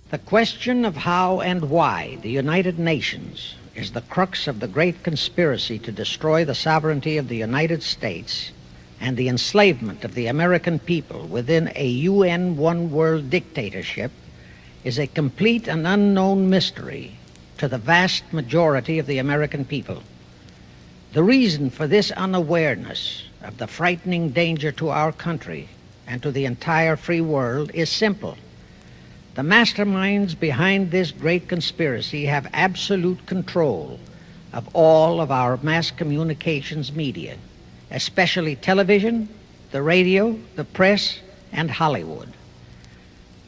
The question of how and why the United Nations is the crux of the great conspiracy to destroy the sovereignty of the United States and the enslavement of the American people within a UN one-world dictatorship is a complete and unknown mystery to the vast majority of the American people. The reason for this unawareness of the frightening danger to our country and to the entire free world is simple. The masterminds behind this great conspiracy have absolute control of all of our mass communications media, especially television, the radio, the press, and Hollywood.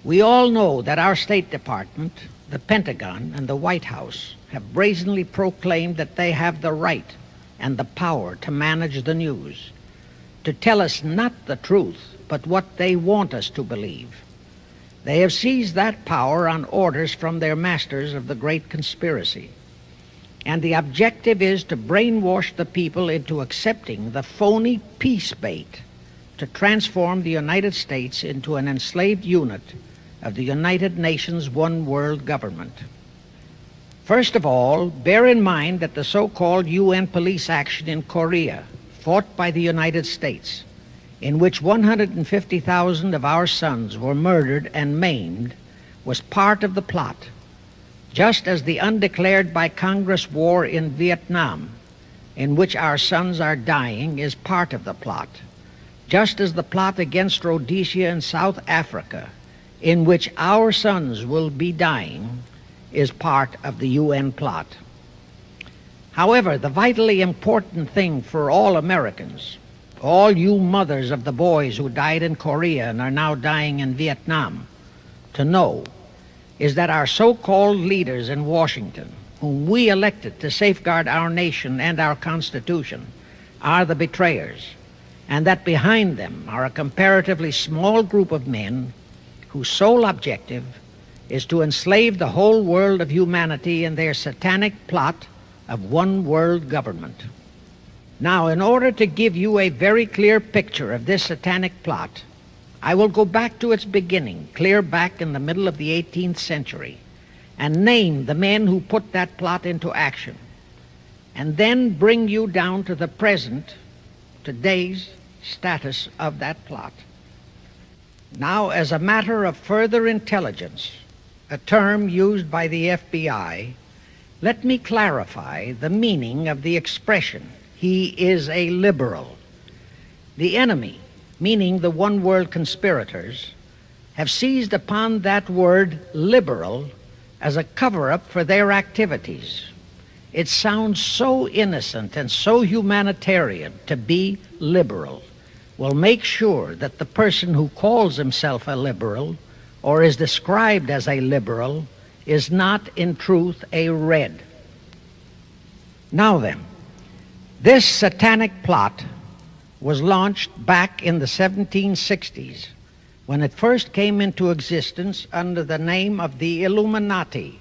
We all know that our State Department, the Pentagon, and the White House have brazenly proclaimed that they have the right and the power to manage the news, to tell us not the truth, but what they want us to believe. They have seized that power on orders from their masters of the great conspiracy. And the objective is to brainwash the people into accepting the phony peace bait to transform the United States into an enslaved unit of the United Nations one world government. First of all, bear in mind that the so-called UN police action in Korea, fought by the United States, in which 150,000 of our sons were murdered and maimed, was part of the plot, just as the undeclared by Congress war in Vietnam, in which our sons are dying, is part of the plot, just as the plot against Rhodesia and South Africa, in which our sons will be dying, is part of the UN plot. However, the vitally important thing for all Americans, all you mothers of the boys who died in Korea and are now dying in Vietnam, to know is that our so-called leaders in Washington, whom we elected to safeguard our nation and our Constitution, are the betrayers, and that behind them are a comparatively small group of men whose sole objective is to enslave the whole world of humanity in their satanic plot of one world government. Now, in order to give you a very clear picture of this satanic plot, I will go back to its beginning, clear back in the middle of the 18th century, and name the men who put that plot into action, and then bring you down to the present, today's status of that plot. Now, as a matter of further intelligence, a term used by the FBI, let me clarify the meaning of the expression, "He is a liberal." The enemy, meaning the one world conspirators, have seized upon that word liberal as a cover-up for their activities. It sounds so innocent and so humanitarian to be liberal. We'll make sure that the person who calls himself a liberal or is described as a liberal is not in truth a red. Now then, this satanic plot was launched back in the 1760s when it first came into existence under the name of the Illuminati.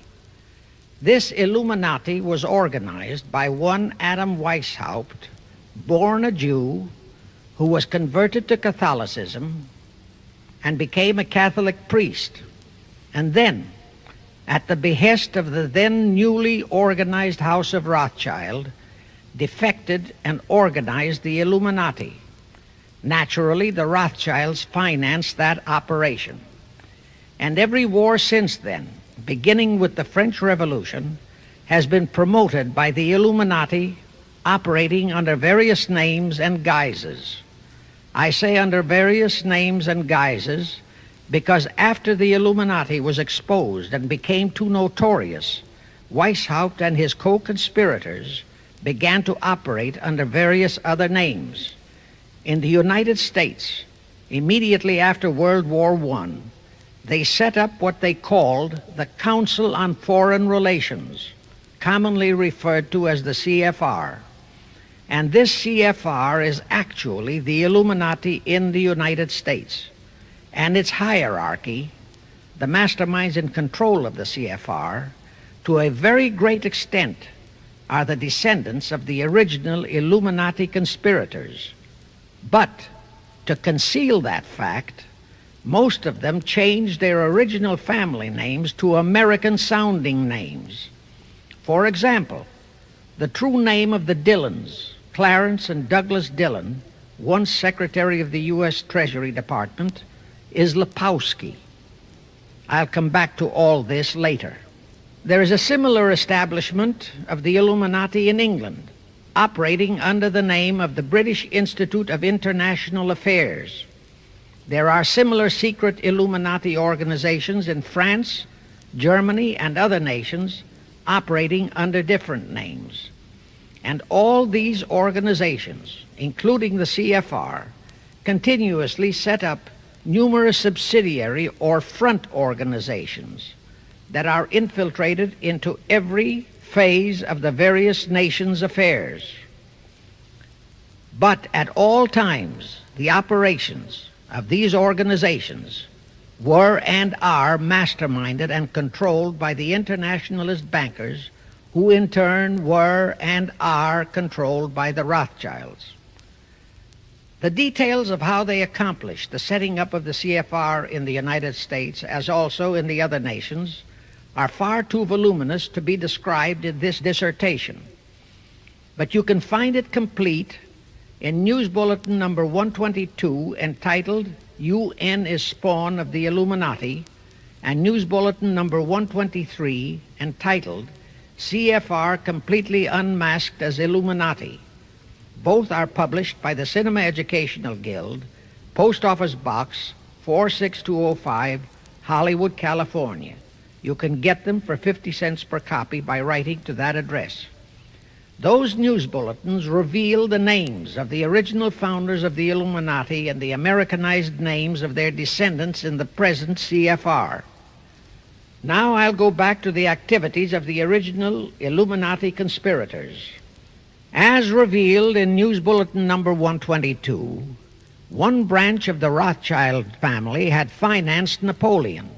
This Illuminati was organized by one Adam Weishaupt, born a Jew, who was converted to Catholicism and became a Catholic priest, and then, at the behest of the then newly organized House of Rothschild, defected and organized the Illuminati. Naturally, the Rothschilds financed that operation. And every war since then, beginning with the French Revolution, has been promoted by the Illuminati, operating under various names and guises. I say under various names and guises because after the Illuminati was exposed and became too notorious, Weishaupt and his co-conspirators began to operate under various other names. In the United States, immediately after World War I, they set up what they called the Council on Foreign Relations, commonly referred to as the CFR. And this CFR is actually the Illuminati in the United States. And its hierarchy, the masterminds in control of the CFR, to a very great extent are the descendants of the original Illuminati conspirators. But to conceal that fact, Most of them changed their original family names to American-sounding names. For example, the true name of the Dillons, Clarence and Douglas Dillon, once Secretary of the U.S. Treasury Department, is Lepowski. I'll come back to all this later. There is a similar establishment of the Illuminati in England, operating under the name of the British Institute of International Affairs. There are similar secret Illuminati organizations in France, Germany, and other nations operating under different names. And all these organizations, including the CFR, continuously set up numerous subsidiary or front organizations that are infiltrated into every phase of the various nations' affairs. But at all times, the operations of these organizations were and are masterminded and controlled by the internationalist bankers, who in turn were and are controlled by the Rothschilds. The details of how they accomplished the setting up of the CFR in the United States, as also in the other nations, are far too voluminous to be described in this dissertation. But you can find it complete in News Bulletin number 122, entitled UN is Spawn of the Illuminati, and News Bulletin number 123, entitled CFR Completely Unmasked as Illuminati. Both are published by the Cinema Educational Guild, Post Office Box 46205, Hollywood, California. You can get them for 50 cents per copy by writing to that address. Those news bulletins reveal the names of the original founders of the Illuminati and the Americanized names of their descendants in the present CFR. Now I'll go back to the activities of the original Illuminati conspirators. As revealed in News Bulletin number 122, one branch of the Rothschild family had financed Napoleon.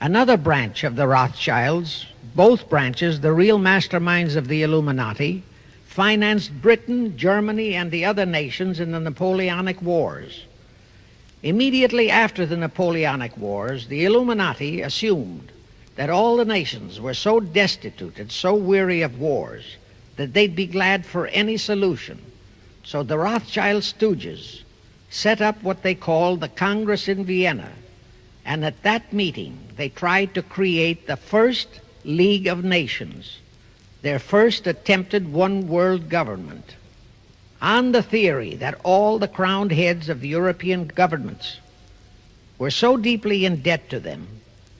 Another branch of the Rothschilds, both branches the real masterminds of the Illuminati, financed Britain, Germany, and the other nations in the Napoleonic Wars. Immediately after the Napoleonic Wars, the Illuminati assumed that all the nations were so destitute and so weary of wars that they'd be glad for any solution. So the Rothschild stooges set up what they called the Congress in Vienna, and at that meeting they tried to create the first League of Nations, their first attempted one world government, on the theory that all the crowned heads of the European governments were so deeply in debt to them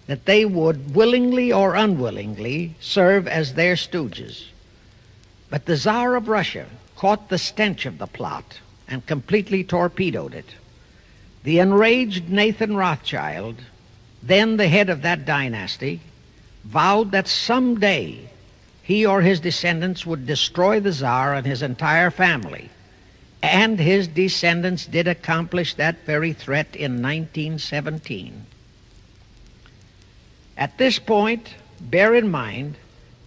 that they would willingly or unwillingly serve as their stooges. But the Tsar of Russia caught the stench of the plot and completely torpedoed it. The enraged Nathan Rothschild, then the head of that dynasty, vowed that someday he or his descendants would destroy the Tsar and his entire family. And his descendants did accomplish that very threat in 1917. At this point, bear in mind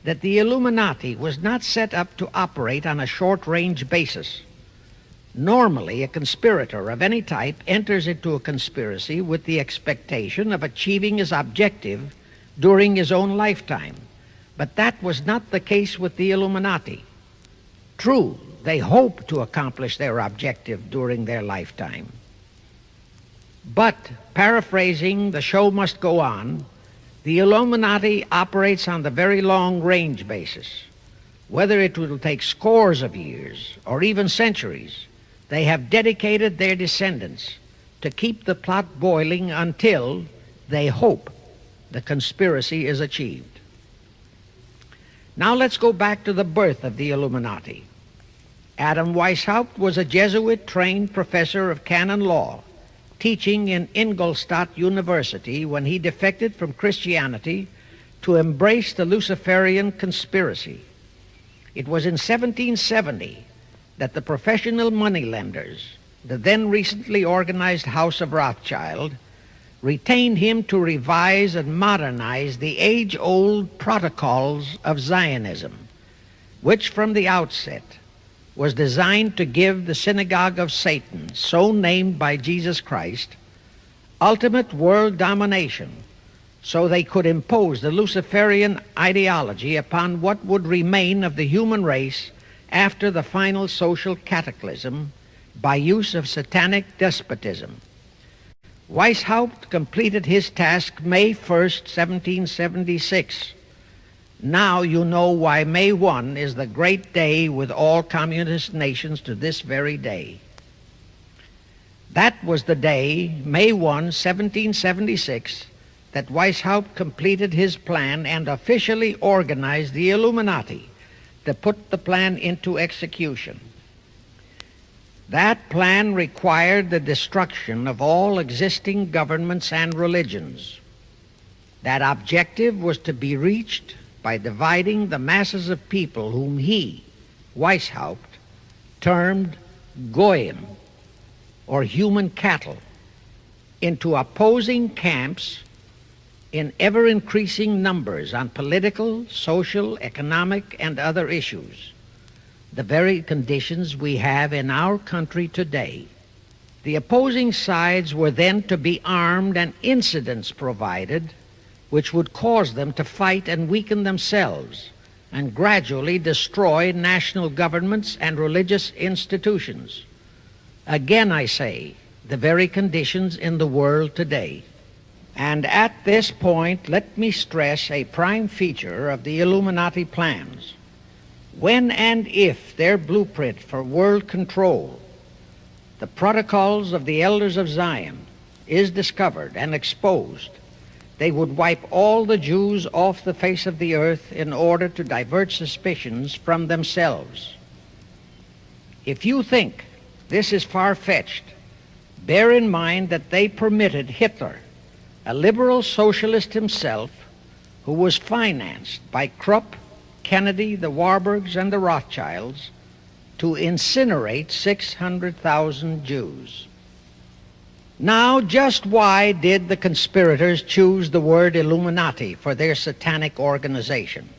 that the Illuminati was not set up to operate on a short-range basis. Normally, a conspirator of any type enters into a conspiracy with the expectation of achieving his objective during his own lifetime. But that was not the case with the Illuminati. True, they hoped to accomplish their objective during their lifetime. But, paraphrasing The Show Must Go On, the Illuminati operates on the very long-range basis. Whether it will take scores of years or even centuries, they have dedicated their descendants to keep the plot boiling until, they hope, the conspiracy is achieved. Now let's go back to the birth of the Illuminati. Adam Weishaupt was a Jesuit-trained professor of canon law, teaching in Ingolstadt University when he defected from Christianity to embrace the Luciferian conspiracy. It was in 1770 that the professional moneylenders, the then recently organized House of Rothschild, retained him to revise and modernize the age-old protocols of Zionism, which from the outset was designed to give the synagogue of Satan, so named by Jesus Christ, ultimate world domination, so they could impose the Luciferian ideology upon what would remain of the human race after the final social cataclysm by use of satanic despotism. Weishaupt completed his task May 1st, 1776. Now you know why May 1 is the great day with all communist nations to this very day. That was the day, May 1, 1776, that Weishaupt completed his plan and officially organized the Illuminati to put the plan into execution. That plan required the destruction of all existing governments and religions. That objective was to be reached by dividing the masses of people whom he, Weishaupt, termed Goyim, or human cattle, into opposing camps in ever-increasing numbers on political, social, economic, and other issues, the very conditions we have in our country today. The opposing sides were then to be armed and incidents provided which would cause them to fight and weaken themselves and gradually destroy national governments and religious institutions. Again, I say, the very conditions in the world today. And at this point, let me stress a prime feature of the Illuminati plans. When and if their blueprint for world control, the protocols of the elders of Zion, is discovered and exposed, they would wipe all the Jews off the face of the earth in order to divert suspicions from themselves. If you think this is far-fetched, bear in mind that they permitted Hitler, a liberal socialist himself, who was financed by Krupp, Kennedy, the Warburgs, and the Rothschilds, to incinerate 600,000 Jews. Now, just why did the conspirators choose the word Illuminati for their satanic organization?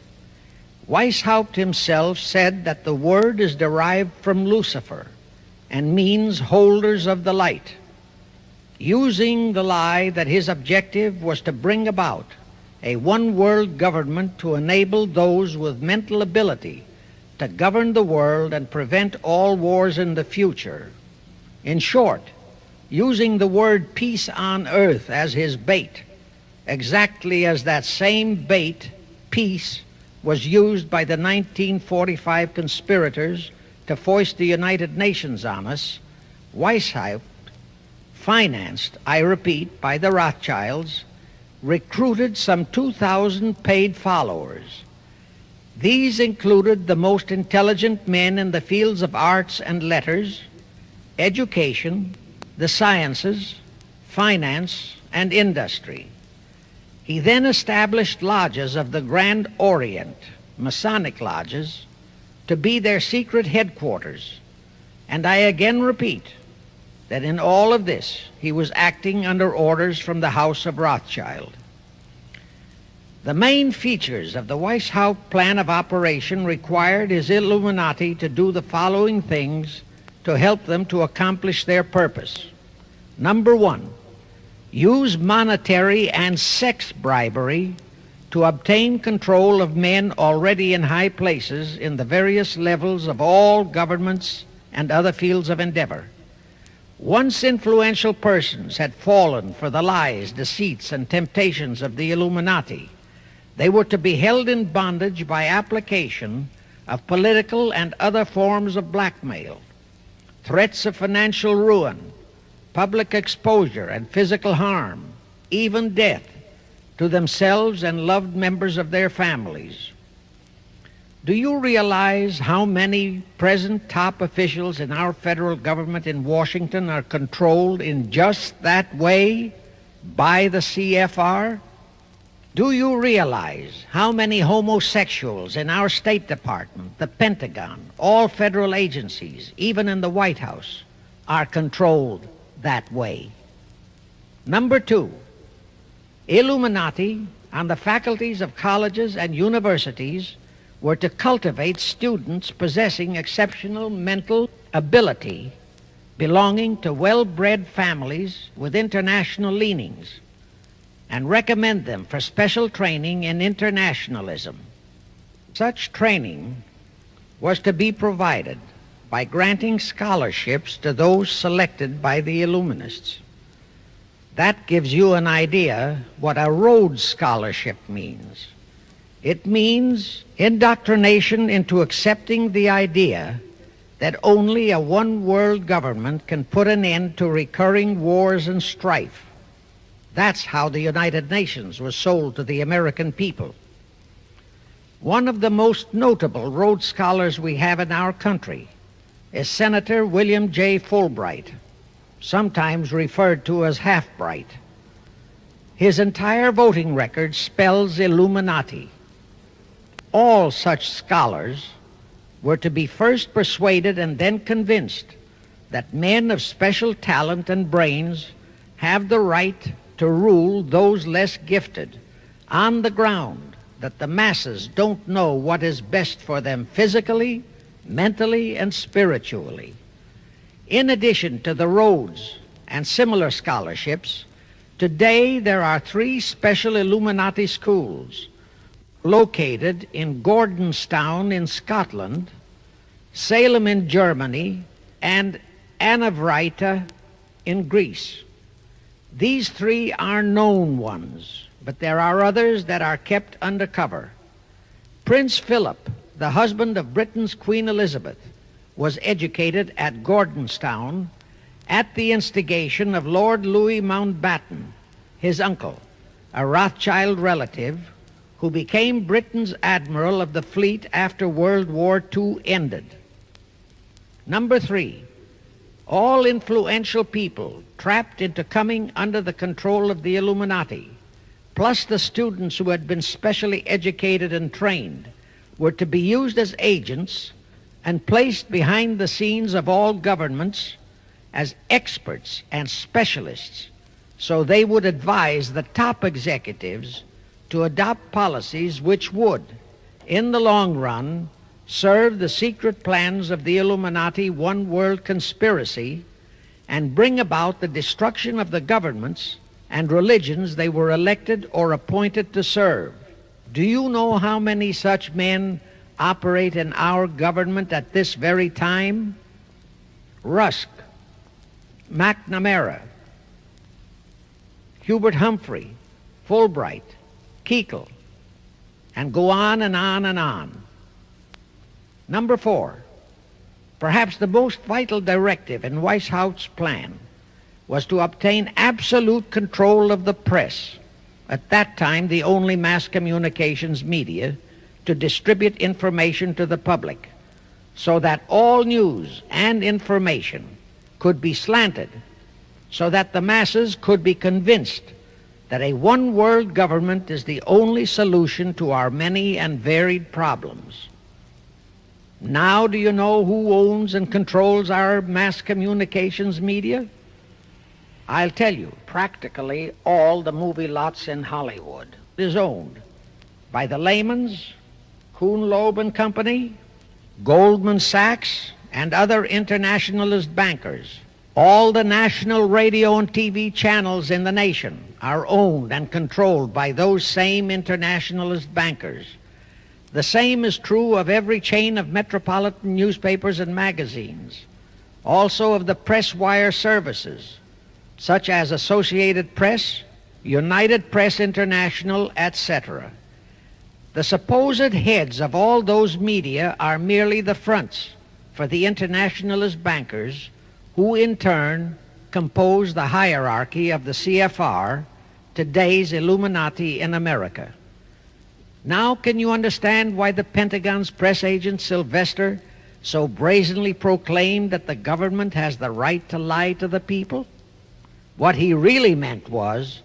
Weishaupt himself said that the word is derived from Lucifer and means holders of the light, using the lie that his objective was to bring about a one-world government to enable those with mental ability to govern the world and prevent all wars in the future. In short, using the word peace on earth as his bait, exactly as that same bait, peace, was used by the 1945 conspirators to foist the United Nations on us. Weishaupt, financed, I repeat, by the Rothschilds, recruited some 2,000 paid followers. These included the most intelligent men in the fields of arts and letters, education, the sciences, finance, and industry. He then established lodges of the Grand Orient, Masonic lodges, to be their secret headquarters. And I again repeat that in all of this he was acting under orders from the House of Rothschild. The main features of the Weishaupt plan of operation required his Illuminati to do the following things to help them to accomplish their purpose. Number one, use monetary and sex bribery to obtain control of men already in high places in the various levels of all governments and other fields of endeavor. Once influential persons had fallen for the lies, deceits, and temptations of the Illuminati, they were to be held in bondage by application of political and other forms of blackmail, threats of financial ruin, public exposure and physical harm, even death, to themselves and loved members of their families. Do you realize how many present top officials in our federal government in Washington are controlled in just that way by the CFR? Do you realize how many homosexuals in our State Department, the Pentagon, all federal agencies, even in the White House, are controlled that way? Number two, Illuminati on the faculties of colleges and universities were to cultivate students possessing exceptional mental ability belonging to well-bred families with international leanings and recommend them for special training in internationalism. Such training was to be provided by granting scholarships to those selected by the Illuminists. That gives you an idea what a Rhodes Scholarship means. It means indoctrination into accepting the idea that only a one-world government can put an end to recurring wars and strife. That's how the United Nations was sold to the American people. One of the most notable Rhodes Scholars we have in our country is Senator William J. Fulbright, sometimes referred to as Half-Bright. His entire voting record spells Illuminati. All such scholars were to be first persuaded and then convinced that men of special talent and brains have the right to rule those less gifted on the ground that the masses don't know what is best for them physically, mentally, and spiritually. In addition to the Rhodes and similar scholarships, today there are 3 special Illuminati schools located in Gordonstown in Scotland, Salem in Germany, and Anavryta in Greece. These 3 are known ones, but there are others that are kept under cover. Prince Philip, the husband of Britain's Queen Elizabeth, was educated at Gordonstown at the instigation of Lord Louis Mountbatten, his uncle, a Rothschild relative, who became Britain's admiral of the fleet after World War II ended. Number 3, all influential people trapped into coming under the control of the Illuminati, plus the students who had been specially educated and trained, were to be used as agents and placed behind the scenes of all governments as experts and specialists, so they would advise the top executives to adopt policies which would, in the long run, serve the secret plans of the Illuminati one-world conspiracy and bring about the destruction of the governments and religions they were elected or appointed to serve. Do you know how many such men operate in our government at this very time? Rusk, McNamara, Hubert Humphrey, Fulbright, Kuchel, and go on and on and on. Number 4, perhaps the most vital directive in Weishaupt's plan was to obtain absolute control of the press, at that time the only mass communications media, to distribute information to the public, so that all news and information could be slanted, so that the masses could be convinced that a one-world government is the only solution to our many and varied problems. Now do you know who owns and controls our mass communications media? I'll tell you, practically all the movie lots in Hollywood is owned by the Lehmans, Kuhn Loeb and Company, Goldman Sachs, and other internationalist bankers. All the national radio and TV channels in the nation are owned and controlled by those same internationalist bankers. The same is true of every chain of metropolitan newspapers and magazines, also of the press wire services, such as Associated Press, United Press International, etc. The supposed heads of all those media are merely the fronts for the internationalist bankers, who in turn compose the hierarchy of the CFR, today's Illuminati in America. Now can you understand why the Pentagon's press agent Sylvester so brazenly proclaimed that the government has the right to lie to the people? What he really meant was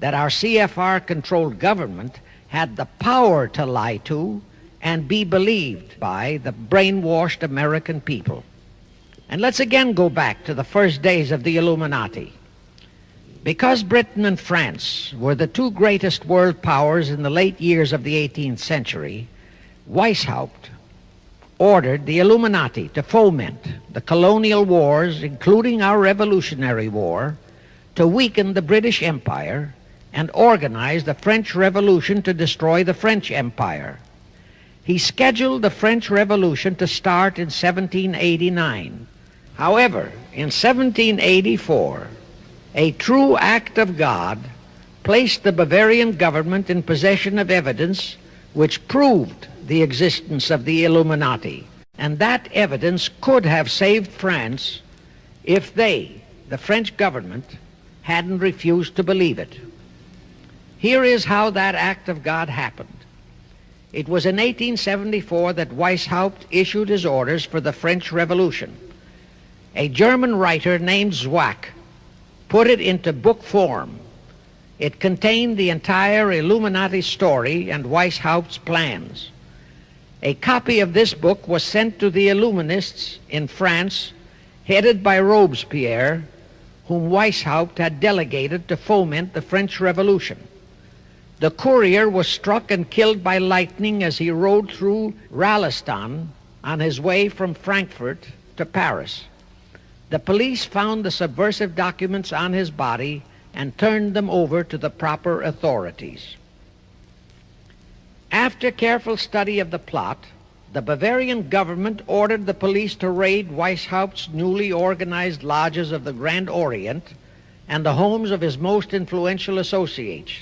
that our CFR-controlled government had the power to lie to and be believed by the brainwashed American people. And let's again go back to the first days of the Illuminati. Because Britain and France were the 2 greatest world powers in the late years of the 18th century, Weishaupt ordered the Illuminati to foment the colonial wars, including our Revolutionary War, to weaken the British Empire and organize the French Revolution to destroy the French Empire. He scheduled the French Revolution to start in 1789. However, in 1784, a true act of God placed the Bavarian government in possession of evidence which proved the existence of the Illuminati, and that evidence could have saved France if they, the French government, hadn't refused to believe it. Here is how that act of God happened. It was in 1874 that Weishaupt issued his orders for the French Revolution. A German writer named Zwack put it into book form. It contained the entire Illuminati story and Weishaupt's plans. A copy of this book was sent to the Illuminists in France, headed by Robespierre, whom Weishaupt had delegated to foment the French Revolution. The courier was struck and killed by lightning as he rode through Ralston on his way from Frankfurt to Paris. The police found the subversive documents on his body and turned them over to the proper authorities. After careful study of the plot, the Bavarian government ordered the police to raid Weishaupt's newly organized lodges of the Grand Orient and the homes of his most influential associates.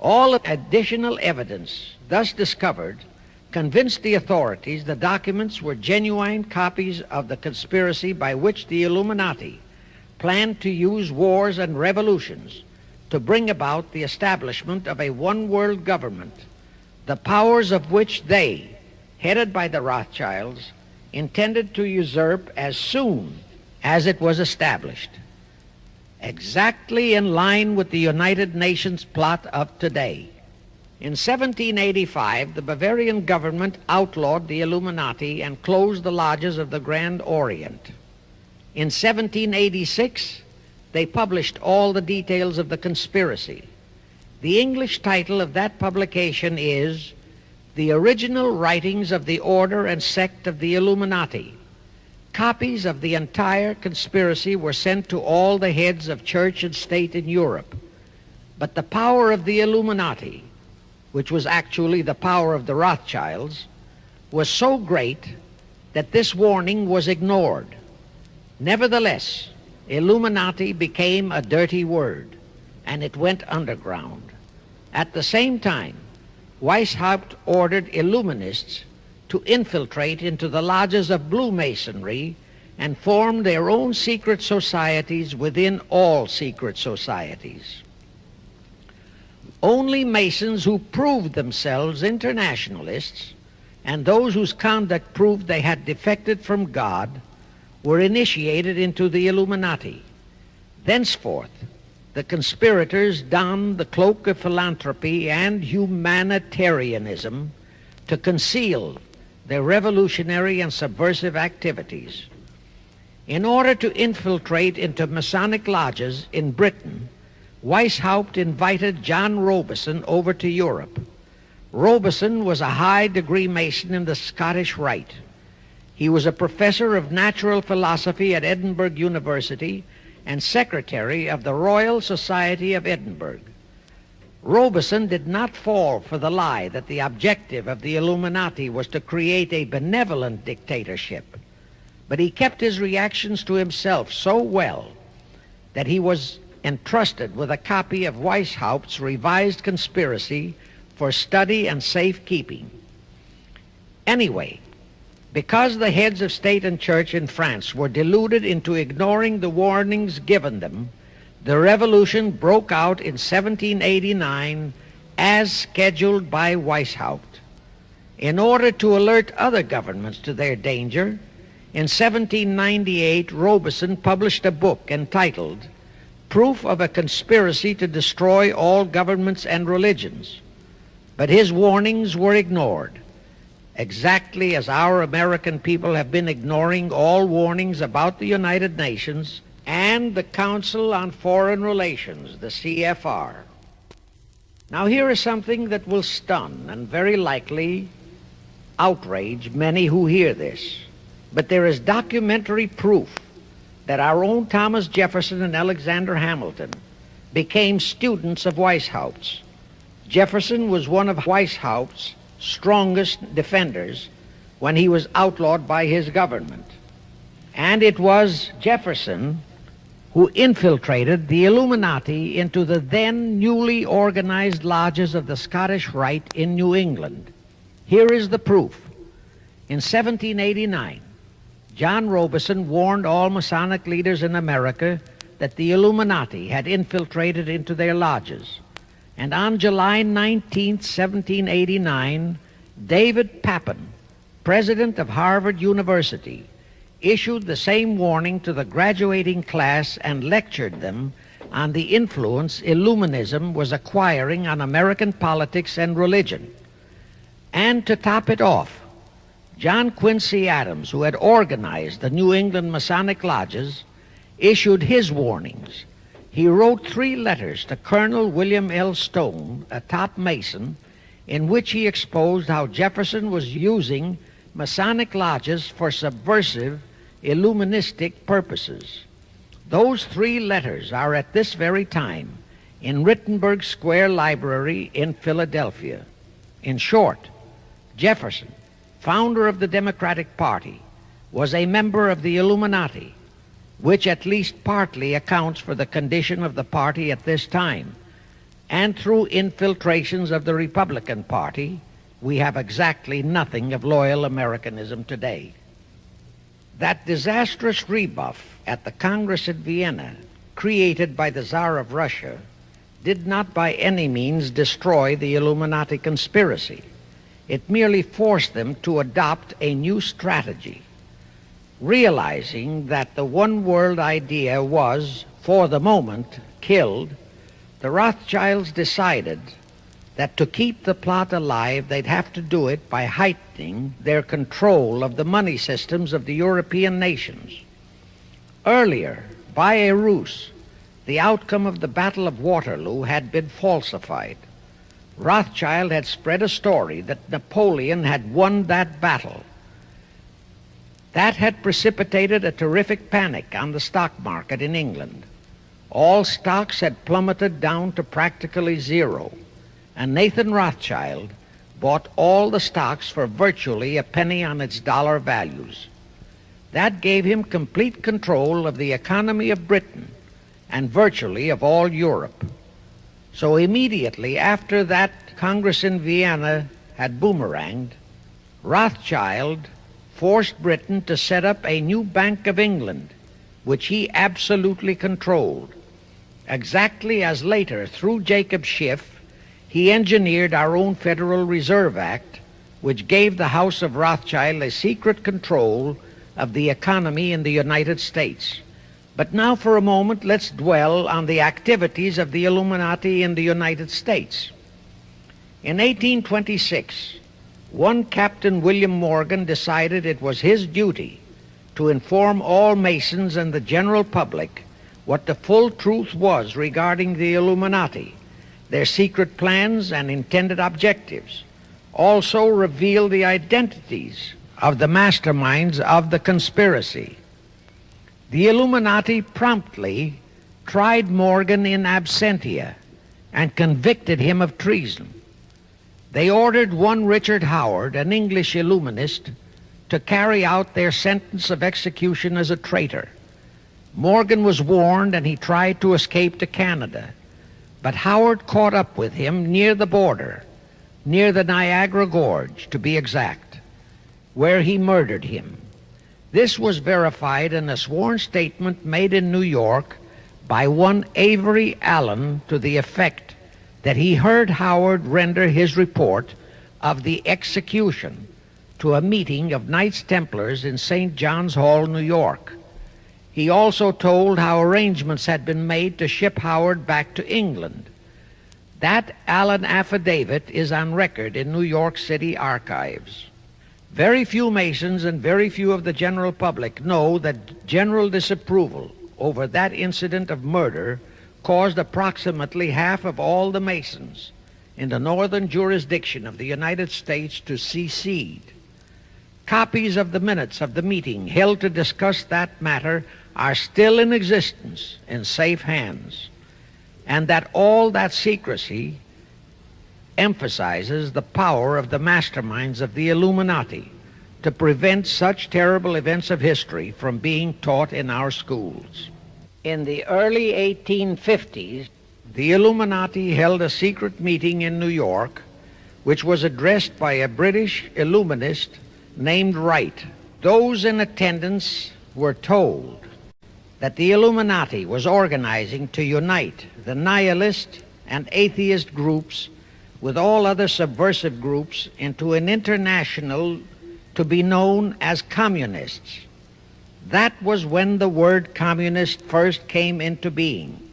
All additional evidence thus discovered convinced the authorities the documents were genuine copies of the conspiracy by which the Illuminati planned to use wars and revolutions to bring about the establishment of a one-world government, the powers of which they, headed by the Rothschilds, intended to usurp as soon as it was established, exactly in line with the United Nations plot of today. In 1785, the Bavarian government outlawed the Illuminati and closed the lodges of the Grand Orient. In 1786, they published all the details of the conspiracy. The English title of that publication is The Original Writings of the Order and Sect of the Illuminati. Copies of the entire conspiracy were sent to all the heads of church and state in Europe. But the power of the Illuminati, which was actually the power of the Rothschilds, was so great that this warning was ignored. Nevertheless, Illuminati became a dirty word, and it went underground. At the same time, Weishaupt ordered Illuminists to infiltrate into the lodges of Blue Masonry and form their own secret societies within all secret societies. Only Masons who proved themselves internationalists and those whose conduct proved they had defected from God were initiated into the Illuminati. Thenceforth, the conspirators donned the cloak of philanthropy and humanitarianism to conceal their revolutionary and subversive activities. In order to infiltrate into Masonic lodges in Britain, Weishaupt invited John Robison over to Europe. Robison was a high-degree Mason in the Scottish Rite. He was a professor of natural philosophy at Edinburgh University and secretary of the Royal Society of Edinburgh. Robison did not fall for the lie that the objective of the Illuminati was to create a benevolent dictatorship, but he kept his reactions to himself so well that he was entrusted with a copy of Weishaupt's revised conspiracy for study and safekeeping. Anyway, because the heads of state and church in France were deluded into ignoring the warnings given them, the revolution broke out in 1789 as scheduled by Weishaupt. In order to alert other governments to their danger, in 1798 Robison published a book entitled Proof of a Conspiracy to Destroy All Governments and Religions. But his warnings were ignored, exactly as our American people have been ignoring all warnings about the United Nations and the Council on Foreign Relations, the CFR. Now here is something that will stun and very likely outrage many who hear this, but there is documentary proof that our own Thomas Jefferson and Alexander Hamilton became students of Weishaupt. Jefferson was one of Weishaupt's strongest defenders when he was outlawed by his government. And it was Jefferson who infiltrated the Illuminati into the then newly organized lodges of the Scottish Rite in New England. Here is the proof. In 1789, John Robeson warned all Masonic leaders in America that the Illuminati had infiltrated into their lodges. And on July 19, 1789, David Papin, president of Harvard University, issued the same warning to the graduating class and lectured them on the influence Illuminism was acquiring on American politics and religion. And to top it off, John Quincy Adams, who had organized the New England Masonic lodges, issued his warnings. He wrote 3 letters to Colonel William L. Stone, a top Mason, in which he exposed how Jefferson was using Masonic lodges for subversive, Illuministic purposes. Those 3 letters are at this very time in Rittenberg Square Library in Philadelphia. In short, Jefferson, founder of the Democratic Party, was a member of the Illuminati, which at least partly accounts for the condition of the party at this time. And through infiltrations of the Republican Party, we have exactly nothing of loyal Americanism today. That disastrous rebuff at the Congress at Vienna, created by the Tsar of Russia, did not by any means destroy the Illuminati conspiracy. It merely forced them to adopt a new strategy. Realizing that the one world idea was, for the moment, killed, the Rothschilds decided that to keep the plot alive, they'd have to do it by heightening their control of the money systems of the European nations. Earlier, by a ruse, the outcome of the Battle of Waterloo had been falsified. Rothschild had spread a story that Napoleon had won that battle. That had precipitated a terrific panic on the stock market in England. All stocks had plummeted down to practically zero, and Nathan Rothschild bought all the stocks for virtually a penny on its dollar values. That gave him complete control of the economy of Britain and virtually of all Europe. So immediately after that Congress in Vienna had boomeranged, Rothschild forced Britain to set up a new Bank of England, which he absolutely controlled. Exactly as later, through Jacob Schiff, he engineered our own Federal Reserve Act, which gave the House of Rothschild a secret control of the economy in the United States. But now for a moment, let's dwell on the activities of the Illuminati in the United States. In 1826, one Captain William Morgan decided it was his duty to inform all Masons and the general public what the full truth was regarding the Illuminati, their secret plans and intended objectives. Also reveal the identities of the masterminds of the conspiracy. The Illuminati promptly tried Morgan in absentia and convicted him of treason. They ordered one Richard Howard, an English Illuminist, to carry out their sentence of execution as a traitor. Morgan was warned and he tried to escape to Canada, but Howard caught up with him near the border, near the Niagara Gorge to be exact, where he murdered him. This was verified in a sworn statement made in New York by one Avery Allen to the effect that he heard Howard render his report of the execution to a meeting of Knights Templars in St. John's Hall, New York. He also told how arrangements had been made to ship Howard back to England. That Allen affidavit is on record in New York City archives. Very few Masons and very few of the general public know that general disapproval over that incident of murder caused approximately half of all the Masons in the northern jurisdiction of the United States to secede. Copies of the minutes of the meeting held to discuss that matter are still in existence in safe hands, and that all that secrecy emphasizes the power of the masterminds of the Illuminati to prevent such terrible events of history from being taught in our schools. In the early 1850s, the Illuminati held a secret meeting in New York, which was addressed by a British Illuminist named Wright. Those in attendance were told that the Illuminati was organizing to unite the nihilist and atheist groups with all other subversive groups into an international to be known as communists. That was when the word communist first came into being,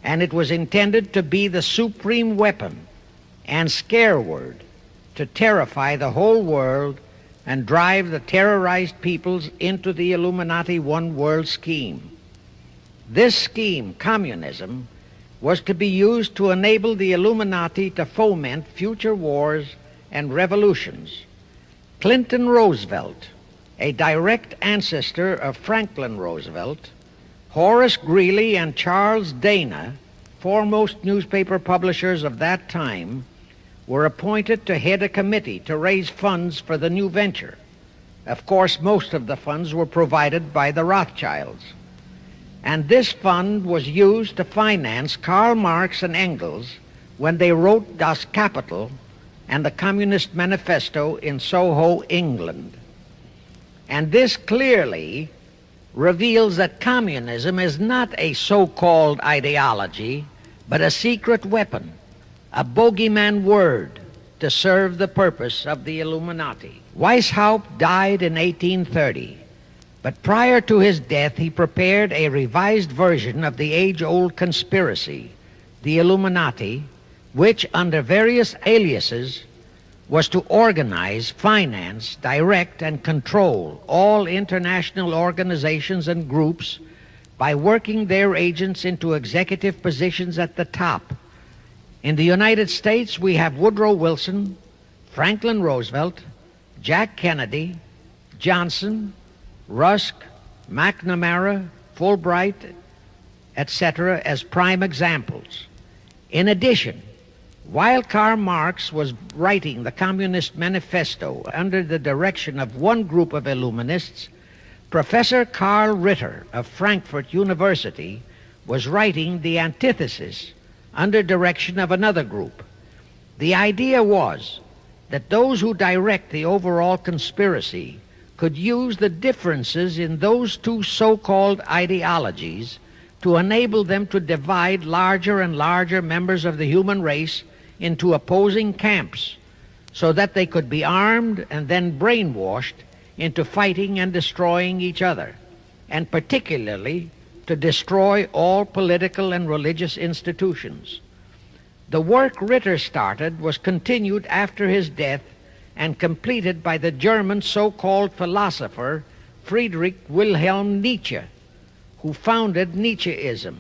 and it was intended to be the supreme weapon and scare word to terrify the whole world and drive the terrorized peoples into the Illuminati one world scheme. This scheme, communism, was to be used to enable the Illuminati to foment future wars and revolutions. Clinton Roosevelt, a direct ancestor of Franklin Roosevelt, Horace Greeley and Charles Dana, foremost newspaper publishers of that time, were appointed to head a committee to raise funds for the new venture. Of course, most of the funds were provided by the Rothschilds. And this fund was used to finance Karl Marx and Engels when they wrote Das Kapital and the Communist Manifesto in Soho, England. And this clearly reveals that communism is not a so-called ideology, but a secret weapon, a bogeyman word to serve the purpose of the Illuminati. Weishaupt died in 1830, but prior to his death he prepared a revised version of the age-old conspiracy, the Illuminati, which under various aliases was to organize, finance, direct, and control all international organizations and groups by working their agents into executive positions at the top. In the United States, we have Woodrow Wilson, Franklin Roosevelt, Jack Kennedy, Johnson, Rusk, McNamara, Fulbright, etc. as prime examples. In addition, while Karl Marx was writing the Communist Manifesto under the direction of one group of Illuminists, Professor Karl Ritter of Frankfurt University was writing the antithesis under direction of another group. The idea was that those who direct the overall conspiracy could use the differences in those two so-called ideologies to enable them to divide larger and larger members of the human race into opposing camps so that they could be armed and then brainwashed into fighting and destroying each other, and particularly to destroy all political and religious institutions. The work Ritter started was continued after his death and completed by the German so-called philosopher Friedrich Wilhelm Nietzsche, who founded Nietzscheism.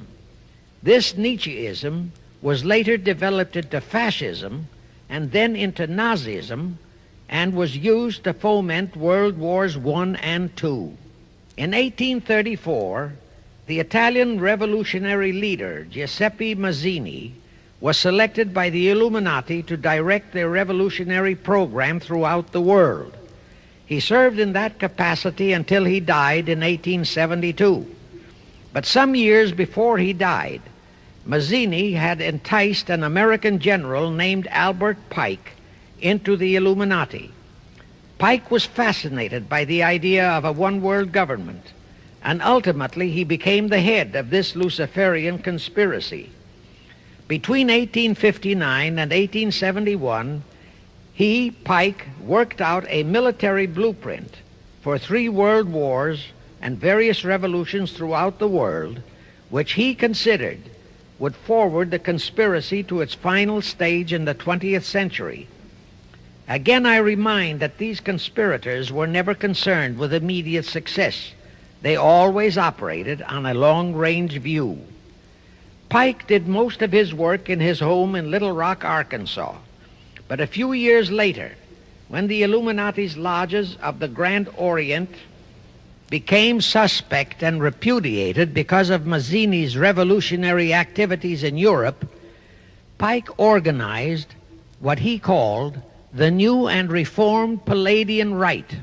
This Nietzscheism was later developed into fascism and then into Nazism and was used to foment World Wars I and II. In 1834, the Italian revolutionary leader Giuseppe Mazzini was selected by the Illuminati to direct their revolutionary program throughout the world. He served in that capacity until he died in 1872. But some years before he died, Mazzini had enticed an American general named Albert Pike into the Illuminati. Pike was fascinated by the idea of a one-world government, and ultimately he became the head of this Luciferian conspiracy. Between 1859 and 1871, he, Pike, worked out a military blueprint for 3 world wars and various revolutions throughout the world, which he considered would forward the conspiracy to its final stage in the 20th century. Again, I remind that these conspirators were never concerned with immediate success. They always operated on a long-range view. Pike did most of his work in his home in Little Rock, Arkansas, but a few years later, when the Illuminati's lodges of the Grand Orient became suspect and repudiated because of Mazzini's revolutionary activities in Europe, Pike organized what he called the New and Reformed Palladian Rite.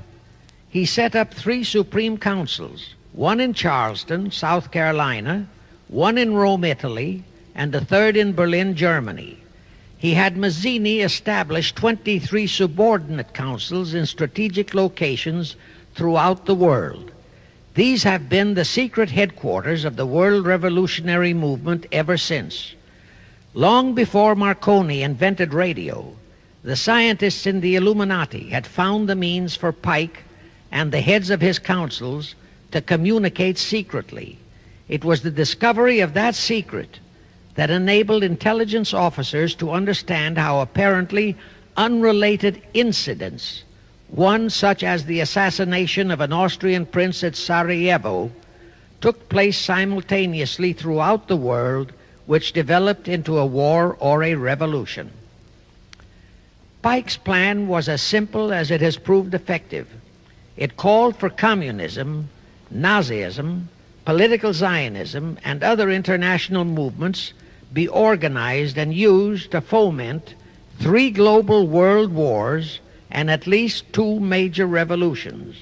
He set up 3 Supreme Councils, one in Charleston, South Carolina, one in Rome, Italy, and the third in Berlin, Germany. He had Mazzini establish 23 subordinate councils in strategic locations throughout the world. These have been the secret headquarters of the world revolutionary movement ever since. Long before Marconi invented radio, the scientists in the Illuminati had found the means for Pike and the heads of his councils to communicate secretly. It was the discovery of that secret that enabled intelligence officers to understand how apparently unrelated incidents, one such as the assassination of an Austrian prince at Sarajevo, took place simultaneously throughout the world, which developed into a war or a revolution. Pike's plan was as simple as it has proved effective. It called for communism, Nazism, political Zionism, and other international movements be organized and used to foment 3 global world wars and at least 2 major revolutions.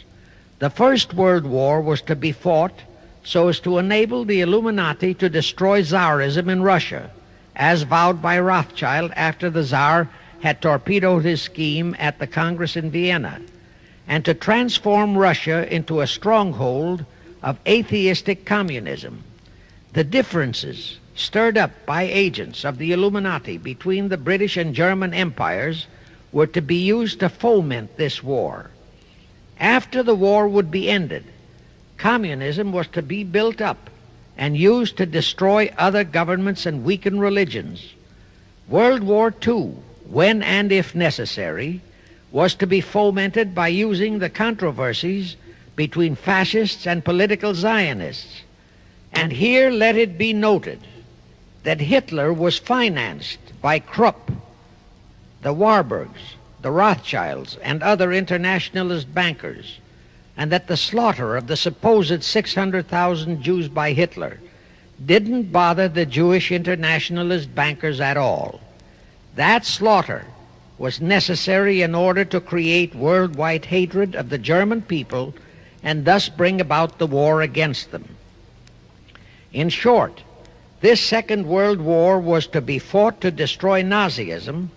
The First World War was to be fought so as to enable the Illuminati to destroy Tsarism in Russia, as vowed by Rothschild after the Tsar had torpedoed his scheme at the Congress in Vienna, and to transform Russia into a stronghold of atheistic communism. The differences stirred up by agents of the Illuminati between the British and German empires were to be used to foment this war. After the war would be ended, communism was to be built up and used to destroy other governments and weaken religions. World War II, when and if necessary, was to be fomented by using the controversies between fascists and political Zionists. And here let it be noted that Hitler was financed by Krupp, the Warburgs, the Rothschilds, and other internationalist bankers, and that the slaughter of the supposed 600,000 Jews by Hitler didn't bother the Jewish internationalist bankers at all. That slaughter was necessary in order to create worldwide hatred of the German people and thus bring about the war against them. In short, this Second World War was to be fought to destroy Nazism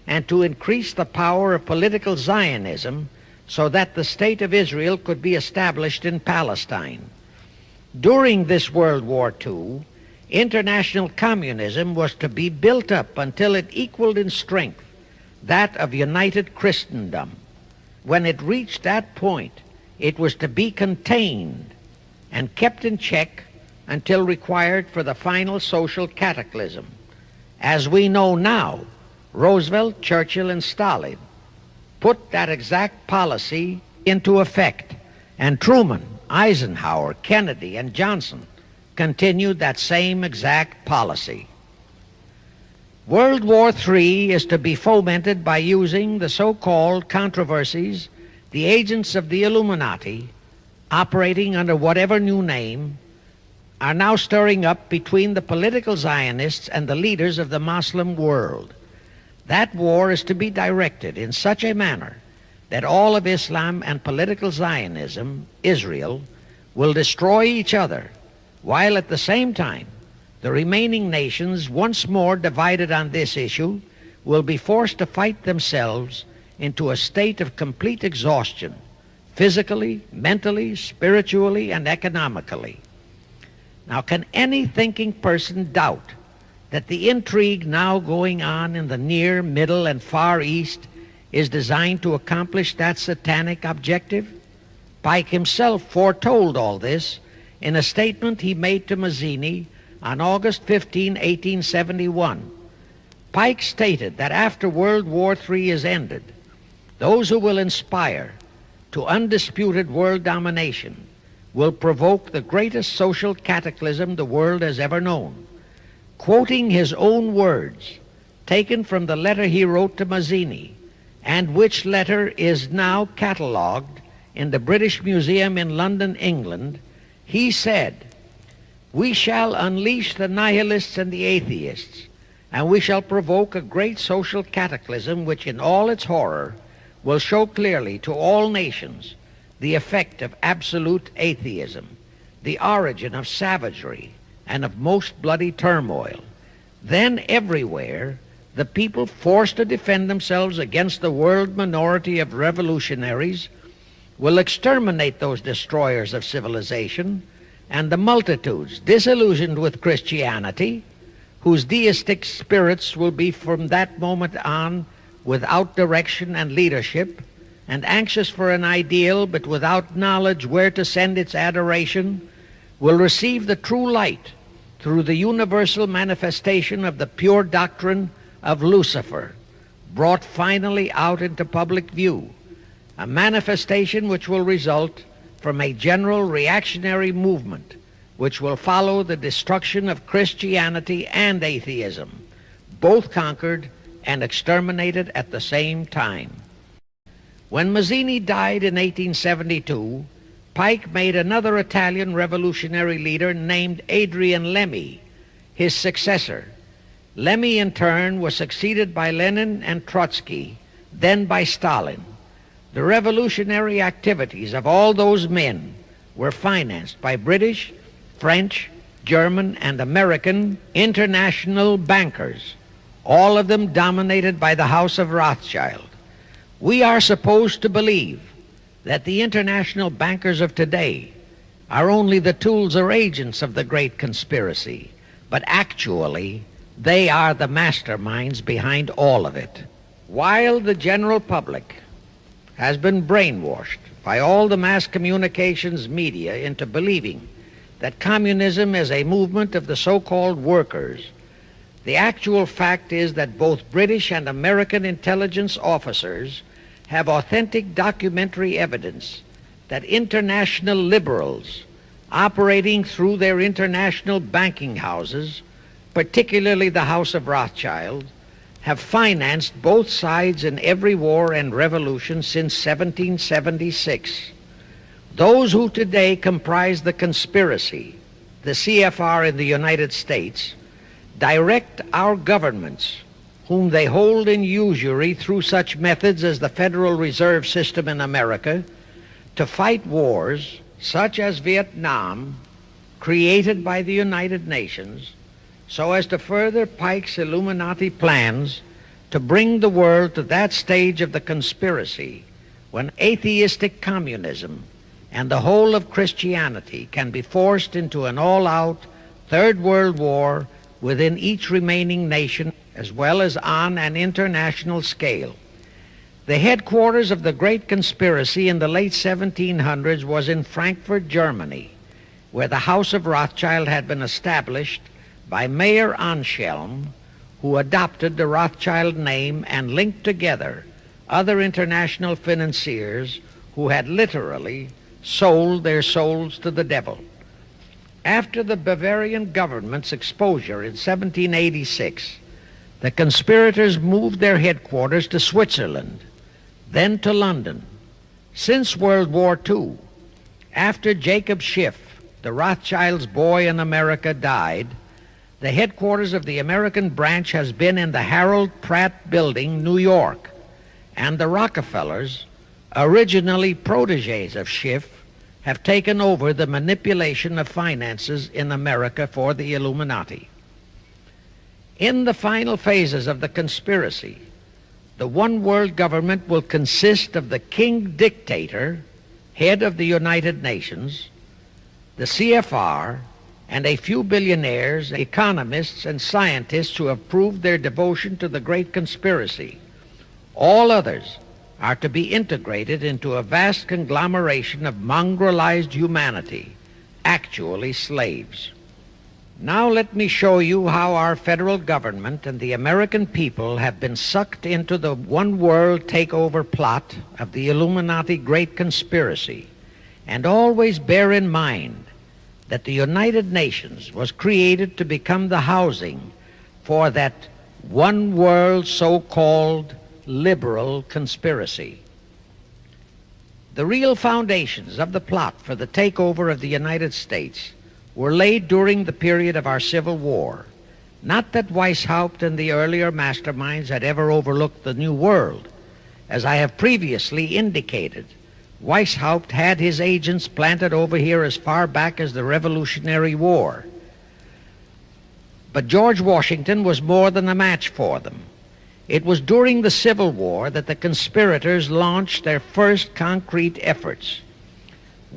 and to increase the power of political Zionism so that the State of Israel could be established in Palestine. During this World War II, international communism was to be built up until it equaled in strength that of united Christendom. When it reached that point, it was to be contained and kept in check until required for the final social cataclysm. As we know now, Roosevelt, Churchill, and Stalin put that exact policy into effect, and Truman, Eisenhower, Kennedy, and Johnson continued that same exact policy. World War III is to be fomented by using the so-called controversies the agents of the Illuminati, operating under whatever new name, are now stirring up between the political Zionists and the leaders of the Muslim world. That war is to be directed in such a manner that all of Islam and political Zionism, Israel, will destroy each other, while at the same time the remaining nations, once more divided on this issue, will be forced to fight themselves into a state of complete exhaustion, physically, mentally, spiritually, and economically. Now, can any thinking person doubt that the intrigue now going on in the Near, Middle, and Far East is designed to accomplish that satanic objective? Pike himself foretold all this in a statement he made to Mazzini on August 15, 1871. Pike stated that after World War III is ended, those who will inspire to undisputed world domination will provoke the greatest social cataclysm the world has ever known. Quoting his own words, taken from the letter he wrote to Mazzini, and which letter is now catalogued in the British Museum in London, England, he said, "We shall unleash the nihilists and the atheists, and we shall provoke a great social cataclysm which in all its horror will show clearly to all nations the effect of absolute atheism, the origin of savagery and of most bloody turmoil. Then everywhere the people forced to defend themselves against the world minority of revolutionaries will exterminate those destroyers of civilization, and the multitudes disillusioned with Christianity, whose deistic spirits will be from that moment on without direction and leadership, and anxious for an ideal but without knowledge where to send its adoration, will receive the true light through the universal manifestation of the pure doctrine of Lucifer, brought finally out into public view, a manifestation which will result from a general reactionary movement which will follow the destruction of Christianity and atheism, both conquered and exterminated at the same time." When Mazzini died in 1872, Pike made another Italian revolutionary leader named Adrian Lemmi his successor. Lemmi, in turn, was succeeded by Lenin and Trotsky, then by Stalin. The revolutionary activities of all those men were financed by British, French, German, and American international bankers, all of them dominated by the House of Rothschild. We are supposed to believe that the international bankers of today are only the tools or agents of the great conspiracy, but actually they are the masterminds behind all of it. While the general public has been brainwashed by all the mass communications media into believing that communism is a movement of the so-called workers, the actual fact is that both British and American intelligence officers have authentic documentary evidence that international liberals operating through their international banking houses, particularly the House of Rothschild, have financed both sides in every war and revolution since 1776. Those who today comprise the conspiracy, the CFR in the United States, direct our governments, whom they hold in usury through such methods as the Federal Reserve System in America, to fight wars such as Vietnam, created by the United Nations, so as to further Pike's Illuminati plans to bring the world to that stage of the conspiracy when atheistic communism and the whole of Christianity can be forced into an all-out Third World War within each remaining nation, as well as on an international scale. The headquarters of the great conspiracy in the late 1700s was in Frankfurt, Germany, where the House of Rothschild had been established by Mayer Anschelm, who adopted the Rothschild name and linked together other international financiers who had literally sold their souls to the devil. After the Bavarian government's exposure in 1786, the conspirators moved their headquarters to Switzerland, then to London. Since World War II, after Jacob Schiff, the Rothschild's boy in America, died, the headquarters of the American branch has been in the Harold Pratt Building, New York, and the Rockefellers, originally protégés of Schiff, have taken over the manipulation of finances in America for the Illuminati. In the final phases of the conspiracy, the one world government will consist of the king dictator, head of the United Nations, the CFR, and a few billionaires, economists, and scientists who have proved their devotion to the great conspiracy. All others are to be integrated into a vast conglomeration of mongrelized humanity, actually slaves. Now let me show you how our federal government and the American people have been sucked into the one world takeover plot of the Illuminati great conspiracy. And always bear in mind that the United Nations was created to become the housing for that one world so-called liberal conspiracy. The real foundations of the plot for the takeover of the United States were laid during the period of our Civil War. Not that Weishaupt and the earlier masterminds had ever overlooked the New World. As I have previously indicated, Weishaupt had his agents planted over here as far back as the Revolutionary War. But George Washington was more than a match for them. It was during the Civil War that the conspirators launched their first concrete efforts.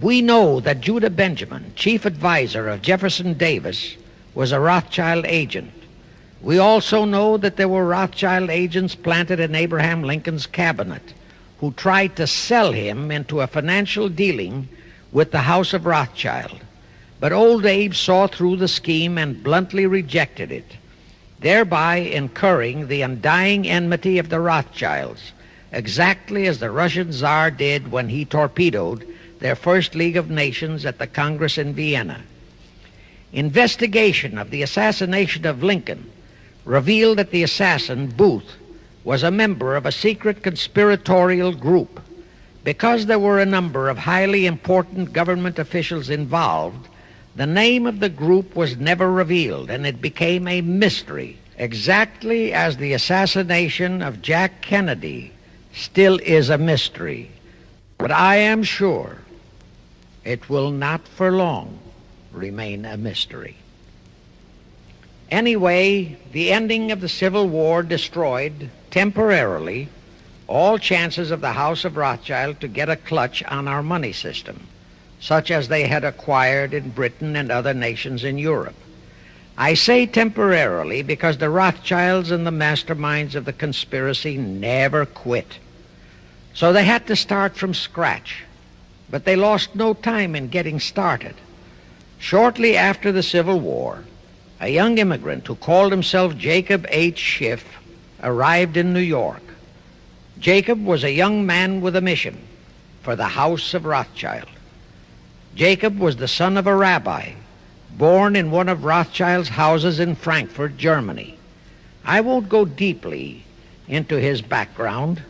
We know that Judah Benjamin, chief advisor of Jefferson Davis, was a Rothschild agent. We also know that there were Rothschild agents planted in Abraham Lincoln's cabinet who tried to sell him into a financial dealing with the House of Rothschild. But old Abe saw through the scheme and bluntly rejected it, thereby incurring the undying enmity of the Rothschilds, exactly as the Russian Tsar did when he torpedoed their first League of Nations at the Congress in Vienna. Investigation of the assassination of Lincoln revealed that the assassin, Booth, was a member of a secret conspiratorial group. Because there were a number of highly important government officials involved, the name of the group was never revealed, and it became a mystery, exactly as the assassination of Jack Kennedy still is a mystery. But I am sure it will not for long remain a mystery. Anyway, the ending of the Civil War destroyed, temporarily, all chances of the House of Rothschild to get a clutch on our money system, such as they had acquired in Britain and other nations in Europe. I say temporarily because the Rothschilds and the masterminds of the conspiracy never quit. So they had to start from scratch, but they lost no time in getting started. Shortly after the Civil War, a young immigrant who called himself Jacob H. Schiff arrived in New York. Jacob was a young man with a mission for the House of Rothschild. Jacob was the son of a rabbi, born in one of Rothschild's houses in Frankfurt, Germany. I won't go deeply into his background.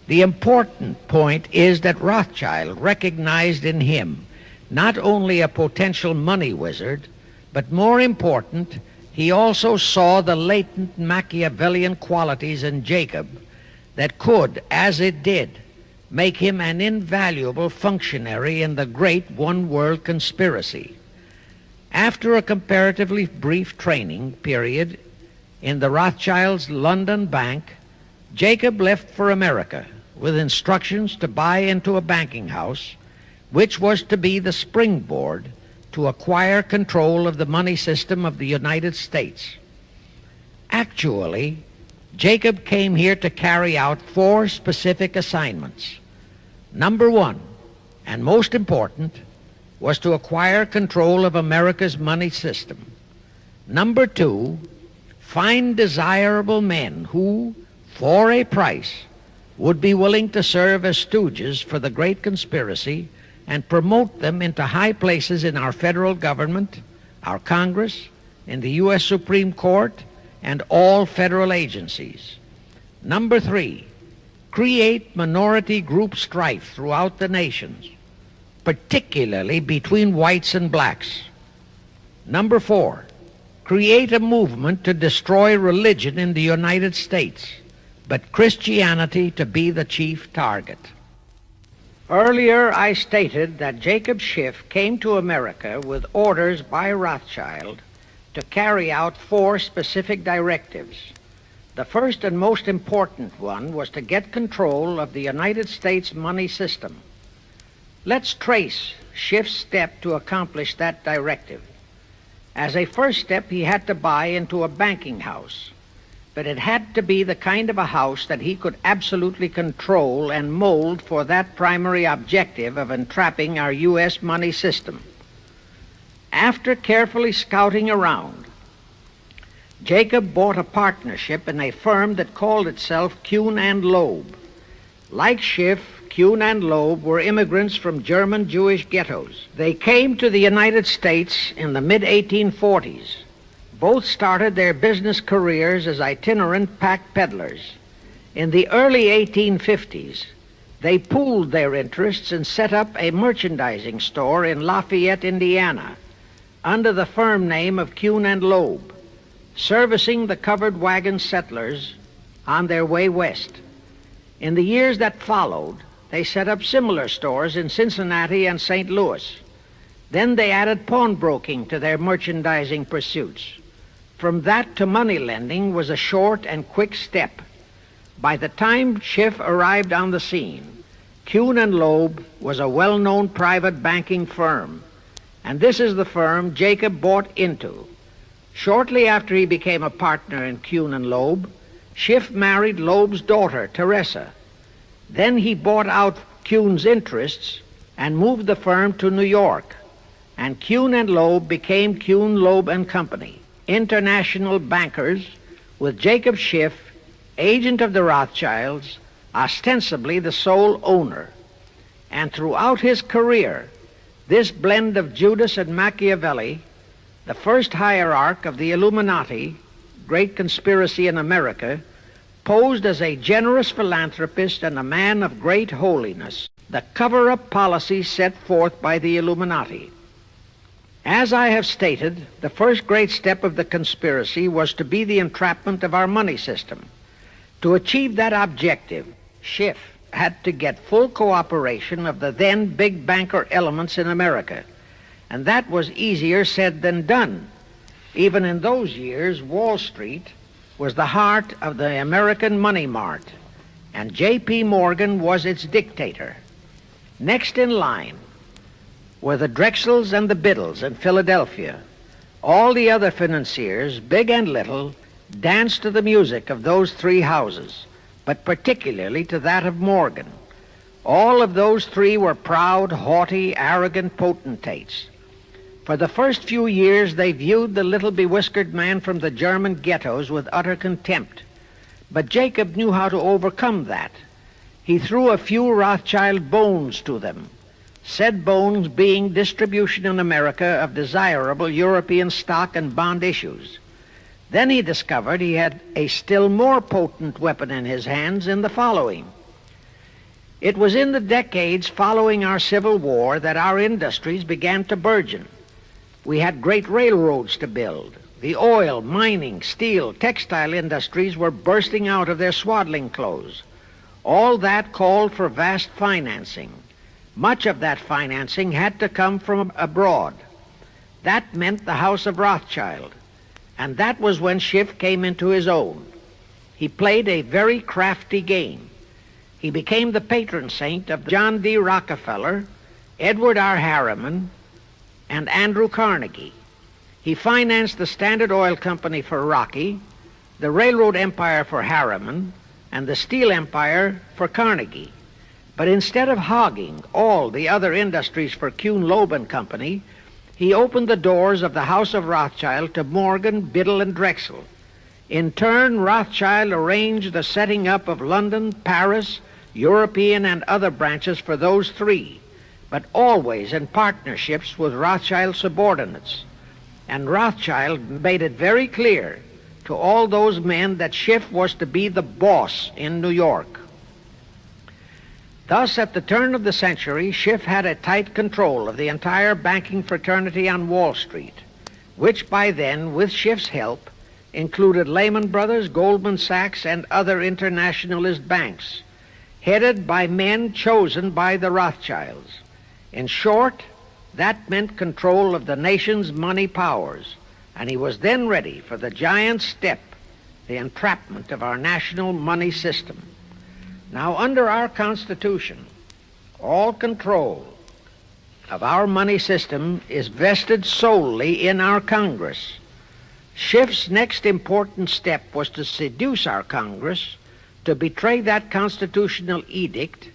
The important point is that Rothschild recognized in him not only a potential money wizard, but more important, he also saw the latent Machiavellian qualities in Jacob that could, as it did, make him an invaluable functionary in the great one-world conspiracy. After a comparatively brief training period in the Rothschilds' London bank, Jacob left for America with instructions to buy into a banking house, which was to be the springboard to acquire control of the money system of the United States. Actually, Jacob came here to carry out 4 specific assignments. Number 1, and most important, was to acquire control of America's money system. Number 2, find desirable men who, for a price, would be willing to serve as stooges for the great conspiracy and promote them into high places in our federal government, our Congress, in the U.S. Supreme Court, and all federal agencies. Number 3, create minority group strife throughout the nations, particularly between whites and blacks. Number 4, create a movement to destroy religion in the United States, but Christianity to be the chief target. Earlier, I stated that Jacob Schiff came to America with orders by Rothschild to carry out 4 specific directives. The first and most important one was to get control of the United States money system. Let's trace Schiff's step to accomplish that directive. As a first step, he had to buy into a banking house, but it had to be the kind of a house that he could absolutely control and mold for that primary objective of entrapping our U.S. money system. After carefully scouting around, Jacob bought a partnership in a firm that called itself Kuhn and Loeb. Like Schiff, Kuhn and Loeb were immigrants from German Jewish ghettos. They came to the United States in the mid-1840s. Both started their business careers as itinerant pack peddlers. In the early 1850s, they pooled their interests and set up a merchandising store in Lafayette, Indiana, under the firm name of Kuhn and Loeb, servicing the covered wagon settlers on their way west. In the years that followed, they set up similar stores in Cincinnati and St. Louis. Then they added pawnbroking to their merchandising pursuits. From that to money lending was a short and quick step. By the time Schiff arrived on the scene, Kuhn and Loeb was a well-known private banking firm, and this is the firm Jacob bought into. Shortly after he became a partner in Kuhn and Loeb, Schiff married Loeb's daughter, Teresa. Then he bought out Kuhn's interests and moved the firm to New York, and Kuhn and Loeb became Kuhn, Loeb and Company, international bankers, with Jacob Schiff, agent of the Rothschilds, ostensibly the sole owner. And throughout his career, this blend of Judas and Machiavelli, the first hierarch of the Illuminati, great conspiracy in America, posed as a generous philanthropist and a man of great holiness, the cover-up policy set forth by the Illuminati. As I have stated, the first great step of the conspiracy was to be the entrapment of our money system. To achieve that objective, Schiff had to get full cooperation of the then big banker elements in America, and that was easier said than done. Even in those years, Wall Street was the heart of the American money mart, and J.P. Morgan was its dictator. Next in line were the Drexels and the Biddles in Philadelphia. All the other financiers, big and little, danced to the music of those three houses, but particularly to that of Morgan. All of those three were proud, haughty, arrogant potentates. For the first few years, they viewed the little bewhiskered man from the German ghettos with utter contempt. But Jacob knew how to overcome that. He threw a few Rothschild bones to them, said bones being distribution in America of desirable European stock and bond issues. Then he discovered he had a still more potent weapon in his hands in the following. It was in the decades following our Civil War that our industries began to burgeon. We had great railroads to build. The oil, mining, steel, textile industries were bursting out of their swaddling clothes. All that called for vast financing. Much of that financing had to come from abroad. That meant the House of Rothschild. And that was when Schiff came into his own. He played a very crafty game. He became the patron saint of John D. Rockefeller, Edward R. Harriman, and Andrew Carnegie. He financed the Standard Oil Company for Rocky, the railroad empire for Harriman, and the steel empire for Carnegie. But instead of hogging all the other industries for Kuhn, Loeb and Company, he opened the doors of the House of Rothschild to Morgan, Biddle, and Drexel. In turn, Rothschild arranged the setting up of London, Paris, European, and other branches for those three, but always in partnerships with Rothschild subordinates. And Rothschild made it very clear to all those men that Schiff was to be the boss in New York. Thus, at the turn of the century, Schiff had a tight control of the entire banking fraternity on Wall Street, which by then, with Schiff's help, included Lehman Brothers, Goldman Sachs, and other internationalist banks, headed by men chosen by the Rothschilds. In short, that meant control of the nation's money powers, and he was then ready for the giant step, the entrapment of our national money system. Now, under our Constitution, all control of our money system is vested solely in our Congress. Schiff's next important step was to seduce our Congress to betray that constitutional edict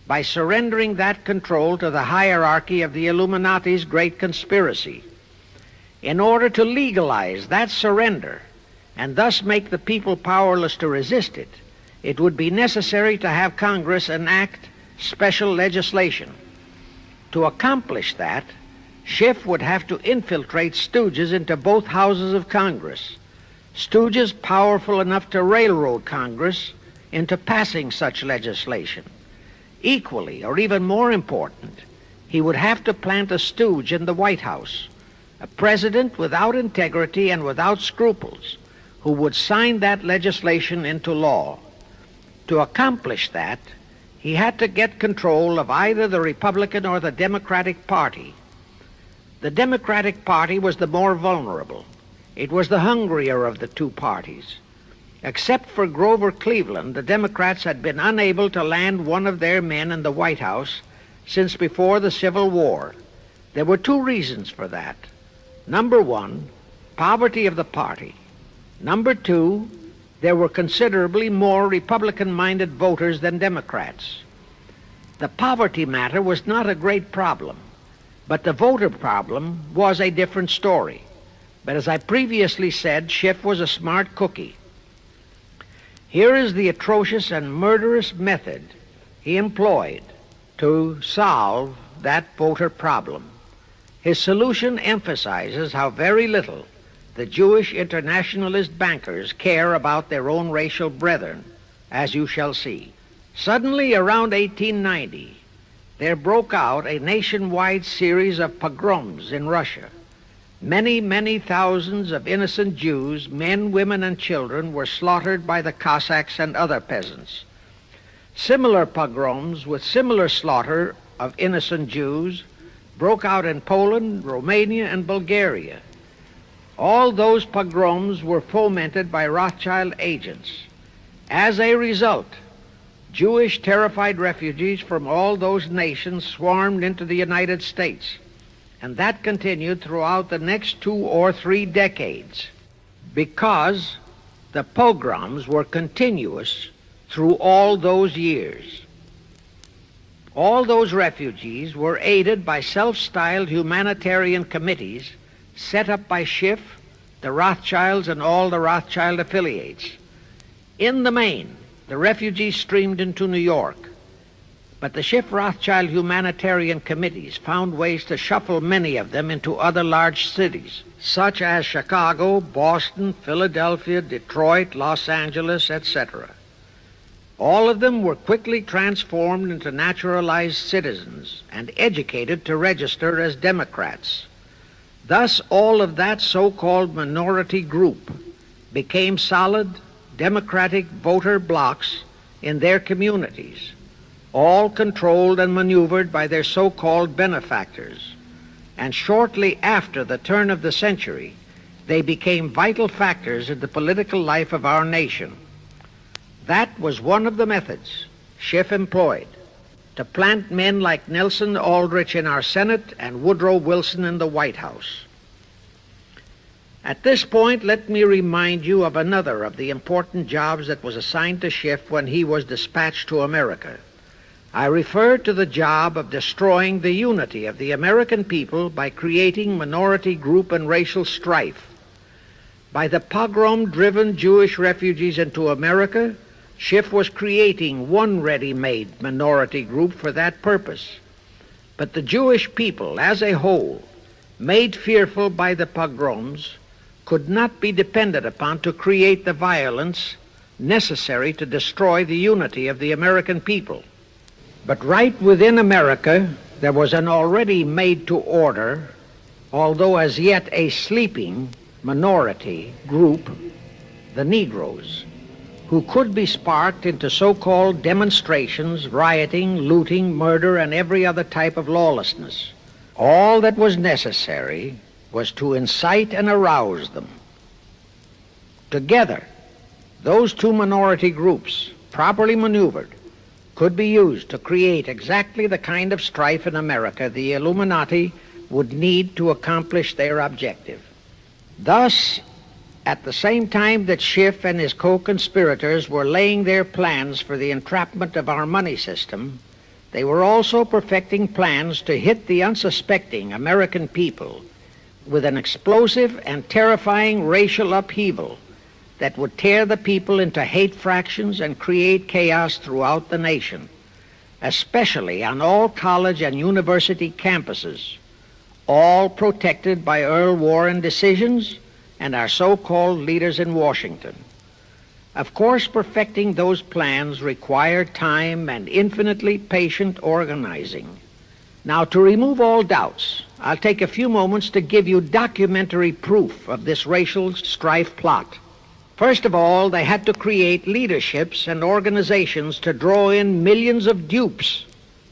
by surrendering that control to the hierarchy of the Illuminati's great conspiracy. In order to legalize that surrender and thus make the people powerless to resist it, it would be necessary to have Congress enact special legislation. To accomplish that, Schiff would have to infiltrate stooges into both houses of Congress, stooges powerful enough to railroad Congress into passing such legislation. Equally, or even more important, he would have to plant a stooge in the White House, a president without integrity and without scruples, who would sign that legislation into law. To accomplish that, he had to get control of either the Republican or the Democratic Party. The Democratic Party was the more vulnerable. It was the hungrier of the two parties. Except for Grover Cleveland, the Democrats had been unable to land one of their men in the White House since before the Civil War. There were two reasons for that. Number one, poverty of the party. Number two, there were considerably more Republican-minded voters than Democrats. The poverty matter was not a great problem, but the voter problem was a different story. But as I previously said, Schiff was a smart cookie. Here is the atrocious and murderous method he employed to solve that voter problem. His solution emphasizes how very little the Jewish internationalist bankers care about their own racial brethren, as you shall see. Suddenly, around 1890, there broke out a nationwide series of pogroms in Russia. Many, many thousands of innocent Jews, men, women, and children, were slaughtered by the Cossacks and other peasants. Similar pogroms with similar slaughter of innocent Jews broke out in Poland, Romania, and Bulgaria. All those pogroms were fomented by Rothschild agents. As a result, Jewish terrified refugees from all those nations swarmed into the United States, and that continued throughout the next 2 or 3 decades because the pogroms were continuous through all those years. All those refugees were aided by self-styled humanitarian committees set up by Schiff, the Rothschilds, and all the Rothschild affiliates. In the main, the refugees streamed into New York, but the Schiff-Rothschild humanitarian committees found ways to shuffle many of them into other large cities, such as Chicago, Boston, Philadelphia, Detroit, Los Angeles, etc. All of them were quickly transformed into naturalized citizens and educated to register as Democrats. Thus, all of that so-called minority group became solid Democratic voter blocs in their communities, all controlled and maneuvered by their so-called benefactors. And shortly after the turn of the century, they became vital factors in the political life of our nation. That was one of the methods Schiff employed to plant men like Nelson Aldrich in our Senate and Woodrow Wilson in the White House. At this point, let me remind you of another of the important jobs that was assigned to Schiff when he was dispatched to America. I refer to the job of destroying the unity of the American people by creating minority group and racial strife. By the pogrom-driven Jewish refugees into America, Schiff was creating one ready-made minority group for that purpose. But the Jewish people as a whole, made fearful by the pogroms, could not be depended upon to create the violence necessary to destroy the unity of the American people. But right within America, there was an already made-to-order, although as yet a sleeping minority group, the Negroes, who could be sparked into so-called demonstrations, rioting, looting, murder, and every other type of lawlessness. All that was necessary was to incite and arouse them. Together, those two minority groups, properly maneuvered, could be used to create exactly the kind of strife in America the Illuminati would need to accomplish their objective. Thus, at the same time that Schiff and his co-conspirators were laying their plans for the entrapment of our money system, they were also perfecting plans to hit the unsuspecting American people with an explosive and terrifying racial upheaval that would tear the people into hate fractions and create chaos throughout the nation, especially on all college and university campuses, all protected by Earl Warren decisions and our so-called leaders in Washington. Of course, perfecting those plans required time and infinitely patient organizing. Now, to remove all doubts, I'll take a few moments to give you documentary proof of this racial strife plot. First of all, they had to create leaderships and organizations to draw in millions of dupes,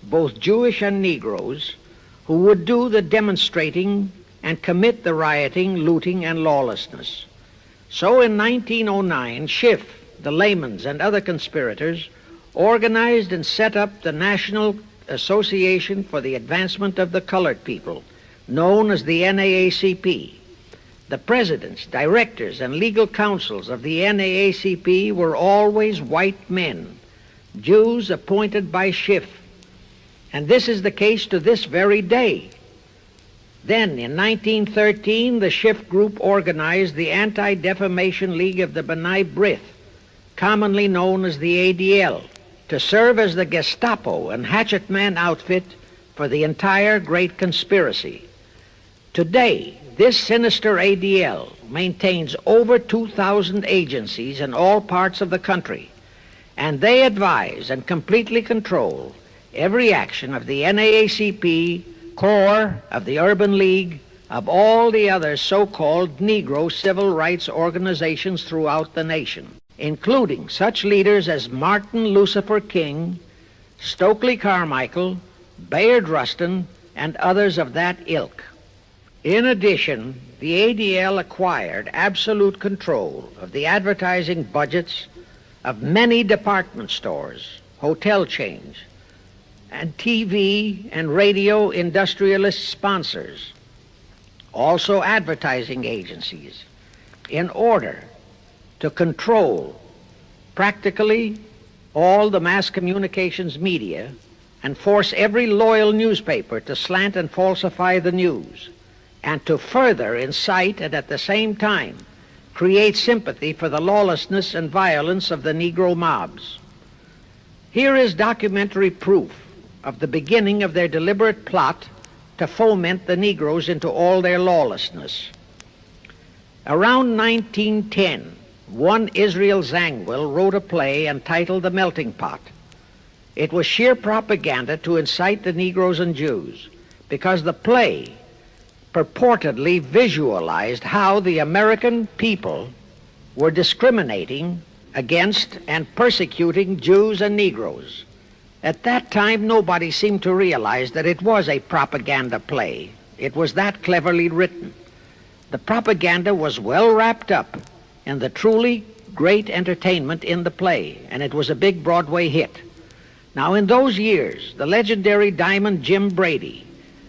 both Jewish and Negroes, who would do the demonstrating and commit the rioting, looting, and lawlessness. So in 1909, Schiff, the Laymans, and other conspirators organized and set up the National Association for the Advancement of the Colored People, known as the NAACP. The presidents, directors, and legal counsels of the NAACP were always white men, Jews appointed by Schiff. And this is the case to this very day. Then, in 1913, the Schiff Group organized the Anti-Defamation League of the B'nai B'rith, commonly known as the ADL, to serve as the Gestapo and hatchet man outfit for the entire great conspiracy. Today, this sinister ADL maintains over 2,000 agencies in all parts of the country, and they advise and completely control every action of the NAACP, CORE, of the Urban League, of all the other so-called Negro civil rights organizations throughout the nation, including such leaders as Martin Lucifer King, Stokely Carmichael, Bayard Rustin, and others of that ilk. In addition, the ADL acquired absolute control of the advertising budgets of many department stores, hotel chains, and TV and radio industrialist sponsors, also advertising agencies, in order to control practically all the mass communications media and force every loyal newspaper to slant and falsify the news, and to further incite and at the same time create sympathy for the lawlessness and violence of the Negro mobs. Here is documentary proof of the beginning of their deliberate plot to foment the Negroes into all their lawlessness. Around 1910, one Israel Zangwill wrote a play entitled The Melting Pot. It was sheer propaganda to incite the Negroes and Jews, because the play purportedly visualized how the American people were discriminating against and persecuting Jews and Negroes. At that time, nobody seemed to realize that it was a propaganda play. It was that cleverly written. The propaganda was well wrapped up in the truly great entertainment in the play, and it was a big Broadway hit. Now, in those years, the legendary Diamond Jim Brady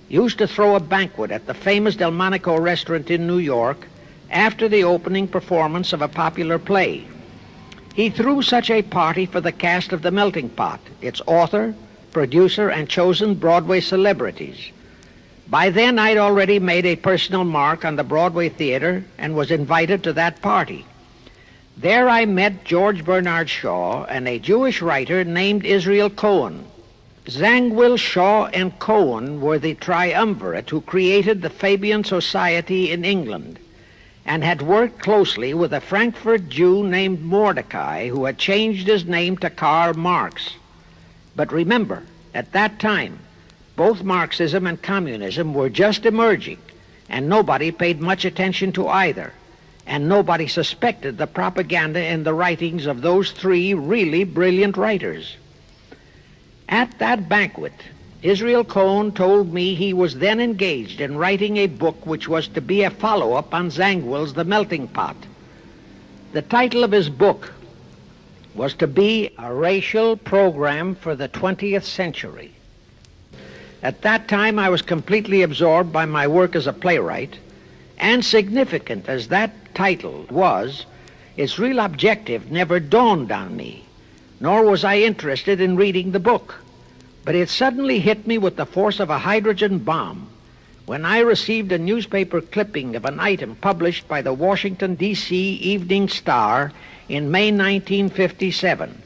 used to throw a banquet at the famous Delmonico restaurant in New York after the opening performance of a popular play. He threw such a party for the cast of The Melting Pot, its author, producer, and chosen Broadway celebrities. By then, I'd already made a personal mark on the Broadway theater and was invited to that party. There I met George Bernard Shaw and a Jewish writer named Israel Cohen. Zangwill, Shaw, and Cohen were the triumvirate who created the Fabian Society in England, and had worked closely with a Frankfurt Jew named Mordecai, who had changed his name to Karl Marx. But remember, at that time, both Marxism and communism were just emerging, and nobody paid much attention to either, and nobody suspected the propaganda in the writings of those three really brilliant writers. At that banquet, Israel Cohen told me he was then engaged in writing a book which was to be a follow-up on Zangwill's The Melting Pot. The title of his book was to be A Racial Program for the 20th Century. At that time, I was completely absorbed by my work as a playwright, and significant as that title was, its real objective never dawned on me, nor was I interested in reading the book. But it suddenly hit me with the force of a hydrogen bomb when I received a newspaper clipping of an item published by the Washington, D.C. Evening Star in May 1957.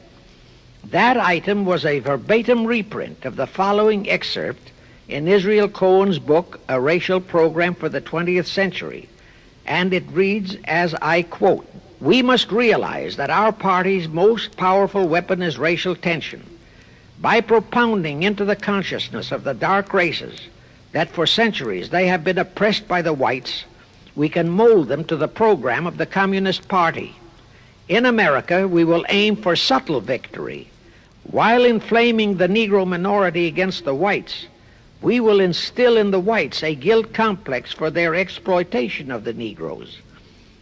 That item was a verbatim reprint of the following excerpt in Israel Cohen's book, A Racial Program for the 20th Century, and it reads as I quote, We must realize that our party's most powerful weapon is racial tension. By propounding into the consciousness of the dark races that for centuries they have been oppressed by the whites, we can mold them to the program of the Communist Party. In America, we will aim for subtle victory. While inflaming the Negro minority against the whites, we will instill in the whites a guilt complex for their exploitation of the Negroes.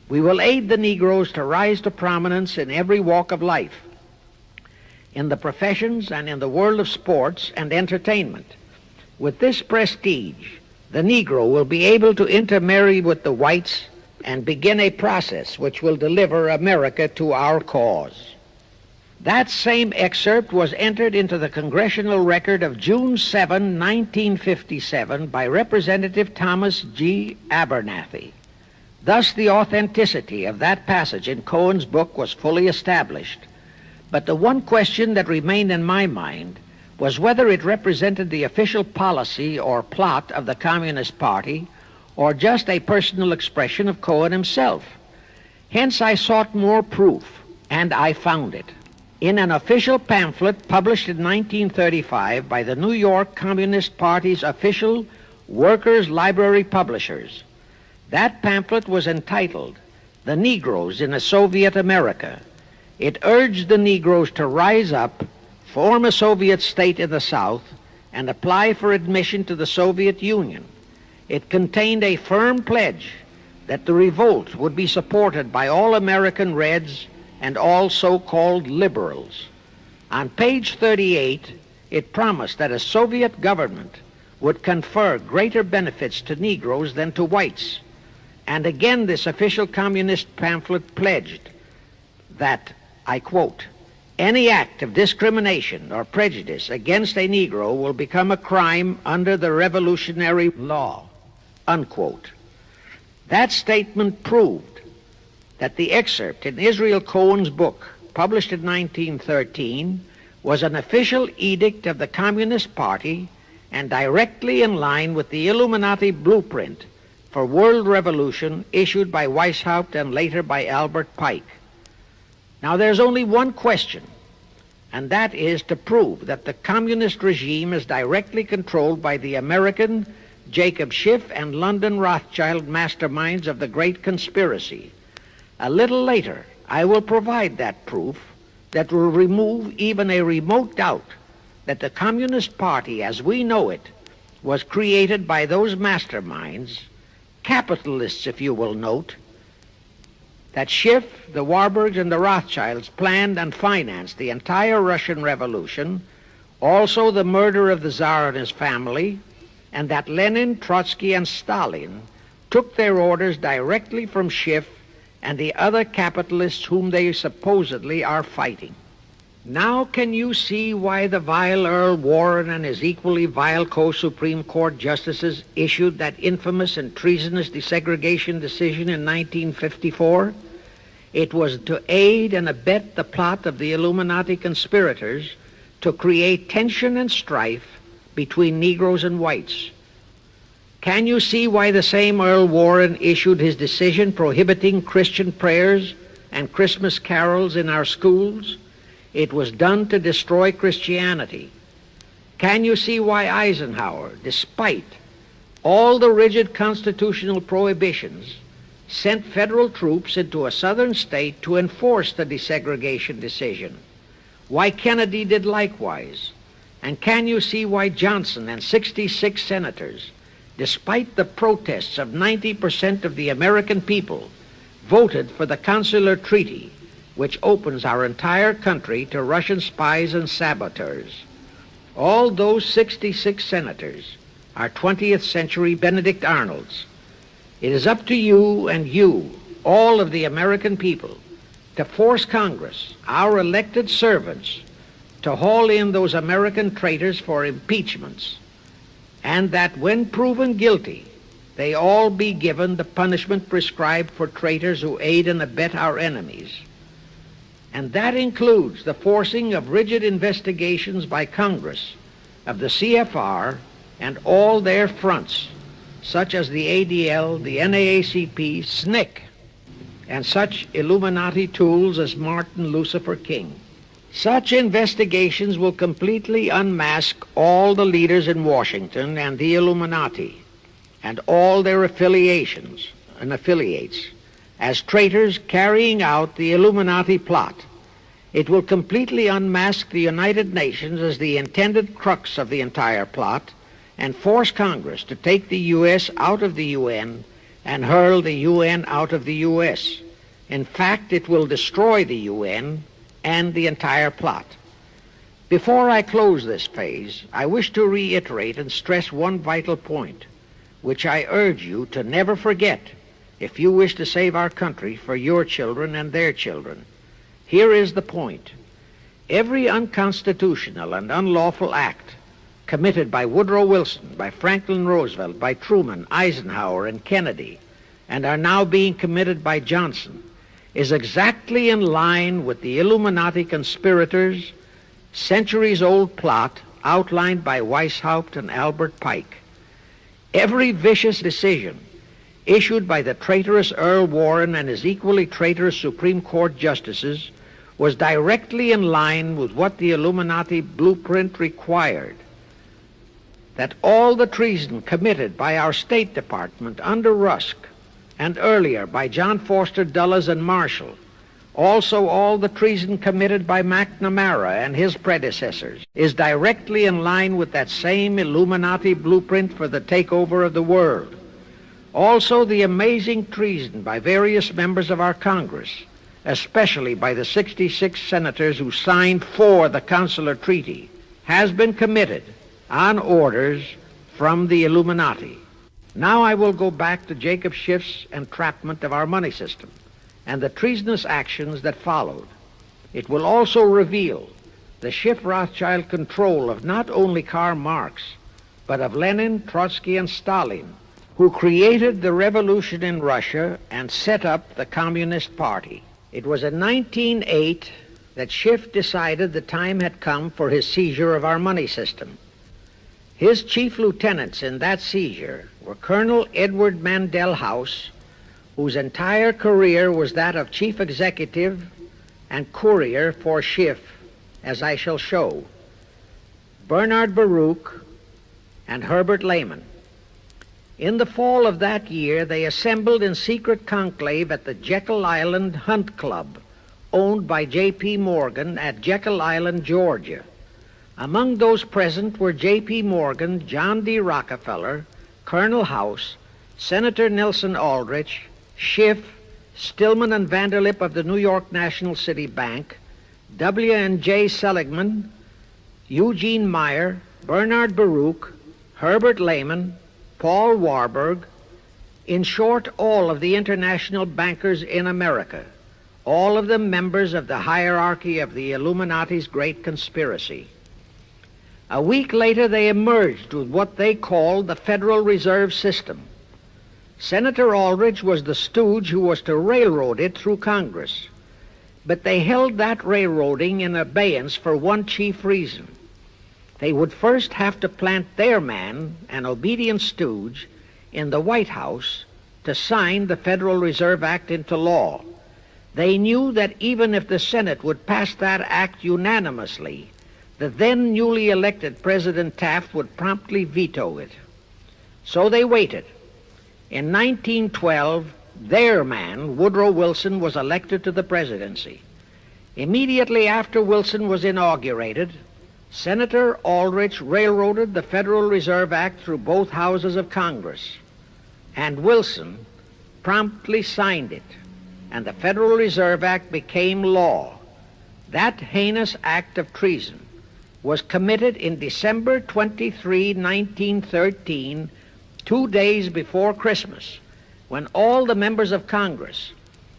We will aid the Negroes to rise to prominence in every walk of life, in the professions and in the world of sports and entertainment. With this prestige, the Negro will be able to intermarry with the whites and begin a process which will deliver America to our cause. That same excerpt was entered into the congressional record of June 7, 1957 by Representative Thomas G. Abernathy. Thus the authenticity of that passage in Cohen's book was fully established. But the one question that remained in my mind was whether it represented the official policy or plot of the Communist Party or just a personal expression of Cohen himself. Hence I sought more proof, and I found it. In an official pamphlet published in 1935 by the New York Communist Party's official Workers' Library Publishers, that pamphlet was entitled "The Negroes in a Soviet America." It urged the Negroes to rise up, form a Soviet state in the South, and apply for admission to the Soviet Union. It contained a firm pledge that the revolt would be supported by all American Reds and all so-called liberals. On page 38, it promised that a Soviet government would confer greater benefits to Negroes than to whites. And again, this official communist pamphlet pledged that, I quote, "Any act of discrimination or prejudice against a Negro will become a crime under the revolutionary law," unquote. That statement proved that the excerpt in Israel Cohen's book, published in 1913, was an official edict of the Communist Party and directly in line with the Illuminati blueprint for world revolution issued by Weishaupt and later by Albert Pike. Now there's only one question, and that is to prove that the communist regime is directly controlled by the American Jacob Schiff and London Rothschild masterminds of the Great Conspiracy. A little later, I will provide that proof that will remove even a remote doubt that the Communist Party, as we know it, was created by those masterminds, capitalists, if you will note, that Schiff, the Warburgs, and the Rothschilds planned and financed the entire Russian Revolution, also the murder of the Tsar and his family, and that Lenin, Trotsky, and Stalin took their orders directly from Schiff and the other capitalists whom they supposedly are fighting. Now can you see why the vile Earl Warren and his equally vile co-Supreme Court justices issued that infamous and treasonous desegregation decision in 1954? It was to aid and abet the plot of the Illuminati conspirators to create tension and strife between Negroes and whites. Can you see why the same Earl Warren issued his decision prohibiting Christian prayers and Christmas carols in our schools? It was done to destroy Christianity. Can you see why Eisenhower, despite all the rigid constitutional prohibitions, sent federal troops into a southern state to enforce the desegregation decision? Why Kennedy did likewise? And can you see why Johnson and 66 senators, despite the protests of 90% of the American people, voted for the consular treaty, which opens our entire country to Russian spies and saboteurs? All those 66 senators are 20th century Benedict Arnolds. It is up to you and you, all of the American people, to force Congress, our elected servants, to haul in those American traitors for impeachments, and that when proven guilty, they all be given the punishment prescribed for traitors who aid and abet our enemies. And that includes the forcing of rigid investigations by Congress of the CFR and all their fronts, such as the ADL, the NAACP, SNCC, and such Illuminati tools as Martin Lucifer King. Such investigations will completely unmask all the leaders in Washington and the Illuminati and all their affiliations and affiliates as traitors carrying out the Illuminati plot. It will completely unmask the United Nations as the intended crux of the entire plot and force Congress to take the U.S. out of the UN and hurl the UN out of the U.S. In fact, it will destroy the UN and the entire plot. Before I close this phase, I wish to reiterate and stress one vital point, which I urge you to never forget if you wish to save our country for your children and their children. Here is the point. Every unconstitutional and unlawful act committed by Woodrow Wilson, by Franklin Roosevelt, by Truman, Eisenhower, and Kennedy, and are now being committed by Johnson, is exactly in line with the Illuminati conspirators' centuries-old plot outlined by Weishaupt and Albert Pike. Every vicious decision issued by the traitorous Earl Warren and his equally traitorous Supreme Court justices was directly in line with what the Illuminati blueprint required. That all the treason committed by our State Department under Rusk and earlier by John Foster Dulles and Marshall, also all the treason committed by McNamara and his predecessors, is directly in line with that same Illuminati blueprint for the takeover of the world. Also the amazing treason by various members of our Congress, especially by the 66 senators who signed for the Consular Treaty, has been committed on orders from the Illuminati. Now I will go back to Jacob Schiff's entrapment of our money system and the treasonous actions that followed. It will also reveal the Schiff-Rothschild control of not only Karl Marx, but of Lenin, Trotsky, and Stalin, who created the revolution in Russia and set up the Communist Party. It was in 1908 that Schiff decided the time had come for his seizure of our money system. His chief lieutenants in that seizure were Colonel Edward Mandell House, whose entire career was that of chief executive and courier for Schiff, as I shall show, Bernard Baruch, and Herbert Lehman. In the fall of that year, they assembled in secret conclave at the Jekyll Island Hunt Club, owned by J.P. Morgan at Jekyll Island, Georgia. Among those present were J.P. Morgan, John D. Rockefeller, Colonel House, Senator Nelson Aldrich, Schiff, Stillman and Vanderlip of the New York National City Bank, W.N.J. Seligman, Eugene Meyer, Bernard Baruch, Herbert Lehman, Paul Warburg, in short, all of the international bankers in America, all of them members of the hierarchy of the Illuminati's great conspiracy. A week later, they emerged with what they called the Federal Reserve System. Senator Aldrich was the stooge who was to railroad it through Congress. But they held that railroading in abeyance for one chief reason. They would first have to plant their man, an obedient stooge, in the White House to sign the Federal Reserve Act into law. They knew that even if the Senate would pass that act unanimously, the then newly elected President Taft would promptly veto it. So they waited. In 1912, their man, Woodrow Wilson, was elected to the presidency. Immediately after Wilson was inaugurated, Senator Aldrich railroaded the Federal Reserve Act through both houses of Congress, and Wilson promptly signed it, and the Federal Reserve Act became law. That heinous act of treason was committed in December 23, 1913, 2 days before Christmas, when all the members of Congress,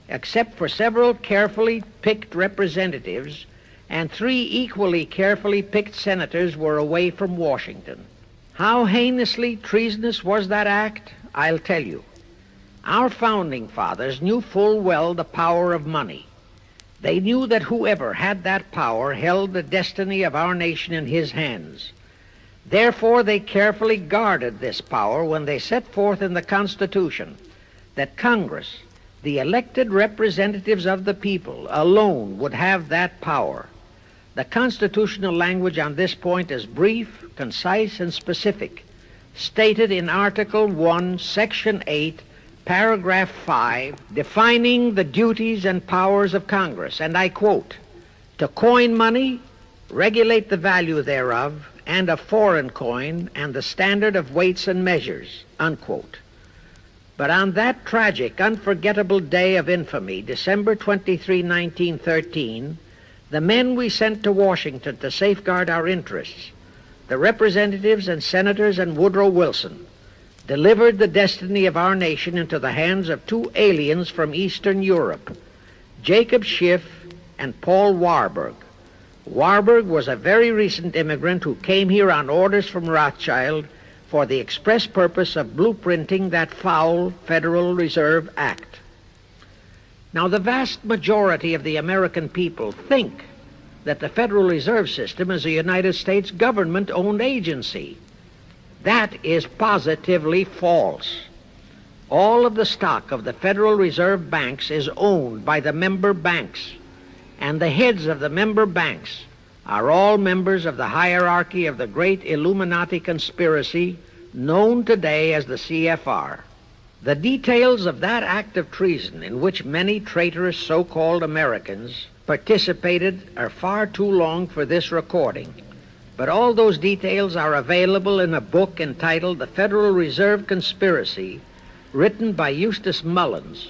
except for several carefully picked representatives and 3 equally carefully picked senators, were away from Washington. How heinously treasonous was that act? I'll tell you. Our founding fathers knew full well the power of money. They knew that whoever had that power held the destiny of our nation in his hands. Therefore, they carefully guarded this power when they set forth in the Constitution that Congress, The elected representatives of the people alone would have that power. The constitutional language on this point is brief, concise, and specific, stated in Article 1, Section 8, Paragraph 5, defining the duties and powers of Congress, and I quote, "To coin money, regulate the value thereof, and of foreign coin, and the standard of weights and measures," unquote. But on that tragic, unforgettable day of infamy, December 23, 1913, the men we sent to Washington to safeguard our interests, the representatives and senators and Woodrow Wilson, delivered the destiny of our nation into the hands of two aliens from Eastern Europe, Jacob Schiff and Paul Warburg. Warburg was a very recent immigrant who came here on orders from Rothschild for the express purpose of blueprinting that foul Federal Reserve Act. Now, the vast majority of the American people think that the Federal Reserve System is a United States government-owned agency. That is positively false. All of the stock of the Federal Reserve banks is owned by the member banks, and the heads of the member banks are all members of the hierarchy of the great Illuminati conspiracy known today as the CFR. The details of that act of treason in which many traitorous so-called Americans participated are far too long for this recording, but all those details are available in a book entitled The Federal Reserve Conspiracy, written by Eustace Mullins.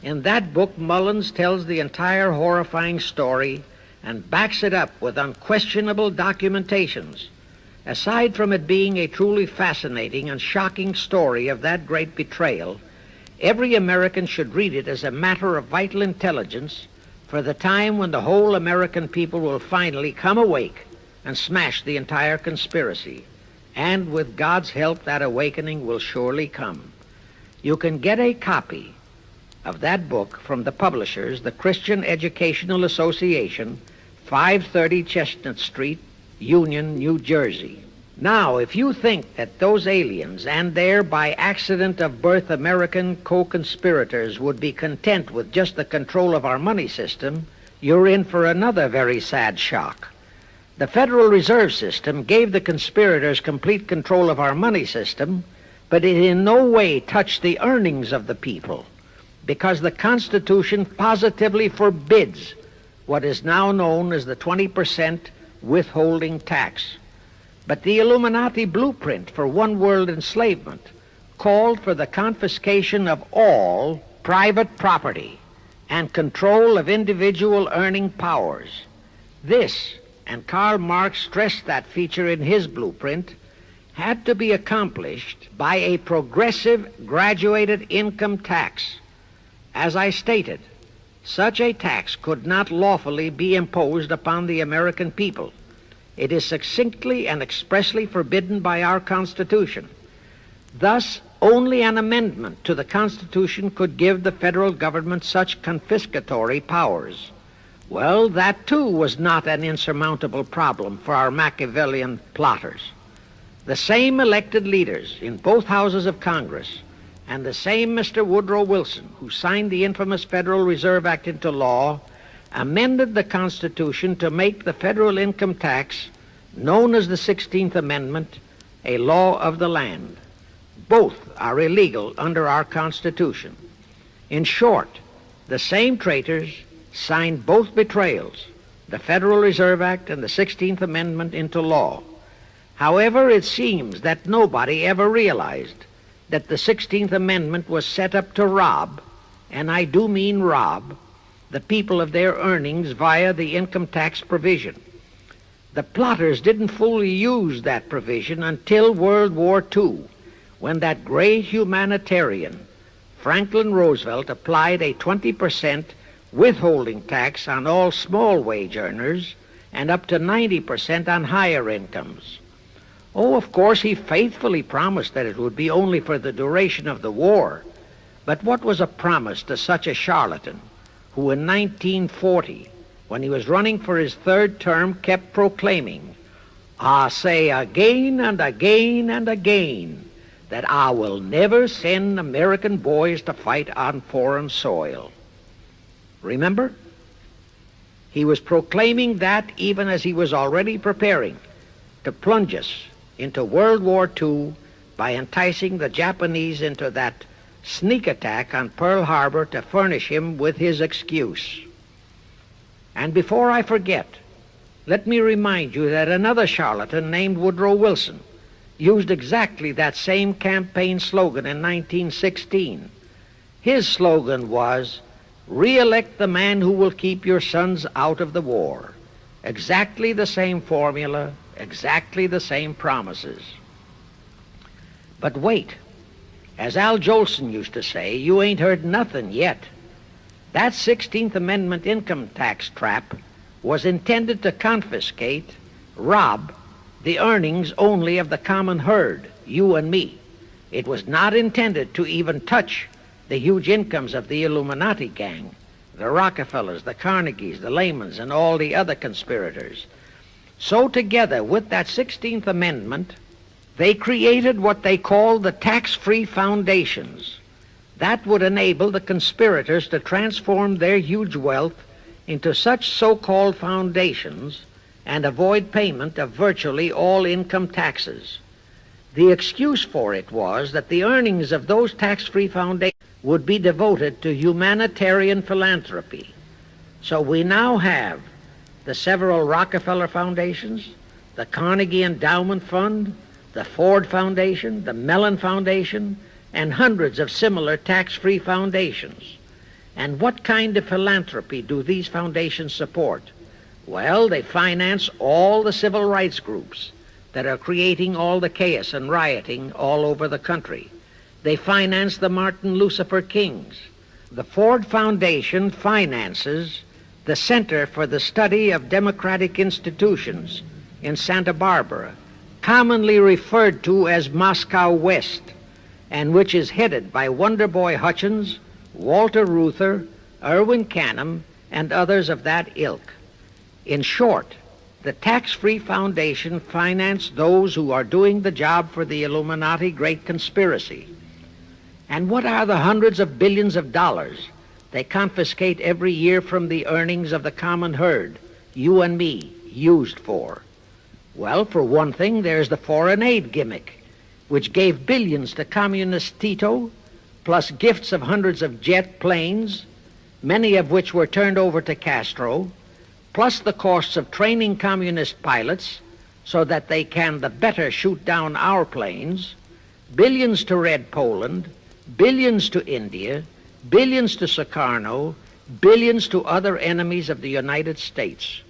In that book, Mullins tells the entire horrifying story and backs it up with unquestionable documentations. Aside from it being a truly fascinating and shocking story of that great betrayal, every American should read it as a matter of vital intelligence for the time when the whole American people will finally come awake and smash the entire conspiracy. And with God's help, that awakening will surely come. You can get a copy of that book from the publishers, the Christian Educational Association, 530 Chestnut Street, Union, New Jersey. Now, if you think that those aliens and their by accident of birth American co-conspirators would be content with just the control of our money system, you're in for another very sad shock. The Federal Reserve System gave the conspirators complete control of our money system, but it in no way touched the earnings of the people, because the Constitution positively forbids what is now known as the 20% withholding tax. But the Illuminati blueprint for one-world enslavement called for the confiscation of all private property and control of individual earning powers. This, and Karl Marx stressed that feature in his blueprint, had to be accomplished by a progressive graduated income tax. As I stated, such a tax could not lawfully be imposed upon the American people. It is succinctly and expressly forbidden by our Constitution. Thus, only an amendment to the Constitution could give the federal government such confiscatory powers. Well, that too was not an insurmountable problem for our Machiavellian plotters. The same elected leaders in both houses of Congress and the same Mr. Woodrow Wilson, who signed the infamous Federal Reserve Act into law, amended the Constitution to make the federal income tax, known as the 16th Amendment, a law of the land. Both are illegal under our Constitution. In short, the same traitors signed both betrayals, the Federal Reserve Act and the 16th Amendment, into law. However, it seems that nobody ever realized that the 16th Amendment was set up to rob, and I do mean rob, the people of their earnings via the income tax provision. The plotters didn't fully use that provision until World War II, when that great humanitarian, Franklin Roosevelt, applied a 20% withholding tax on all small wage earners and up to 90% on higher incomes. Oh, of course, he faithfully promised that it would be only for the duration of the war. But what was a promise to such a charlatan who in 1940, when he was running for his third term, kept proclaiming, "I say again and again and again, that I will never send American boys to fight on foreign soil. Remember? He was proclaiming that even as he was already preparing to plunge us into World War II by enticing the Japanese into that sneak attack on Pearl Harbor to furnish him with his excuse. And before I forget, let me remind you that another charlatan named Woodrow Wilson used exactly that same campaign slogan in 1916. His slogan was, "Re-elect the man who will keep your sons out of the war." Exactly the same formula, exactly the same promises. But wait, as Al Jolson used to say, you ain't heard nothing yet. That 16th Amendment income tax trap was intended to confiscate, rob, the earnings only of the common herd, you and me. It was not intended to even touch the huge incomes of the Illuminati gang, the Rockefellers, the Carnegies, the Lehmans, and all the other conspirators. So together with that 16th Amendment, they created what they called the tax-free foundations. That would enable the conspirators to transform their huge wealth into such so-called foundations and avoid payment of virtually all income taxes. The excuse for it was that the earnings of those tax-free foundations would be devoted to humanitarian philanthropy. So we now have the several Rockefeller foundations, the Carnegie Endowment Fund, the Ford Foundation, the Mellon Foundation, and hundreds of similar tax-free foundations. And what kind of philanthropy do these foundations support? Well, they finance all the civil rights groups that are creating all the chaos and rioting all over the country. They finance the Martin Lucifer Kings. The Ford Foundation finances the Center for the Study of Democratic Institutions in Santa Barbara, commonly referred to as Moscow West, and which is headed by Wonderboy Hutchins, Walter Reuther, Irwin Canham, and others of that ilk. In short, the tax-free foundation financed those who are doing the job for the Illuminati Great Conspiracy. And what are the hundreds of billions of dollars they confiscate every year from the earnings of the common herd, you and me, used for? Well, for one thing, there's the foreign aid gimmick, which gave billions to Communist Tito, plus gifts of hundreds of jet planes, many of which were turned over to Castro, plus the costs of training communist pilots so that they can the better shoot down our planes, billions to Red Poland, billions to India, billions to Sukarno, billions to other enemies of the United States.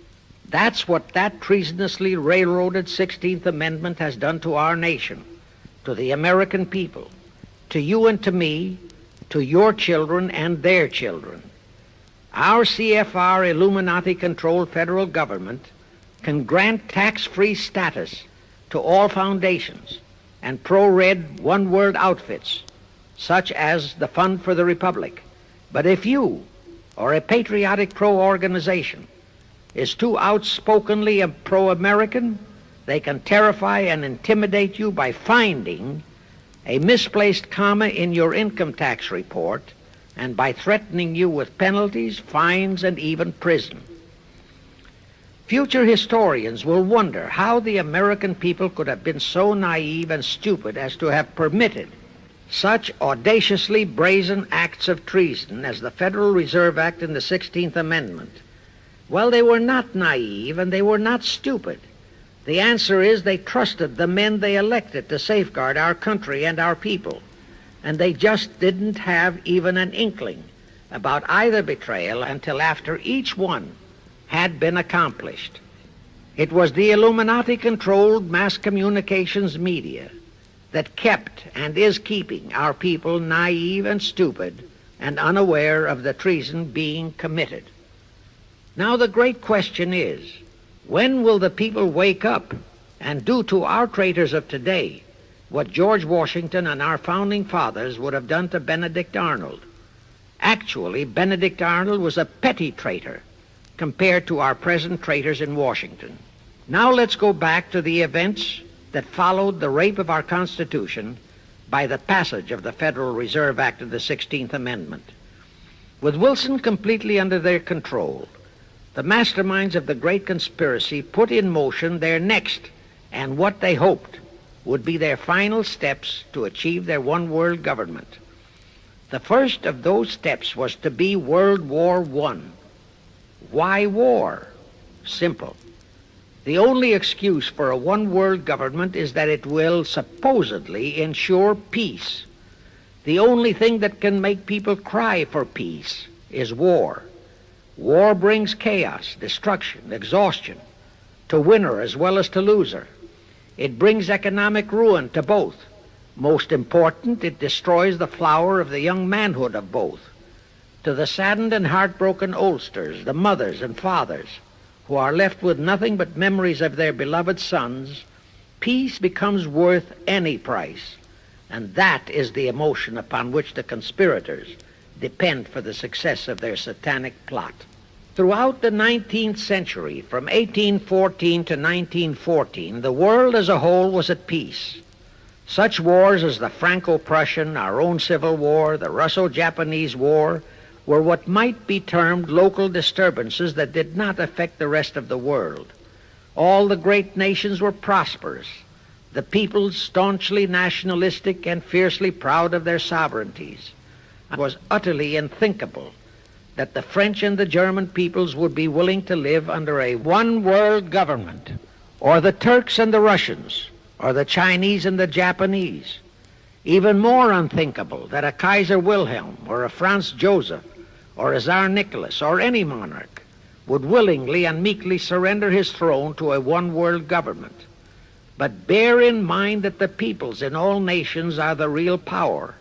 That's what that treasonously railroaded 16th Amendment has done to our nation, to the American people, to you and to me, to your children and their children. Our CFR Illuminati-controlled federal government can grant tax-free status to all foundations and pro-red one-world outfits, such as the Fund for the Republic. But if you, or a patriotic pro-organization, is too outspokenly pro-American, they can terrify and intimidate you by finding a misplaced comma in your income tax report and by threatening you with penalties, fines, and even prison. Future historians will wonder how the American people could have been so naive and stupid as to have permitted such audaciously brazen acts of treason as the Federal Reserve Act and the 16th Amendment. Well, they were not naive and they were not stupid. The answer is they trusted the men they elected to safeguard our country and our people, and they just didn't have even an inkling about either betrayal until after each one had been accomplished. It was the Illuminati-controlled mass communications media that kept and is keeping our people naive and stupid and unaware of the treason being committed. Now the great question is, when will the people wake up and do to our traitors of today what George Washington and our founding fathers would have done to Benedict Arnold? Actually, Benedict Arnold was a petty traitor compared to our present traitors in Washington. Now let's go back to the events that followed the rape of our Constitution by the passage of the Federal Reserve Act of the 16th Amendment. With Wilson completely under their control, the masterminds of the great conspiracy put in motion their next and what they hoped would be their final steps to achieve their one world government. The first of those steps was to be World War I. Why war? Simple. The only excuse for a one world government is that it will supposedly ensure peace. The only thing that can make people cry for peace is war. War brings chaos, destruction, exhaustion, to winner as well as to loser. It brings economic ruin to both. Most important, it destroys the flower of the young manhood of both. To the saddened and heartbroken oldsters, the mothers and fathers, who are left with nothing but memories of their beloved sons, peace becomes worth any price. And that is the emotion upon which the conspirators depend for the success of their satanic plot. Throughout the 19th century, from 1814 to 1914, the world as a whole was at peace. Such wars as the Franco-Prussian, our own Civil War, the Russo-Japanese War, were what might be termed local disturbances that did not affect the rest of the world. All the great nations were prosperous, the peoples staunchly nationalistic and fiercely proud of their sovereignties. It was utterly unthinkable that the French and the German peoples would be willing to live under a one-world government, or the Turks and the Russians, or the Chinese and the Japanese. Even more unthinkable that a Kaiser Wilhelm, or a Franz Joseph, or a Tsar Nicholas, or any monarch would willingly and meekly surrender his throne to a one-world government. But bear in mind that the peoples in all nations are the real power,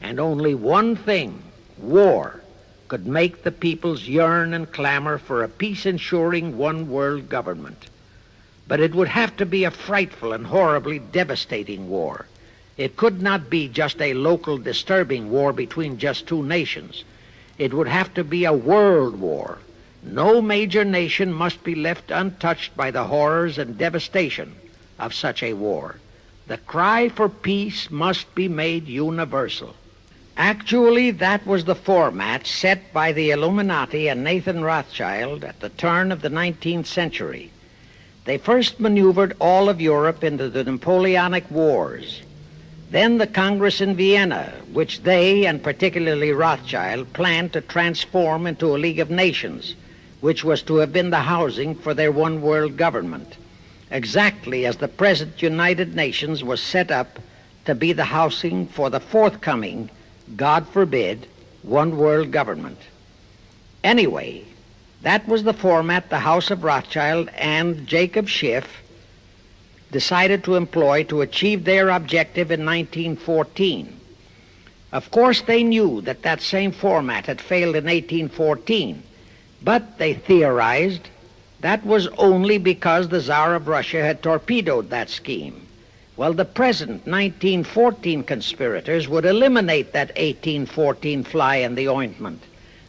and only one thing, war, could make the peoples yearn and clamor for a peace-ensuring one-world government. But it would have to be a frightful and horribly devastating war. It could not be just a local disturbing war between just two nations. It would have to be a world war. No major nation must be left untouched by the horrors and devastation of such a war. The cry for peace must be made universal. Actually, that was the format set by the Illuminati and Nathan Rothschild at the turn of the 19th century. They first maneuvered all of Europe into the Napoleonic Wars. Then the Congress in Vienna, which they, and particularly Rothschild, planned to transform into a League of Nations, which was to have been the housing for their one-world government, exactly as the present United Nations was set up to be the housing for the forthcoming, God forbid, one-world government. Anyway, that was the format the House of Rothschild and Jacob Schiff decided to employ to achieve their objective in 1914. Of course, they knew that that same format had failed in 1814, but they theorized that was only because the Tsar of Russia had torpedoed that scheme. Well, the present 1914 conspirators would eliminate that 1814 fly in the ointment.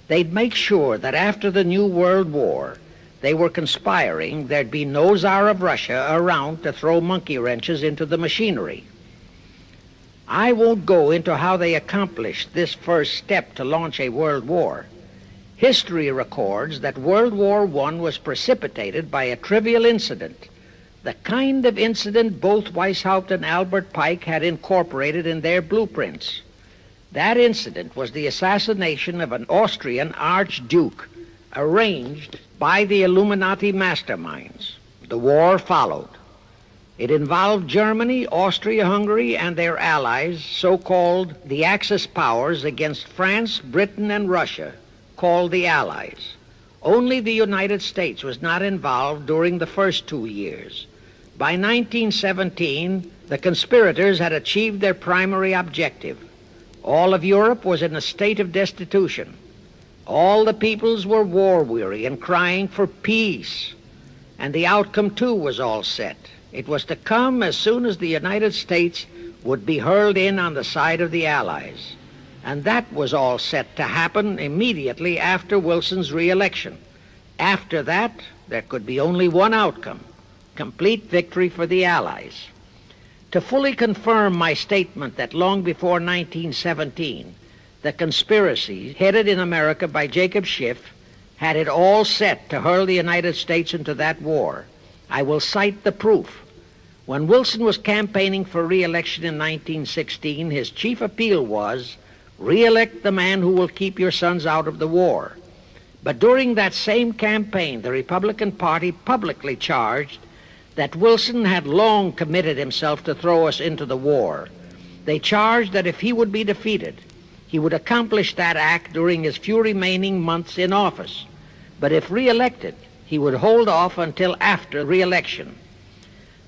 They'd make sure that after the New World War, they were conspiring there'd be no Tsar of Russia around to throw monkey wrenches into the machinery. I won't go into how they accomplished this first step to launch a world war. History records that World War I was precipitated by a trivial incident, the kind of incident both Weishaupt and Albert Pike had incorporated in their blueprints. That incident was the assassination of an Austrian archduke, arranged by the Illuminati masterminds. The war followed. It involved Germany, Austria-Hungary, and their allies, so-called the Axis powers, against France, Britain, and Russia, called the Allies. Only the United States was not involved during the first 2 years. By 1917, the conspirators had achieved their primary objective. All of Europe was in a state of destitution. All the peoples were war-weary and crying for peace. And the outcome, too, was all set. It was to come as soon as the United States would be hurled in on the side of the Allies. And that was all set to happen immediately after Wilson's re-election. After that, there could be only one outcome: complete victory for the Allies. To fully confirm my statement that long before 1917, the conspiracy headed in America by Jacob Schiff had it all set to hurl the United States into that war, I will cite the proof. When Wilson was campaigning for re-election in 1916, his chief appeal was, "Re-elect the man who will keep your sons out of the war." But during that same campaign, the Republican Party publicly charged that Wilson had long committed himself to throw us into the war. They charged that if he would be defeated, he would accomplish that act during his few remaining months in office. But if re-elected, he would hold off until after re-election.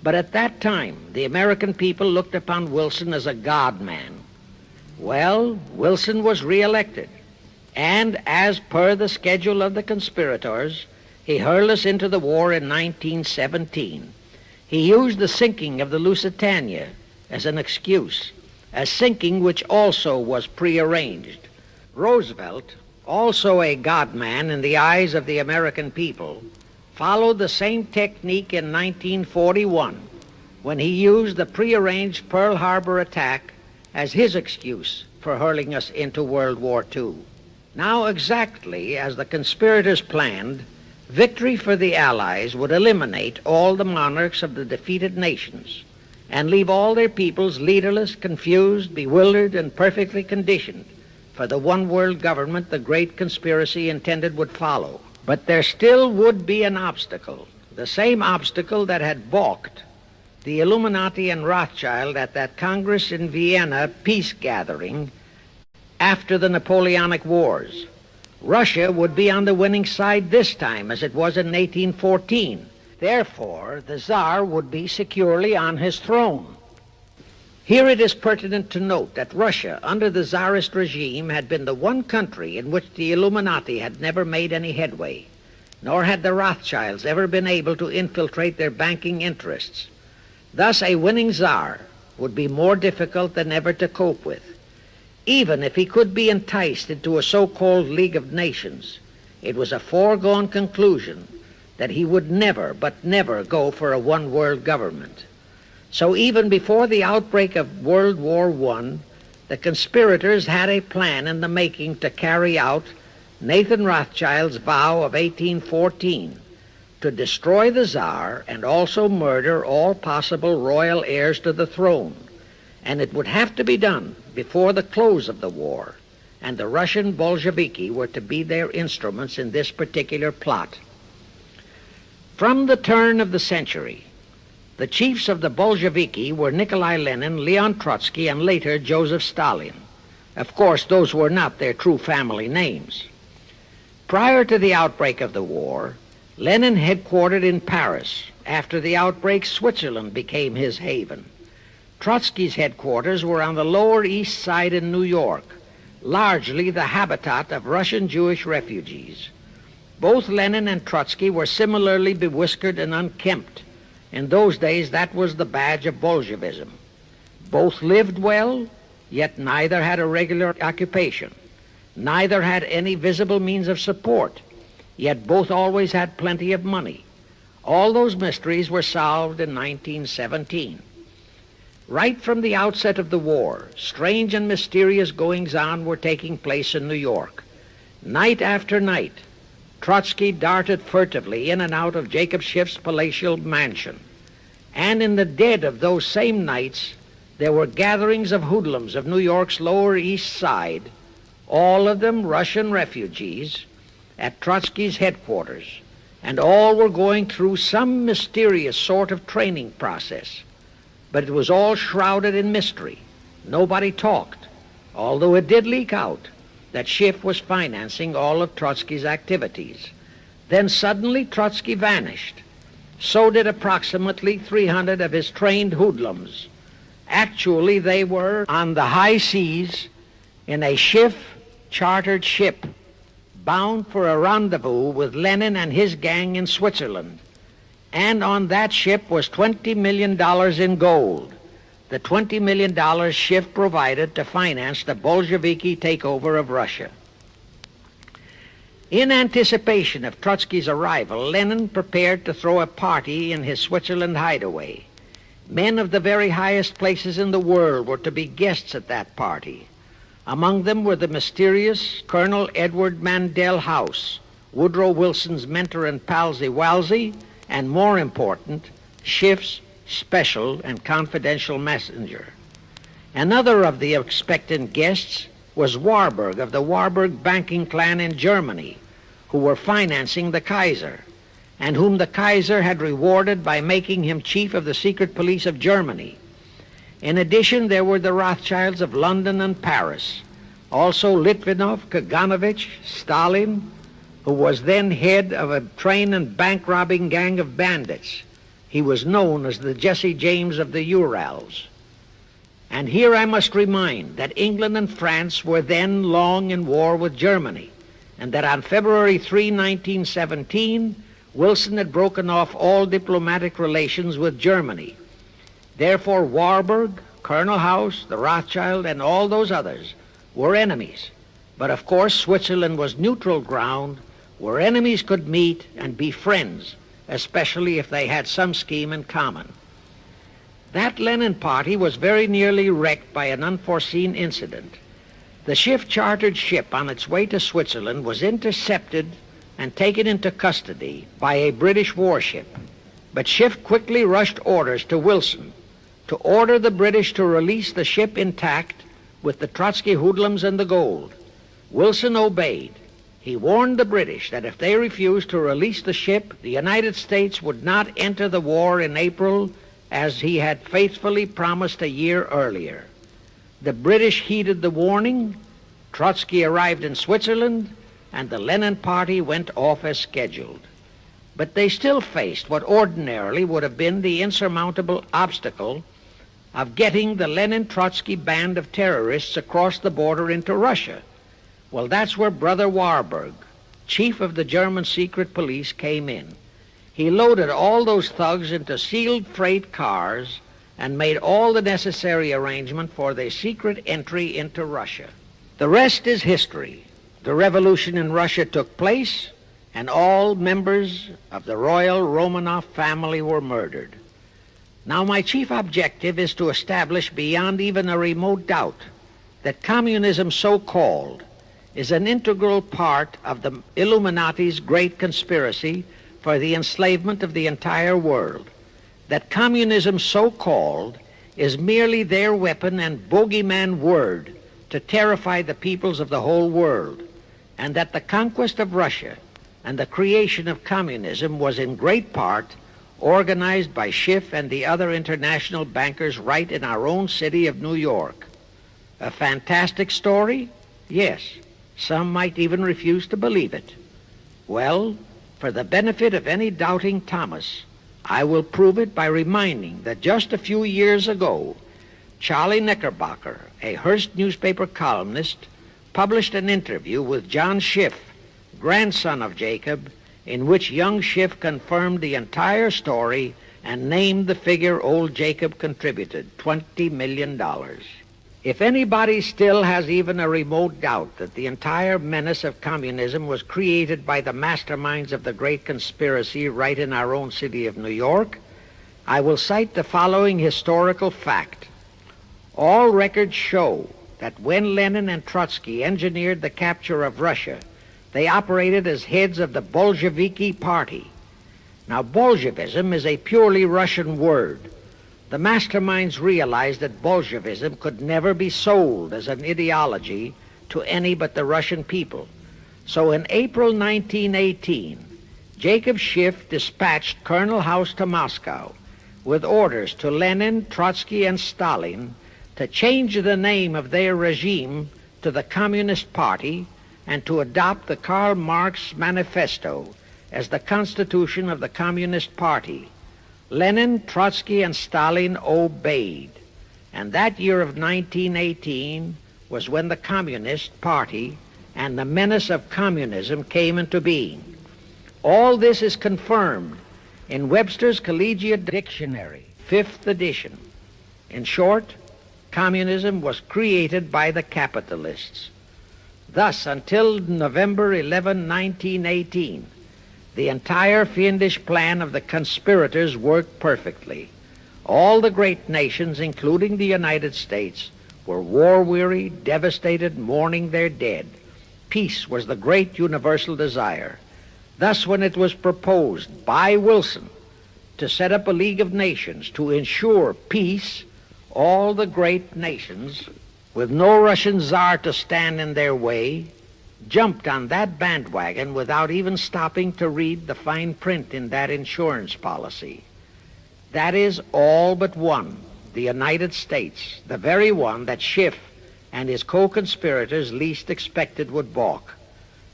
But at that time, the American people looked upon Wilson as a God-man. Well, Wilson was re-elected, and as per the schedule of the conspirators, he hurled us into the war in 1917. He used the sinking of the Lusitania as an excuse, a sinking which also was prearranged. Roosevelt, also a God-man in the eyes of the American people, followed the same technique in 1941 when he used the prearranged Pearl Harbor attack as his excuse for hurling us into World War II. Now, exactly as the conspirators planned, victory for the Allies would eliminate all the monarchs of the defeated nations and leave all their peoples leaderless, confused, bewildered, and perfectly conditioned for the one-world government the great conspiracy intended would follow. But there still would be an obstacle, the same obstacle that had balked the Illuminati and Rothschild at that Congress in Vienna peace gathering after the Napoleonic Wars. Russia would be on the winning side this time, as it was in 1814. Therefore, the Tsar would be securely on his throne. Here it is pertinent to note that Russia, under the Tsarist regime, had been the one country in which the Illuminati had never made any headway, nor had the Rothschilds ever been able to infiltrate their banking interests. Thus, a winning Tsar would be more difficult than ever to cope with. Even if he could be enticed into a so-called League of Nations, it was a foregone conclusion that he would never, but never go for a one-world government. So even before the outbreak of World War I, the conspirators had a plan in the making to carry out Nathan Rothschild's vow of 1814 to destroy the Tsar and also murder all possible royal heirs to the throne. And it would have to be done before the close of the war, and the Russian Bolsheviki were to be their instruments in this particular plot. From the turn of the century, the chiefs of the Bolsheviki were Nikolai Lenin, Leon Trotsky, and later Joseph Stalin. Of course, those were not their true family names. Prior to the outbreak of the war, Lenin headquartered in Paris. After the outbreak, Switzerland became his haven. Trotsky's headquarters were on the Lower East Side in New York, largely the habitat of Russian Jewish refugees. Both Lenin and Trotsky were similarly bewhiskered and unkempt. In those days, that was the badge of Bolshevism. Both lived well, yet neither had a regular occupation. Neither had any visible means of support, yet both always had plenty of money. All those mysteries were solved in 1917. Right from the outset of the war, strange and mysterious goings-on were taking place in New York. Night after night, Trotsky darted furtively in and out of Jacob Schiff's palatial mansion. And in the dead of those same nights, there were gatherings of hoodlums of New York's Lower East Side, all of them Russian refugees, at Trotsky's headquarters, and all were going through some mysterious sort of training process. But it was all shrouded in mystery. Nobody talked, although it did leak out that Schiff was financing all of Trotsky's activities. Then suddenly Trotsky vanished. So did approximately 300 of his trained hoodlums. Actually, they were on the high seas in a Schiff-chartered ship bound for a rendezvous with Lenin and his gang in Switzerland. And on that ship was $20 million in gold, the $20 million Schiff provided to finance the Bolsheviki takeover of Russia. In anticipation of Trotsky's arrival, Lenin prepared to throw a party in his Switzerland hideaway. Men of the very highest places in the world were to be guests at that party. Among them were the mysterious Colonel Edward Mandell House, Woodrow Wilson's mentor and palsy-walsy, and more important, Schiff's special and confidential messenger. Another of the expectant guests was Warburg of the Warburg banking clan in Germany, who were financing the Kaiser, and whom the Kaiser had rewarded by making him chief of the secret police of Germany. In addition, there were the Rothschilds of London and Paris, also Litvinov, Kaganovich, Stalin, who was then head of a train and bank-robbing gang of bandits. He was known as the Jesse James of the Urals. And here I must remind that England and France were then long in war with Germany, and that on February 3, 1917, Wilson had broken off all diplomatic relations with Germany. Therefore, Warburg, Colonel House, the Rothschild, and all those others were enemies. But of course, Switzerland was neutral ground where enemies could meet and be friends, especially if they had some scheme in common. That Lenin party was very nearly wrecked by an unforeseen incident. The Schiff chartered ship on its way to Switzerland was intercepted and taken into custody by a British warship. But Schiff quickly rushed orders to Wilson to order the British to release the ship intact with the Trotsky hoodlums and the gold. Wilson obeyed. He warned the British that if they refused to release the ship, the United States would not enter the war in April as he had faithfully promised a year earlier. The British heeded the warning. Trotsky arrived in Switzerland, and the Lenin party went off as scheduled. But they still faced what ordinarily would have been the insurmountable obstacle of getting the Lenin-Trotsky band of terrorists across the border into Russia. Well, that's where Brother Warburg, chief of the German secret police, came in. He loaded all those thugs into sealed freight cars and made all the necessary arrangement for their secret entry into Russia. The rest is history. The revolution in Russia took place, and all members of the royal Romanov family were murdered. Now, my chief objective is to establish beyond even a remote doubt that communism, so-called, is an integral part of the Illuminati's great conspiracy for the enslavement of the entire world, that communism, so-called, is merely their weapon and bogeyman word to terrify the peoples of the whole world, and that the conquest of Russia and the creation of communism was in great part organized by Schiff and the other international bankers right in our own city of New York. A fantastic story? Yes. Some might even refuse to believe it. Well, for the benefit of any doubting Thomas, I will prove it by reminding that just a few years ago, Charlie Knickerbocker, a Hearst newspaper columnist, published an interview with John Schiff, grandson of Jacob, in which young Schiff confirmed the entire story and named the figure old Jacob contributed, $20 million. If anybody still has even a remote doubt that the entire menace of communism was created by the masterminds of the great conspiracy right in our own city of New York, I will cite the following historical fact. All records show that when Lenin and Trotsky engineered the capture of Russia, they operated as heads of the Bolsheviki party. Now, Bolshevism is a purely Russian word. The masterminds realized that Bolshevism could never be sold as an ideology to any but the Russian people. So in April 1918, Jacob Schiff dispatched Colonel House to Moscow with orders to Lenin, Trotsky, and Stalin to change the name of their regime to the Communist Party and to adopt the Karl Marx Manifesto as the constitution of the Communist Party. Lenin, Trotsky, and Stalin obeyed. And that year of 1918 was when the Communist Party and the menace of communism came into being. All this is confirmed in Webster's Collegiate Dictionary, 5th edition. In short, communism was created by the capitalists. Thus, until November 11, 1918, the entire fiendish plan of the conspirators worked perfectly. All the great nations, including the United States, were war-weary, devastated, mourning their dead. Peace was the great universal desire. Thus, when it was proposed by Wilson to set up a League of Nations to ensure peace, all the great nations, with no Russian Tsar to stand in their way, jumped on that bandwagon without even stopping to read the fine print in that insurance policy. That is, all but one, the United States, the very one that Schiff and his co-conspirators least expected would balk.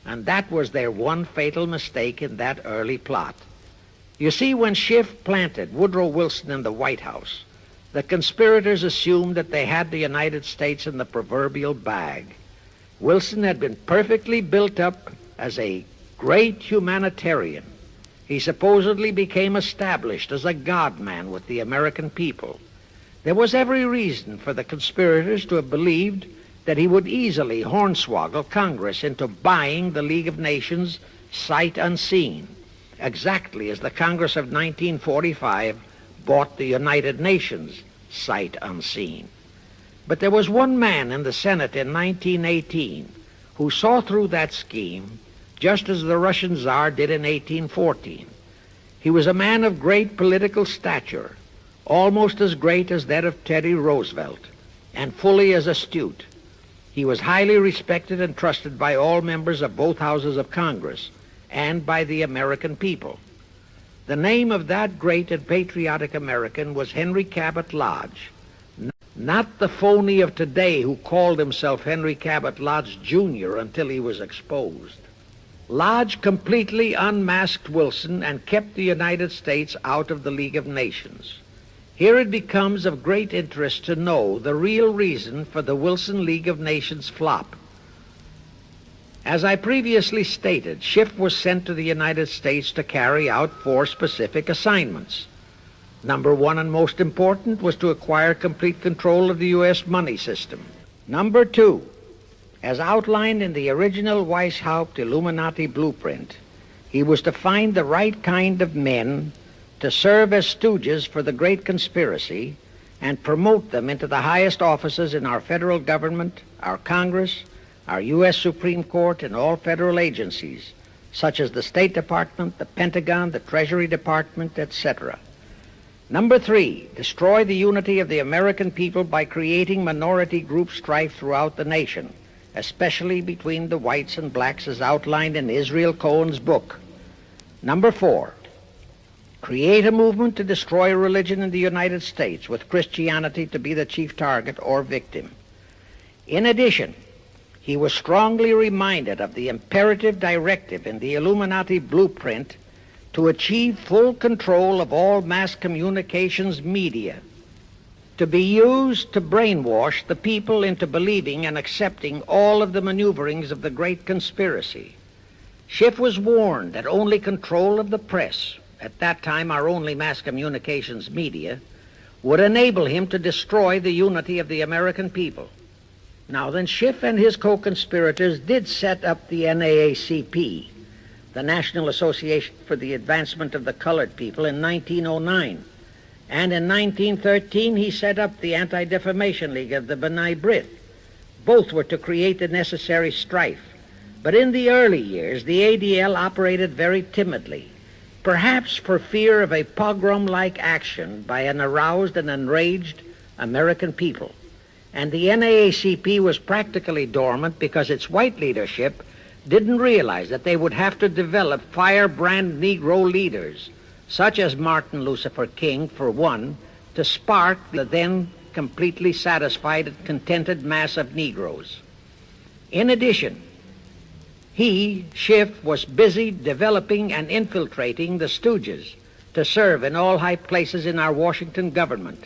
And that was their one fatal mistake in that early plot. You see, when Schiff planted Woodrow Wilson in the White House, the conspirators assumed that they had the United States in the proverbial bag. Wilson had been perfectly built up as a great humanitarian. He supposedly became established as a God-man with the American people. There was every reason for the conspirators to have believed that he would easily hornswoggle Congress into buying the League of Nations sight unseen, exactly as the Congress of 1945 bought the United Nations sight unseen. But there was one man in the Senate in 1918 who saw through that scheme just as the Russian Tsar did in 1814. He was a man of great political stature, almost as great as that of Teddy Roosevelt, and fully as astute. He was highly respected and trusted by all members of both houses of Congress and by the American people. The name of that great and patriotic American was Henry Cabot Lodge, not the phony of today who called himself Henry Cabot Lodge Jr. until he was exposed. Lodge completely unmasked Wilson and kept the United States out of the League of Nations. Here it becomes of great interest to know the real reason for the Wilson League of Nations flop. As I previously stated, Schiff was sent to the United States to carry out 4 specific assignments. Number 1 and most important was to acquire complete control of the U.S. money system. Number 2, as outlined in the original Weishaupt Illuminati blueprint, he was to find the right kind of men to serve as stooges for the great conspiracy and promote them into the highest offices in our federal government, our Congress, our U.S. Supreme Court, and all federal agencies, such as the State Department, the Pentagon, the Treasury Department, etc. Number 3, destroy the unity of the American people by creating minority group strife throughout the nation, especially between the whites and blacks as outlined in Israel Cohen's book. Number 4, create a movement to destroy religion in the United States, with Christianity to be the chief target or victim. In addition, he was strongly reminded of the imperative directive in the Illuminati blueprint to achieve full control of all mass communications media, to be used to brainwash the people into believing and accepting all of the maneuverings of the great conspiracy. Schiff was warned that only control of the press, at that time our only mass communications media, would enable him to destroy the unity of the American people. Now then, Schiff and his co-conspirators did set up the NAACP, the National Association for the Advancement of the Colored People, in 1909. And in 1913 he set up the Anti-Defamation League of the B'nai B'rith. Both were to create the necessary strife. But in the early years, the ADL operated very timidly, perhaps for fear of a pogrom-like action by an aroused and enraged American people. And the NAACP was practically dormant because its white leadership didn't realize that they would have to develop firebrand Negro leaders, such as Martin Lucifer King, for one, to spark the then completely satisfied and contented mass of Negroes. In addition, he, Schiff, was busy developing and infiltrating the stooges to serve in all high places in our Washington government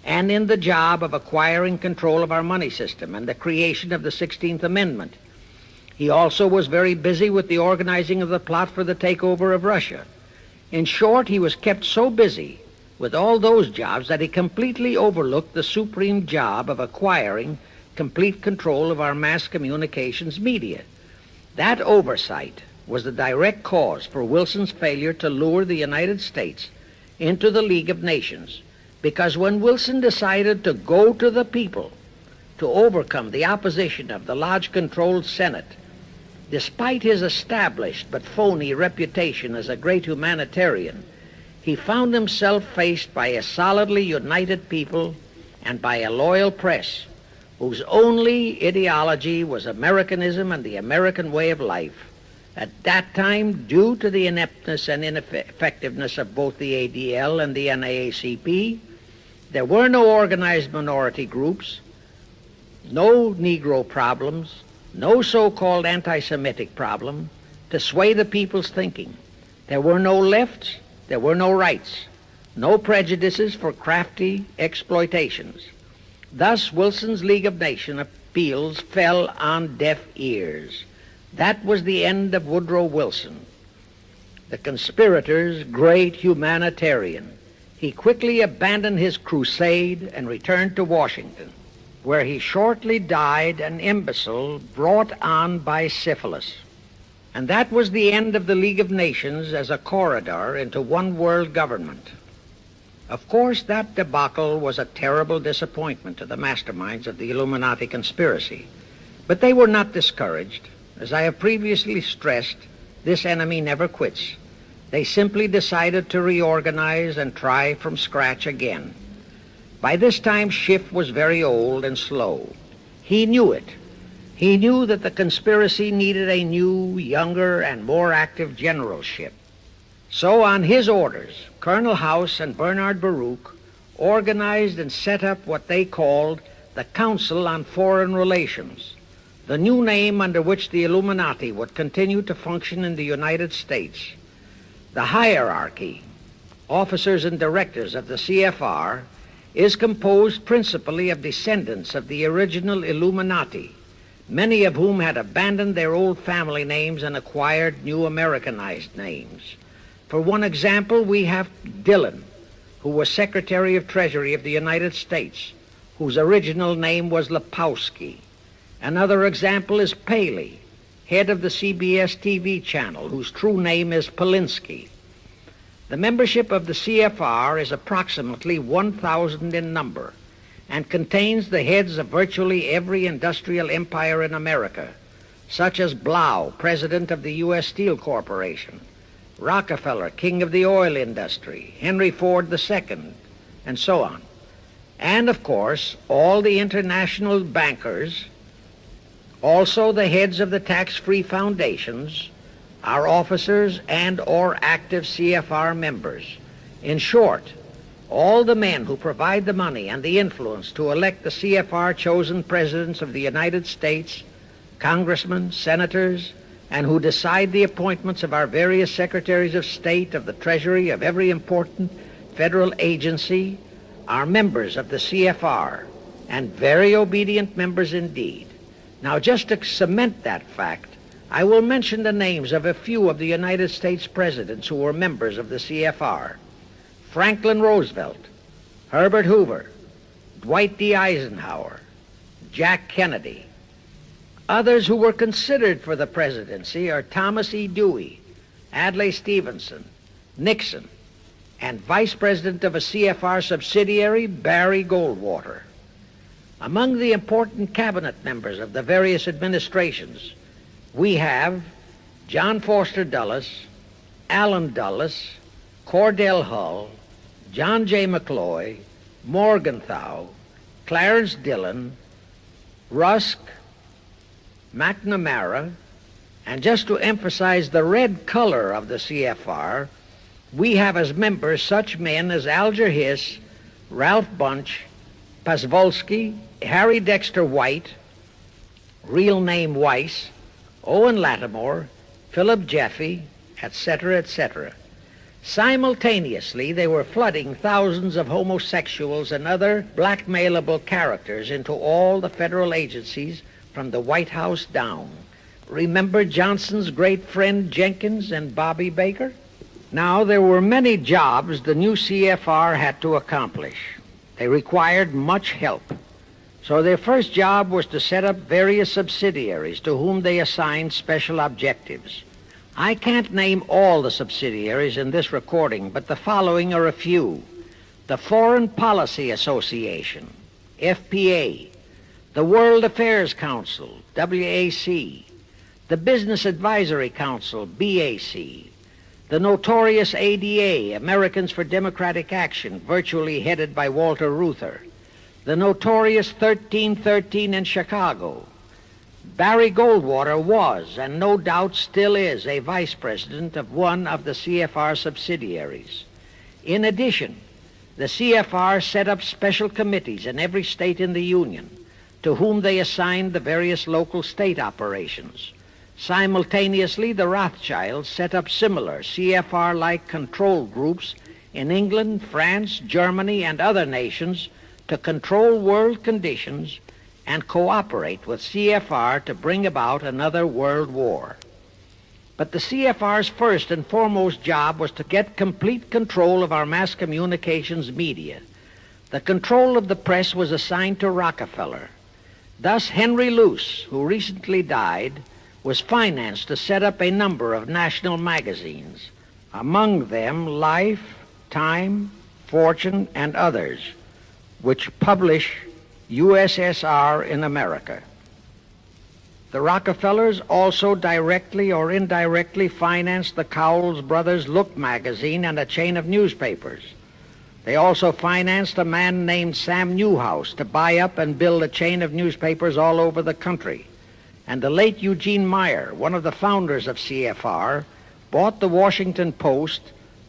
and in the job of acquiring control of our money system and the creation of the 16th Amendment. He also was very busy with the organizing of the plot for the takeover of Russia. In short, he was kept so busy with all those jobs that he completely overlooked the supreme job of acquiring complete control of our mass communications media. That oversight was the direct cause for Wilson's failure to lure the United States into the League of Nations, because when Wilson decided to go to the people to overcome the opposition of the Lodge-controlled Senate, despite his established but phony reputation as a great humanitarian, he found himself faced by a solidly united people and by a loyal press whose only ideology was Americanism and the American way of life. At that time, due to the ineptness and ineffectiveness of both the ADL and the NAACP, there were no organized minority groups, no Negro problems, no so-called anti-Semitic problem to sway the people's thinking. There were no lefts, there were no rights, no prejudices for crafty exploitations. Thus, Wilson's League of Nations appeals fell on deaf ears. That was the end of Woodrow Wilson, the conspirator's great humanitarian. He quickly abandoned his crusade and returned to Washington, where he shortly died an imbecile brought on by syphilis. And that was the end of the League of Nations as a corridor into one world government. Of course, that debacle was a terrible disappointment to the masterminds of the Illuminati conspiracy. But they were not discouraged. As I have previously stressed, this enemy never quits. They simply decided to reorganize and try from scratch again. By this time, Schiff was very old and slow. He knew it. He knew that the conspiracy needed a new, younger, and more active generalship. So, on his orders, Colonel House and Bernard Baruch organized and set up what they called the Council on Foreign Relations, the new name under which the Illuminati would continue to function in the United States. The hierarchy, officers and directors of the CFR, is composed principally of descendants of the original Illuminati, many of whom had abandoned their old family names and acquired new Americanized names. For one example, we have Dillon, who was Secretary of Treasury of the United States, whose original name was Lepowski. Another example is Paley, head of the CBS TV channel, whose true name is Polinsky. The membership of the CFR is approximately 1,000 in number and contains the heads of virtually every industrial empire in America, such as Blau, president of the U.S. Steel Corporation, Rockefeller, king of the oil industry, Henry Ford II, and so on. And, of course, all the international bankers, also the heads of the tax-free foundations, are officers and or active CFR members. In short, all the men who provide the money and the influence to elect the CFR chosen presidents of the United States, congressmen, senators, and who decide the appointments of our various secretaries of state, of the Treasury, of every important federal agency, are members of the CFR, and very obedient members indeed. Now, just to cement that fact, I will mention the names of a few of the United States presidents who were members of the CFR. Franklin Roosevelt, Herbert Hoover, Dwight D. Eisenhower, Jack Kennedy. Others who were considered for the presidency are Thomas E. Dewey, Adlai Stevenson, Nixon, and Vice President of a CFR subsidiary, Barry Goldwater. Among the important cabinet members of the various administrations, we have John Foster Dulles, Allen Dulles, Cordell Hull, John J. McCloy, Morgenthau, Clarence Dillon, Rusk, McNamara, and just to emphasize the red color of the CFR, we have as members such men as Alger Hiss, Ralph Bunche, Pasvolsky, Harry Dexter White, real name Weiss, Owen Lattimore, Philip Jeffy, etc., etc. Simultaneously, they were flooding thousands of homosexuals and other blackmailable characters into all the federal agencies from the White House down. Remember Johnson's great friend Jenkins and Bobby Baker? Now, there were many jobs the new CFR had to accomplish. They required much help. So their first job was to set up various subsidiaries to whom they assigned special objectives. I can't name all the subsidiaries in this recording, but the following are a few. the Foreign Policy Association, FPA, the World Affairs Council, WAC, the Business Advisory Council, BAC, the notorious ADA, Americans for Democratic Action, virtually headed by Walter Reuther, the notorious 1313 in Chicago. Barry Goldwater was, and no doubt still is, a vice president of one of the CFR subsidiaries. In addition, the CFR set up special committees in every state in the Union, to whom they assigned the various local state operations. Simultaneously, the Rothschilds set up similar CFR-like control groups in England, France, Germany, and other nations to control world conditions and cooperate with CFR to bring about another world war. But the CFR's first and foremost job was to get complete control of our mass communications media. The control of the press was assigned to Rockefeller. Thus, Henry Luce, who recently died, was financed to set up a number of national magazines, among them Life, Time, Fortune, and others, which publish USSR in America. The Rockefellers also directly or indirectly financed the Cowles Brothers Look magazine and a chain of newspapers. They also financed a man named Sam Newhouse to buy up and build a chain of newspapers all over the country. And the late Eugene Meyer, one of the founders of CFR, bought the Washington Post,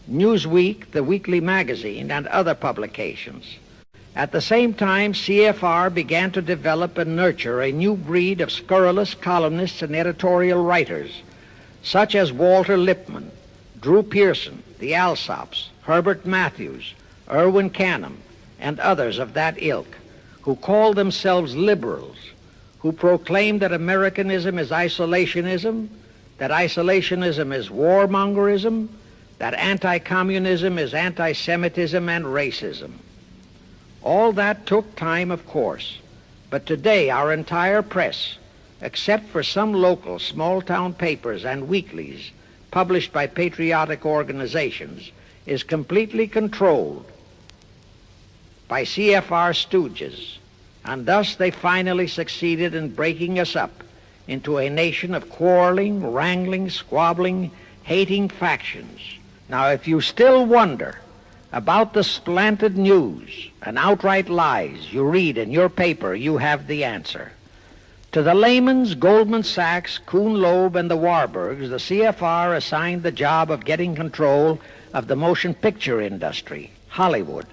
Newsweek, the weekly magazine, and other publications. At the same time, CFR began to develop and nurture a new breed of scurrilous columnists and editorial writers, such as Walter Lippmann, Drew Pearson, the Alsops, Herbert Matthews, Irwin Canham, and others of that ilk, who called themselves liberals, who proclaimed that Americanism is isolationism, that isolationism is warmongerism, that anti-communism is anti-Semitism and racism. All that took time, of course, but today our entire press, except for some local small-town papers and weeklies published by patriotic organizations, is completely controlled by CFR stooges, and thus they finally succeeded in breaking us up into a nation of quarreling, wrangling, squabbling, hating factions. Now, if you still wonder about the slanted news and outright lies you read in your paper, you have the answer. To the Lehmans, Goldman Sachs, Kuhn Loeb, and the Warburgs, the CFR assigned the job of getting control of the motion picture industry, Hollywood,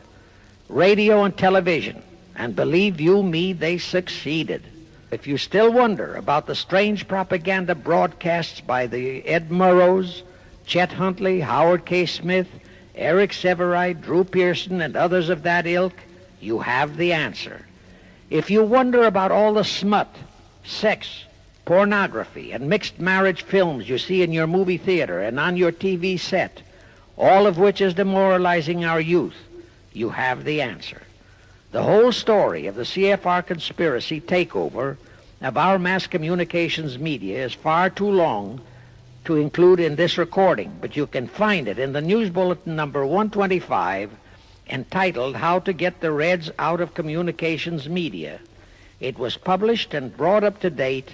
radio and television, and believe you me, they succeeded. If you still wonder about the strange propaganda broadcasts by the Ed Murrows, Chet Huntley, Howard K. Smith, Eric Severide, Drew Pearson, and others of that ilk, you have the answer. If you wonder about all the smut, sex, pornography, and mixed marriage films you see in your movie theater and on your TV set, all of which is demoralizing our youth, you have the answer. The whole story of the CFR conspiracy takeover of our mass communications media is far too long to include in this recording, but you can find it in the News Bulletin number 125, entitled How to Get the Reds Out of Communications Media. It was published and brought up to date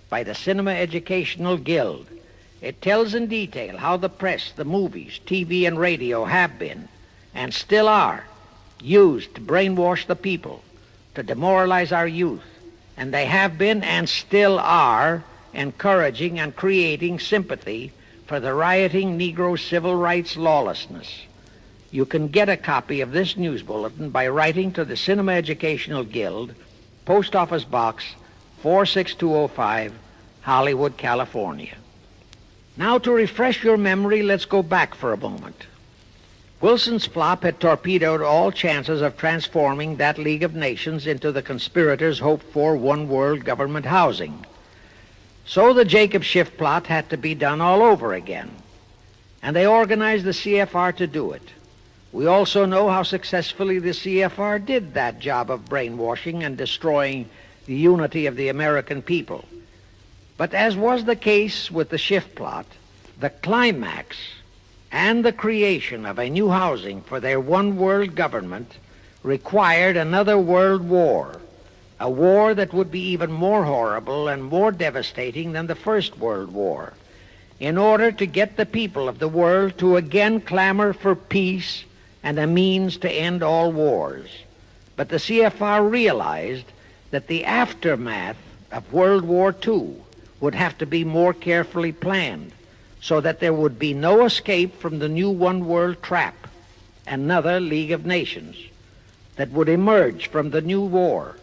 by the Cinema Educational Guild. It tells in detail how the press, the movies, TV, and radio have been, and still are, used to brainwash the people, to demoralize our youth, and they have been and still are encouraging and creating sympathy for the rioting Negro civil rights lawlessness. You can get a copy of this news bulletin by writing to the Cinema Educational Guild, Post Office Box 46205, Hollywood, California. Now, to refresh your memory, let's go back for a moment. Wilson's flop had torpedoed all chances of transforming that League of Nations into the conspirators' hoped-for one-world government housing. So the Jacob Schiff plot had to be done all over again, and they organized the CFR to do it. We also know how successfully the CFR did that job of brainwashing and destroying the unity of the American people. But as was the case with the Schiff plot, the climax and the creation of a new housing for their one-world government required another world war, a war that would be even more horrible and more devastating than the First World War, in order to get the people of the world to again clamor for peace and a means to end all wars. But the CFR realized that the aftermath of World War II would have to be more carefully planned so that there would be no escape from the new one-world trap, another League of Nations, that would emerge from the new war,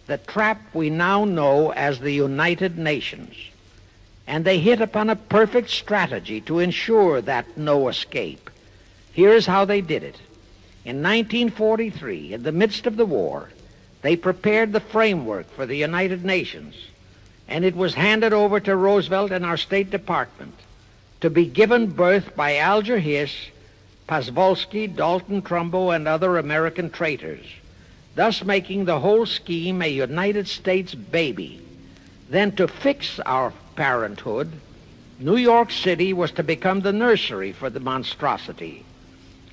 the trap we now know as the United Nations. And they hit upon a perfect strategy to ensure that no escape. Here's how they did it. In 1943, in the midst of the war, they prepared the framework for the United Nations, and it was handed over to Roosevelt and our State Department to be given birth by Alger Hiss, Pasvolsky, Dalton Trumbo, and other American traitors, thus making the whole scheme a United States baby. Then to fix our parenthood, New York City was to become the nursery for the monstrosity.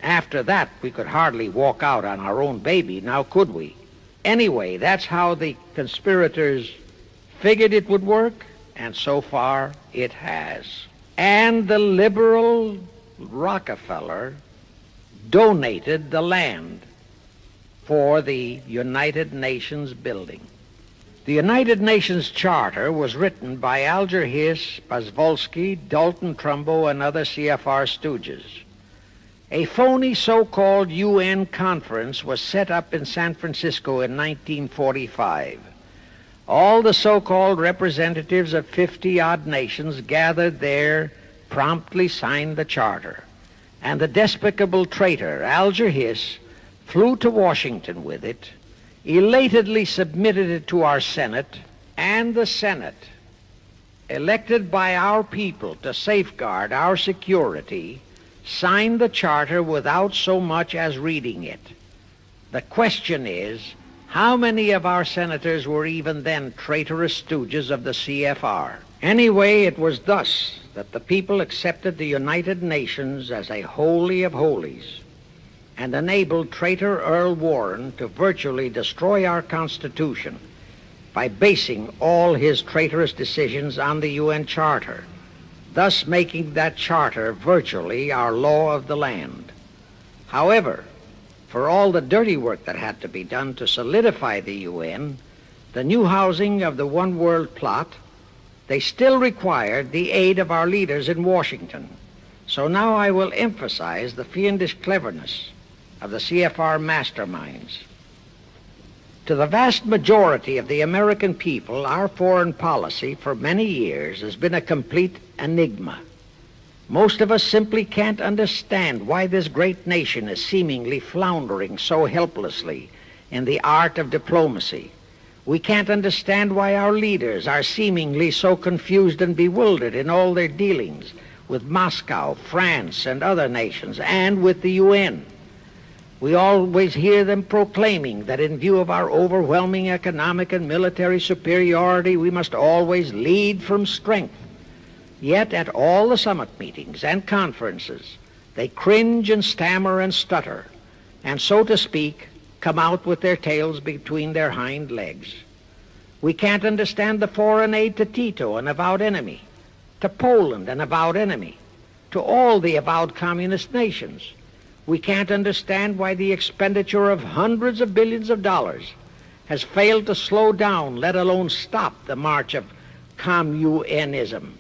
After that, we could hardly walk out on our own baby, now could we? Anyway, that's how the conspirators figured it would work, and so far it has. And the liberal Rockefeller donated the land for the United Nations building. The United Nations Charter was written by Alger Hiss, Pasvolsky, Dalton Trumbo, and other CFR stooges. A phony so-called UN conference was set up in San Francisco in 1945. All the so-called representatives of 50-odd nations gathered there, promptly signed the charter, and the despicable traitor Alger Hiss flew to Washington with it, elatedly submitted it to our Senate, and the Senate, elected by our people to safeguard our security, signed the charter without so much as reading it. The question is, how many of our senators were even then traitorous stooges of the CFR? Anyway, it was thus that the people accepted the United Nations as a holy of holies and enabled traitor Earl Warren to virtually destroy our Constitution by basing all his traitorous decisions on the UN Charter, thus making that charter virtually our law of the land. However, for all the dirty work that had to be done to solidify the UN, the new housing of the one world plot, they still required the aid of our leaders in Washington. So now I will emphasize the fiendish cleverness of the CFR masterminds. To the vast majority of the American people, our foreign policy for many years has been a complete enigma. Most of us simply can't understand why this great nation is seemingly floundering so helplessly in the art of diplomacy. We can't understand why our leaders are seemingly so confused and bewildered in all their dealings with Moscow, France, and other nations, and with the UN. We always hear them proclaiming that in view of our overwhelming economic and military superiority, we must always lead from strength. Yet at all the summit meetings and conferences, they cringe and stammer and stutter, and so to speak, come out with their tails between their hind legs. We can't understand the foreign aid to Tito, an avowed enemy, to Poland, an avowed enemy, to all the avowed communist nations. We can't understand why the expenditure of hundreds of billions of dollars has failed to slow down, let alone stop, the march of communism.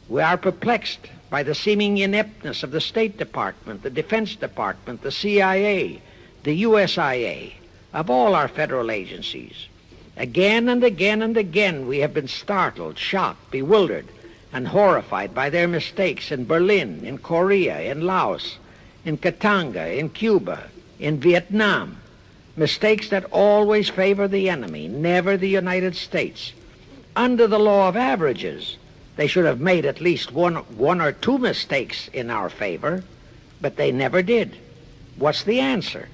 We are perplexed by the seeming ineptness of the State Department, the Defense Department, the CIA, the USIA, of all our federal agencies. Again and again and again we have been startled, shocked, bewildered, and horrified by their mistakes in Berlin, in Korea, in Laos, in Katanga, in Cuba, in Vietnam, mistakes that always favor the enemy, never the United States. Under the law of averages, they should have made at least one or two mistakes in our favor, but they never did. What's the answer?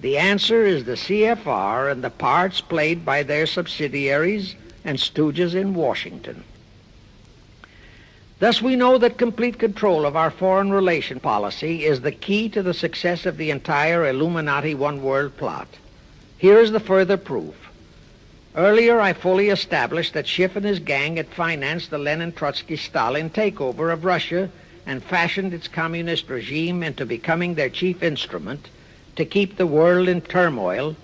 The answer is the CFR and the parts played by their subsidiaries and stooges in Washington. Thus we know that complete control of our foreign relation policy is the key to the success of the entire Illuminati One World plot. Here is the further proof. Earlier, I fully established that Schiff and his gang had financed the Lenin-Trotsky-Stalin takeover of Russia and fashioned its communist regime into becoming their chief instrument to keep the world in turmoil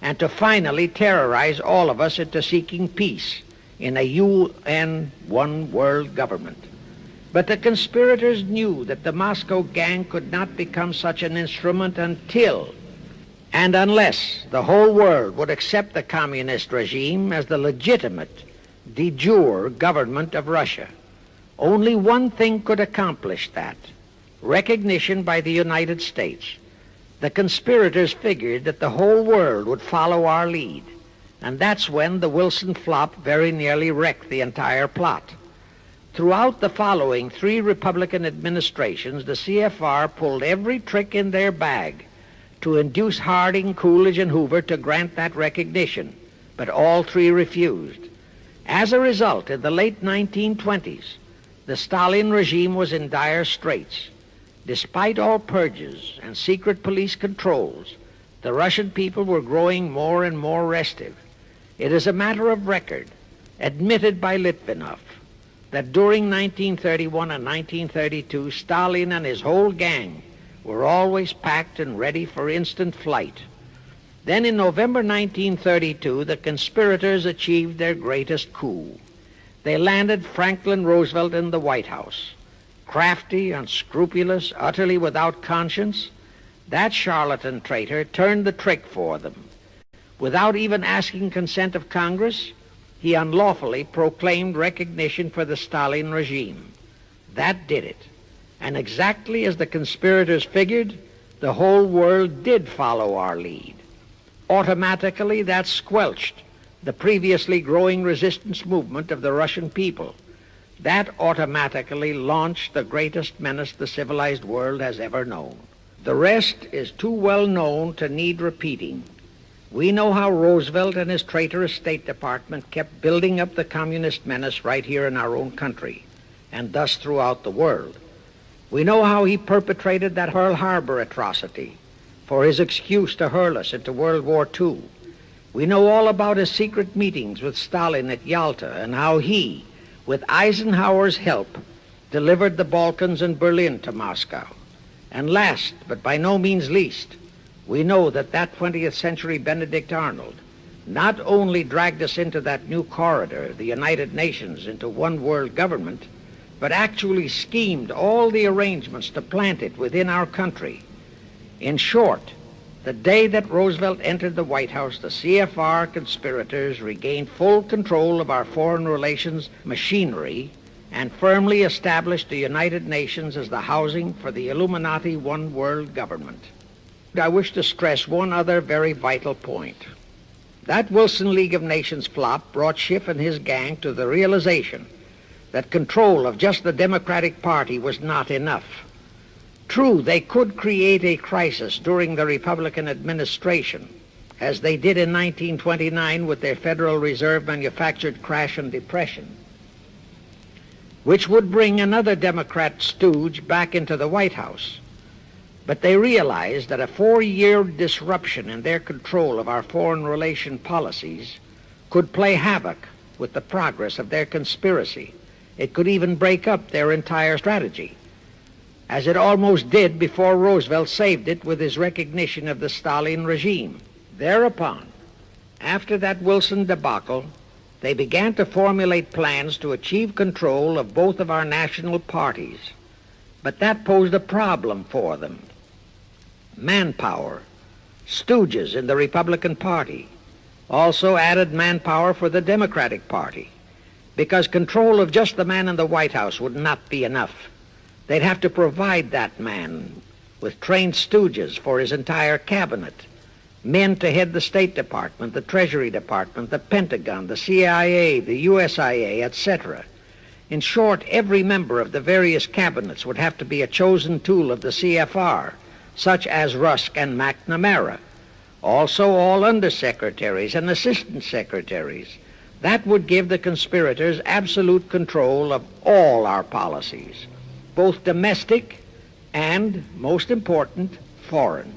and to finally terrorize all of us into seeking peace in a UN One World government. But the conspirators knew that the Moscow gang could not become such an instrument until and unless the whole world would accept the communist regime as the legitimate, de jure government of Russia. Only one thing could accomplish that: recognition by the United States. The conspirators figured that the whole world would follow our lead, and that's when the Wilson flop very nearly wrecked the entire plot. Throughout the following 3 Republican administrations, the CFR pulled every trick in their bag to induce Harding, Coolidge, and Hoover to grant that recognition, but all 3 refused. As a result, in the late 1920s, the Stalin regime was in dire straits. Despite all purges and secret police controls, the Russian people were growing more and more restive. It is a matter of record, admitted by Litvinov, that during 1931 and 1932, Stalin and his whole gang were always packed and ready for instant flight. Then in November 1932, the conspirators achieved their greatest coup. They landed Franklin Roosevelt in the White House. Crafty, unscrupulous, utterly without conscience, that charlatan traitor turned the trick for them. Without even asking consent of Congress, he unlawfully proclaimed recognition for the Stalin regime. That did it. And exactly as the conspirators figured, the whole world did follow our lead. Automatically, that squelched the previously growing resistance movement of the Russian people. That automatically launched the greatest menace the civilized world has ever known. The rest is too well known to need repeating. We know how Roosevelt and his traitorous State Department kept building up the communist menace right here in our own country, and thus throughout the world. We know how he perpetrated that Pearl Harbor atrocity for his excuse to hurl us into World War II. We know all about his secret meetings with Stalin at Yalta and how he, with Eisenhower's help, delivered the Balkans and Berlin to Moscow. And last, but by no means least, we know that 20th century Benedict Arnold not only dragged us into that new corridor, the United Nations, into one world government, but actually schemed all the arrangements to plant it within our country. In short, the day that Roosevelt entered the White House, the CFR conspirators regained full control of our foreign relations machinery and firmly established the United Nations as the housing for the Illuminati One World government. I wish to stress one other very vital point. That Wilson League of Nations flop brought Schiff and his gang to the realization that control of just the Democratic Party was not enough. True, they could create a crisis during the Republican administration, as they did in 1929 with their Federal Reserve manufactured crash and depression, which would bring another Democrat stooge back into the White House. But they realized that a 4-year disruption in their control of our foreign relation policies could play havoc with the progress of their conspiracy. It could even break up their entire strategy, as it almost did before Roosevelt saved it with his recognition of the Stalin regime. Thereupon, after that Wilson debacle, they began to formulate plans to achieve control of both of our national parties. But that posed a problem for them. Manpower, stooges in the Republican Party, also added manpower for the Democratic Party, because control of just the man in the White House would not be enough. They'd have to provide that man with trained stooges for his entire cabinet, men to head the State Department, the Treasury Department, the Pentagon, the CIA, the USIA, etc. In short, every member of the various cabinets would have to be a chosen tool of the CFR, such as Rusk and McNamara. Also all undersecretaries and assistant secretaries, That would give the conspirators absolute control of all our policies, both domestic and, most important, foreign.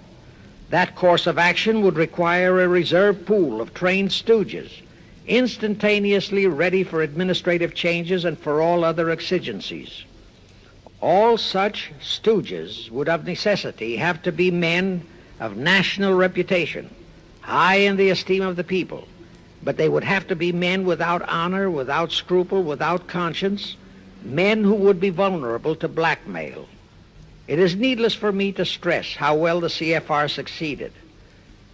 That course of action would require a reserve pool of trained stooges, instantaneously ready for administrative changes and for all other exigencies. All such stooges would of necessity have to be men of national reputation, high in the esteem of the people, but they would have to be men without honor, without scruple, without conscience, men who would be vulnerable to blackmail. It is needless for me to stress how well the CFR succeeded.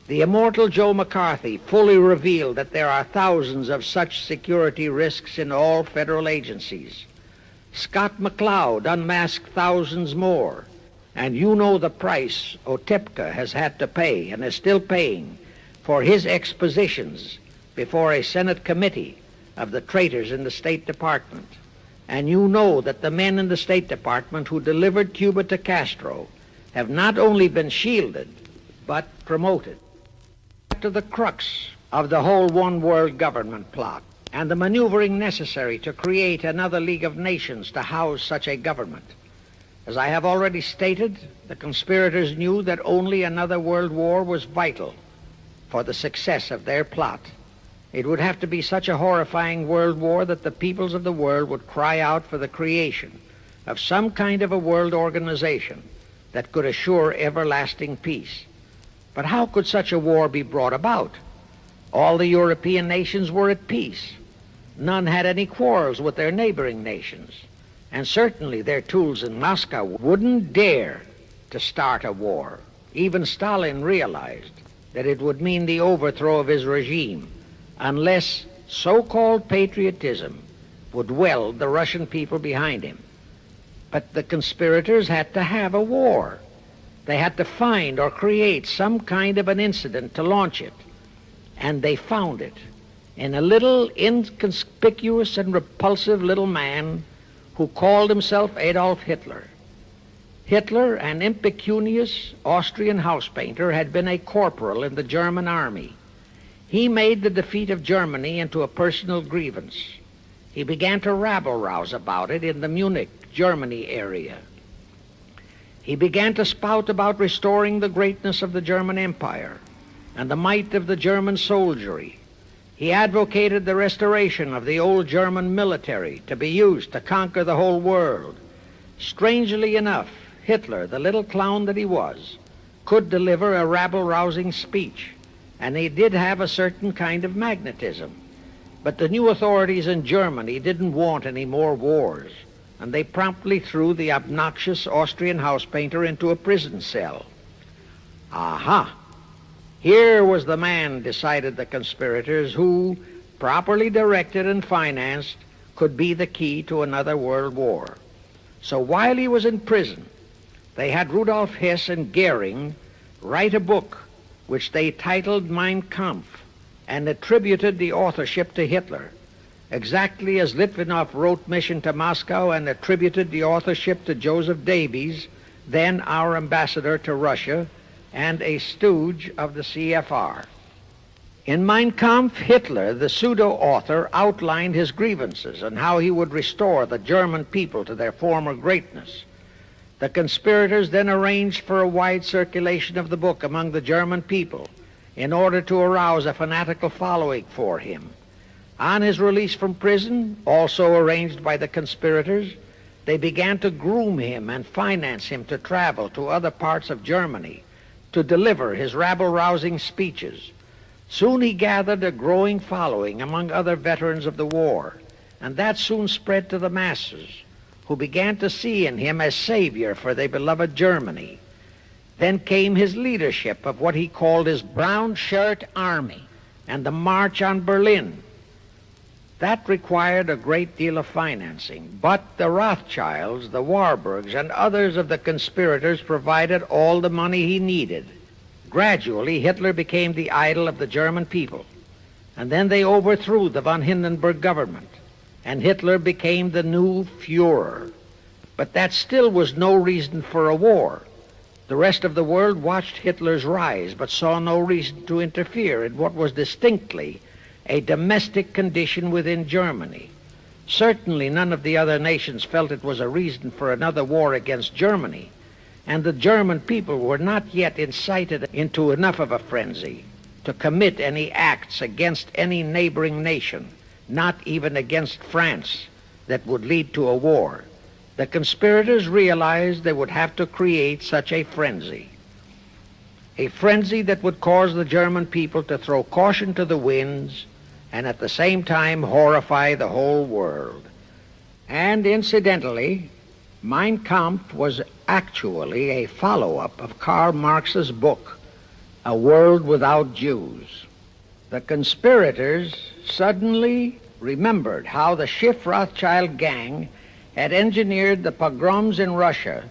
The immortal Joe McCarthy fully revealed that there are thousands of such security risks in all federal agencies. Scott McCloud unmasked thousands more, and you know the price Otipka has had to pay and is still paying for his expositions before a Senate committee of the traitors in the State Department. And you know that the men in the State Department who delivered Cuba to Castro have not only been shielded, but promoted. To the crux of the whole one-world government plot and the maneuvering necessary to create another League of Nations to house such a government. As I have already stated, the conspirators knew that only another world war was vital for the success of their plot. It would have to be such a horrifying world war that the peoples of the world would cry out for the creation of some kind of a world organization that could assure everlasting peace. But how could such a war be brought about? All the European nations were at peace. None had any quarrels with their neighboring nations. And certainly their tools in Moscow wouldn't dare to start a war. Even Stalin realized that it would mean the overthrow of his regime unless so-called patriotism would weld the Russian people behind him. But the conspirators had to have a war. They had to find or create some kind of an incident to launch it. And they found it in a little inconspicuous and repulsive little man who called himself Adolf Hitler. Hitler, an impecunious Austrian house painter, had been a corporal in the German army. He made the defeat of Germany into a personal grievance. He began to rabble-rouse about it in the Munich, Germany area. He began to spout about restoring the greatness of the German Empire and the might of the German soldiery. He advocated the restoration of the old German military to be used to conquer the whole world. Strangely enough, Hitler, the little clown that he was, could deliver a rabble-rousing speech, and he did have a certain kind of magnetism. But the new authorities in Germany didn't want any more wars, and they promptly threw the obnoxious Austrian house painter into a prison cell. Aha! Here was the man, decided the conspirators, who, properly directed and financed, could be the key to another world war. So while he was in prison, they had Rudolf Hess and Goering write a book which they titled Mein Kampf and attributed the authorship to Hitler, exactly as Litvinov wrote Mission to Moscow and attributed the authorship to Joseph Davies, then our ambassador to Russia and a stooge of the CFR. In Mein Kampf, Hitler, the pseudo-author, outlined his grievances and how he would restore the German people to their former greatness. The conspirators then arranged for a wide circulation of the book among the German people in order to arouse a fanatical following for him. On his release from prison, also arranged by the conspirators, they began to groom him and finance him to travel to other parts of Germany to deliver his rabble-rousing speeches. Soon he gathered a growing following among other veterans of the war, and that soon spread to the masses, who began to see in him a savior for their beloved Germany. Then came his leadership of what he called his Brown Shirt Army and the March on Berlin. That required a great deal of financing, but the Rothschilds, the Warburgs, and others of the conspirators provided all the money he needed. Gradually, Hitler became the idol of the German people, and then they overthrew the von Hindenburg government, and Hitler became the new Führer. But that still was no reason for a war. The rest of the world watched Hitler's rise, but saw no reason to interfere in what was distinctly a domestic condition within Germany. Certainly none of the other nations felt it was a reason for another war against Germany, and the German people were not yet incited into enough of a frenzy to commit any acts against any neighboring nation, not even against France, that would lead to a war. The conspirators realized they would have to create such a frenzy that would cause the German people to throw caution to the winds and at the same time horrify the whole world. And incidentally, Mein Kampf was actually a follow-up of Karl Marx's book, A World Without Jews. The conspirators suddenly remembered how the Schiff Rothschild gang had engineered the pogroms in Russia,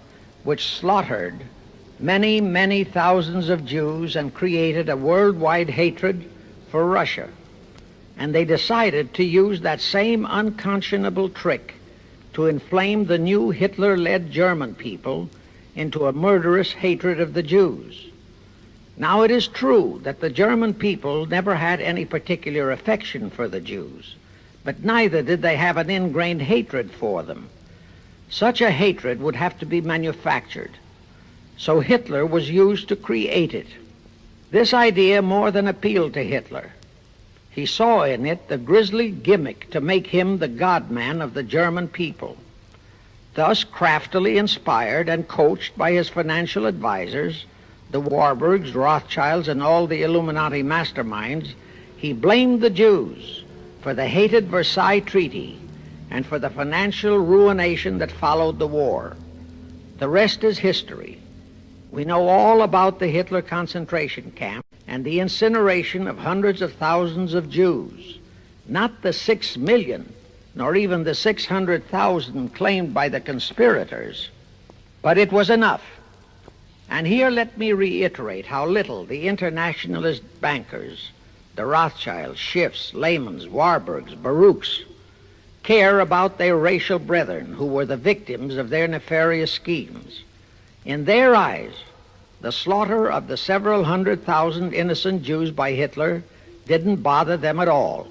which slaughtered many, many thousands of Jews and created a worldwide hatred for Russia. And they decided to use that same unconscionable trick to inflame the new Hitler-led German people into a murderous hatred of the Jews. Now, it is true that the German people never had any particular affection for the Jews, but neither did they have an ingrained hatred for them. Such a hatred would have to be manufactured, so Hitler was used to create it. This idea more than appealed to Hitler. He saw in it the grisly gimmick to make him the God-man of the German people. Thus, craftily inspired and coached by his financial advisors, the Warburgs, Rothschilds, and all the Illuminati masterminds, he blamed the Jews for the hated Versailles Treaty and for the financial ruination that followed the war. The rest is history. We know all about the Hitler concentration camp and the incineration of hundreds of thousands of Jews, not the 6 million, nor even the 600,000 claimed by the conspirators, but it was enough. And here let me reiterate how little the internationalist bankers, the Rothschilds, Schiffs, Lehmans, Warburgs, Baruchs, care about their racial brethren who were the victims of their nefarious schemes. In their eyes, the slaughter of the several 100,000 innocent Jews by Hitler didn't bother them at all.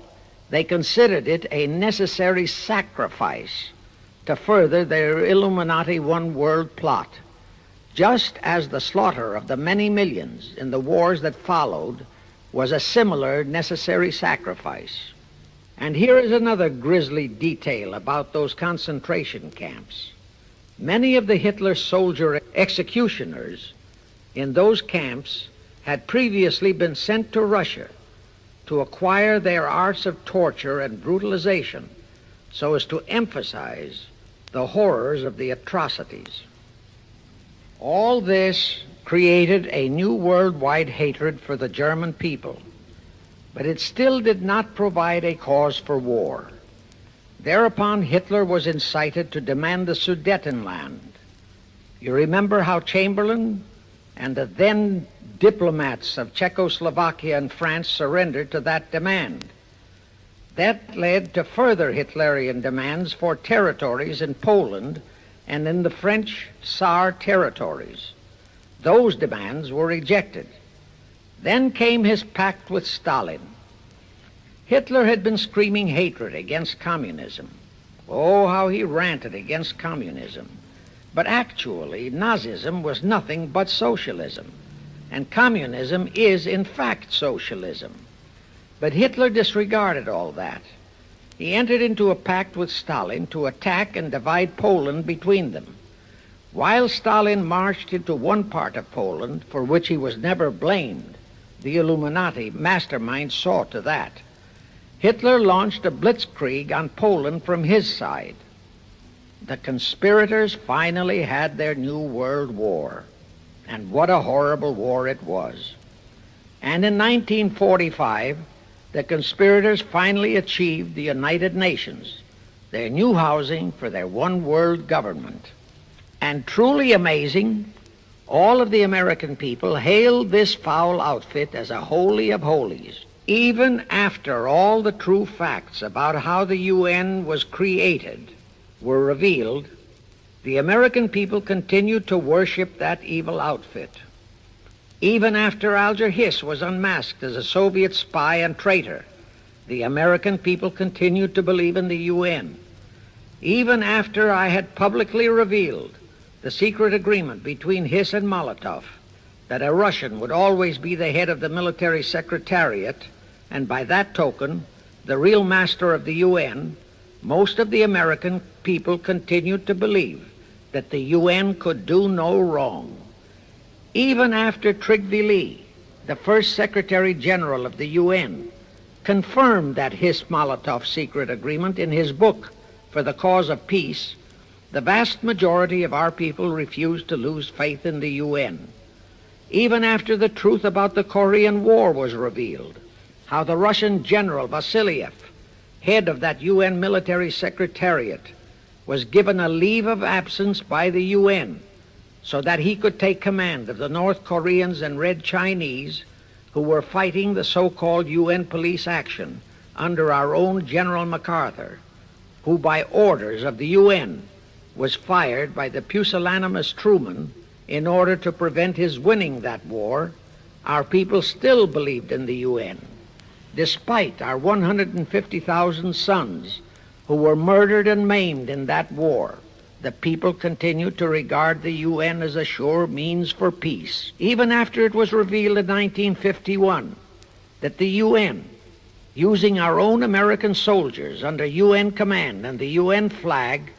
They considered it a necessary sacrifice to further their Illuminati one-world plot, just as the slaughter of the many millions in the wars that followed was a similar necessary sacrifice. And here is another grisly detail about those concentration camps. Many of the Hitler soldier executioners in those camps had previously been sent to Russia to acquire their arts of torture and brutalization so as to emphasize the horrors of the atrocities. All this created a new worldwide hatred for the German people, but it still did not provide a cause for war. Thereupon Hitler was incited to demand the Sudetenland. You remember how Chamberlain and the then diplomats of Czechoslovakia and France surrendered to that demand. That led to further Hitlerian demands for territories in Poland and in the French Saar territories. Those demands were rejected. Then came his pact with Stalin. Hitler had been screaming hatred against communism. Oh, how he ranted against communism. But actually, Nazism was nothing but socialism, and communism is, in fact, socialism. But Hitler disregarded all that. He entered into a pact with Stalin to attack and divide Poland between them. While Stalin marched into one part of Poland, for which he was never blamed, the Illuminati mastermind saw to that. Hitler launched a blitzkrieg on Poland from his side. The conspirators finally had their new world war, and what a horrible war it was. And in 1945, the conspirators finally achieved the United Nations, their new housing for their one world government. And truly amazing, all of the American people hailed this foul outfit as a holy of holies. Even after all the true facts about how the UN was created were revealed, the American people continued to worship that evil outfit. Even after Alger Hiss was unmasked as a Soviet spy and traitor, the American people continued to believe in the UN. Even after I had publicly revealed the secret agreement between Hiss and Molotov that a Russian would always be the head of the military secretariat, and by that token, the real master of the UN, most of the American people continued to believe that the UN could do no wrong. Even after Tryggvi, the first Secretary General of the UN, confirmed that Hiss-Molotov secret agreement in his book For the Cause of Peace, the vast majority of our people refused to lose faith in the UN. Even after the truth about the Korean War was revealed, how the Russian General Vasiliev, head of that UN military secretariat, was given a leave of absence by the UN so that he could take command of the North Koreans and Red Chinese who were fighting the so-called UN police action under our own General MacArthur, who by orders of the UN was fired by the pusillanimous Truman in order to prevent his winning that war, our people still believed in the UN. Despite our 150,000 sons who were murdered and maimed in that war, the people continued to regard the UN as a sure means for peace. Even after it was revealed in 1951 that the UN, using our own American soldiers under UN command and the UN flag,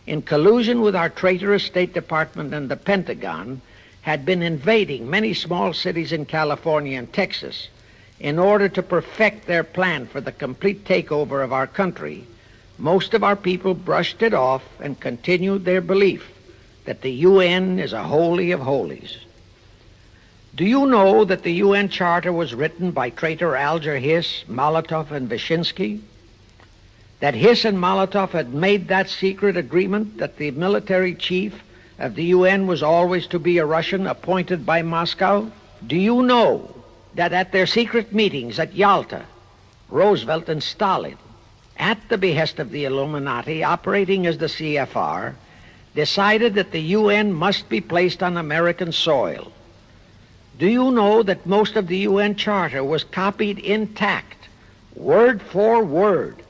in collusion with our traitorous State Department and the Pentagon, had been invading many small cities in California and Texas in order to perfect their plan for the complete takeover of our country, most of our people brushed it off and continued their belief that the UN is a holy of holies. Do you know that the UN Charter was written by traitor Alger Hiss, Molotov, and Wyszynski? That Hiss and Molotov had made that secret agreement that the military chief of the UN was always to be a Russian appointed by Moscow? Do you know that at their secret meetings at Yalta, Roosevelt and Stalin, at the behest of the Illuminati operating as the CFR, decided that the UN must be placed on American soil? Do you know that most of the UN Charter was copied intact, word for word,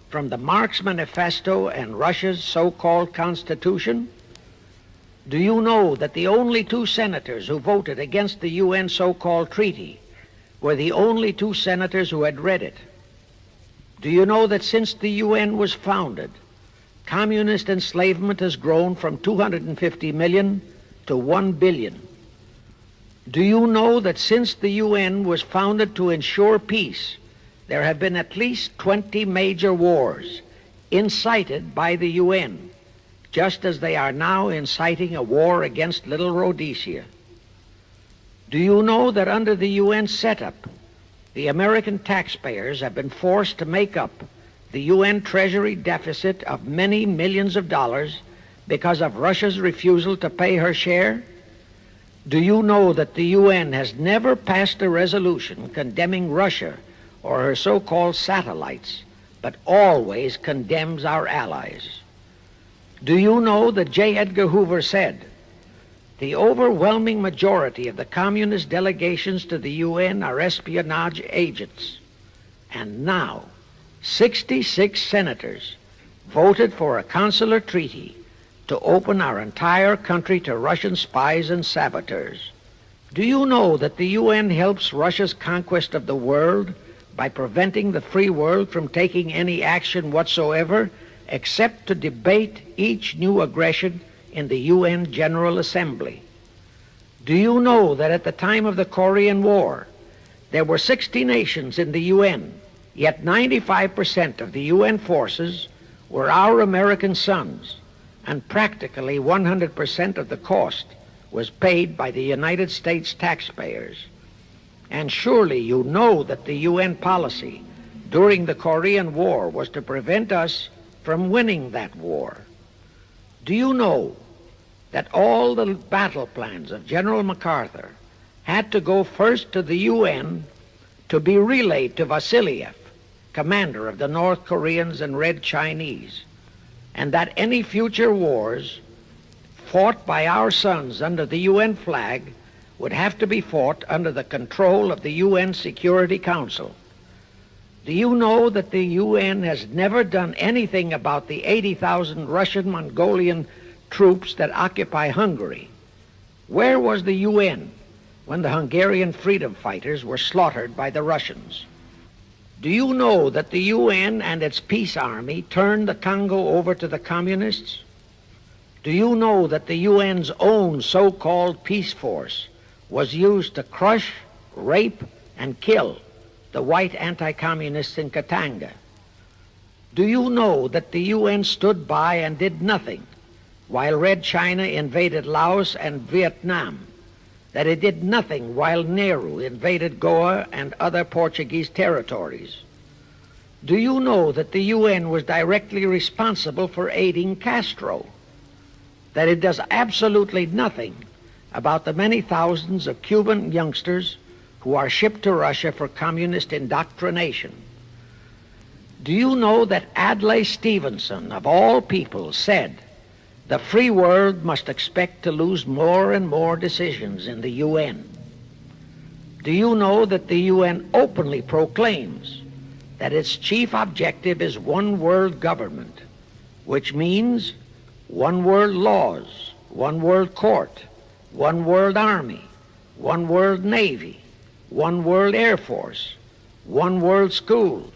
from the Marx Manifesto and Russia's so-called Constitution? Do you know that the only two senators who voted against the UN so-called treaty were the only two senators who had read it? Do you know that since the UN was founded, communist enslavement has grown from 250 million to 1 billion? Do you know that since the UN was founded to ensure peace, there have been at least 20 major wars incited by the UN, just as they are now inciting a war against Little Rhodesia? Do you know that under the UN setup, the American taxpayers have been forced to make up the UN Treasury deficit of many millions of dollars because of Russia's refusal to pay her share? Do you know that the UN has never passed a resolution condemning Russia or her so-called satellites, but always condemns our allies? Do you know that J. Edgar Hoover said, "The overwhelming majority of the communist delegations to the UN are espionage agents"? And now, 66 senators voted for a consular treaty to open our entire country to Russian spies and saboteurs. Do you know that the UN helps Russia's conquest of the world by preventing the free world from taking any action whatsoever except to debate each new aggression in the UN General Assembly? Do you know that at the time of the Korean War, there were 60 nations in the UN, yet 95% of the UN forces were our American sons, and practically 100% of the cost was paid by the United States taxpayers? And surely you know that the UN policy during the Korean War was to prevent us from winning that war. Do you know that all the battle plans of General MacArthur had to go first to the UN to be relayed to Vasiliev, commander of the North Koreans and Red Chinese, and that any future wars fought by our sons under the UN flag would have to be fought under the control of the UN Security Council? Do you know that the UN has never done anything about the 80,000 Russian Mongolian troops that occupy Hungary? Where was the UN when the Hungarian freedom fighters were slaughtered by the Russians? Do you know that the UN and its peace army turned the Congo over to the communists? Do you know that the UN's own so-called peace force was used to crush, rape, and kill the white anti-communists in Katanga? Do you know that the UN stood by and did nothing while Red China invaded Laos and Vietnam? That it did nothing while Nehru invaded Goa and other Portuguese territories? Do you know that the UN was directly responsible for aiding Castro? That it does absolutely nothing about the many thousands of Cuban youngsters who are shipped to Russia for communist indoctrination? Do you know that Adlai Stevenson, of all people, said the free world must expect to lose more and more decisions in the UN? Do you know that the UN openly proclaims that its chief objective is one world government, which means one world laws, one world court, one world army, one world navy, one world air force, one world schools,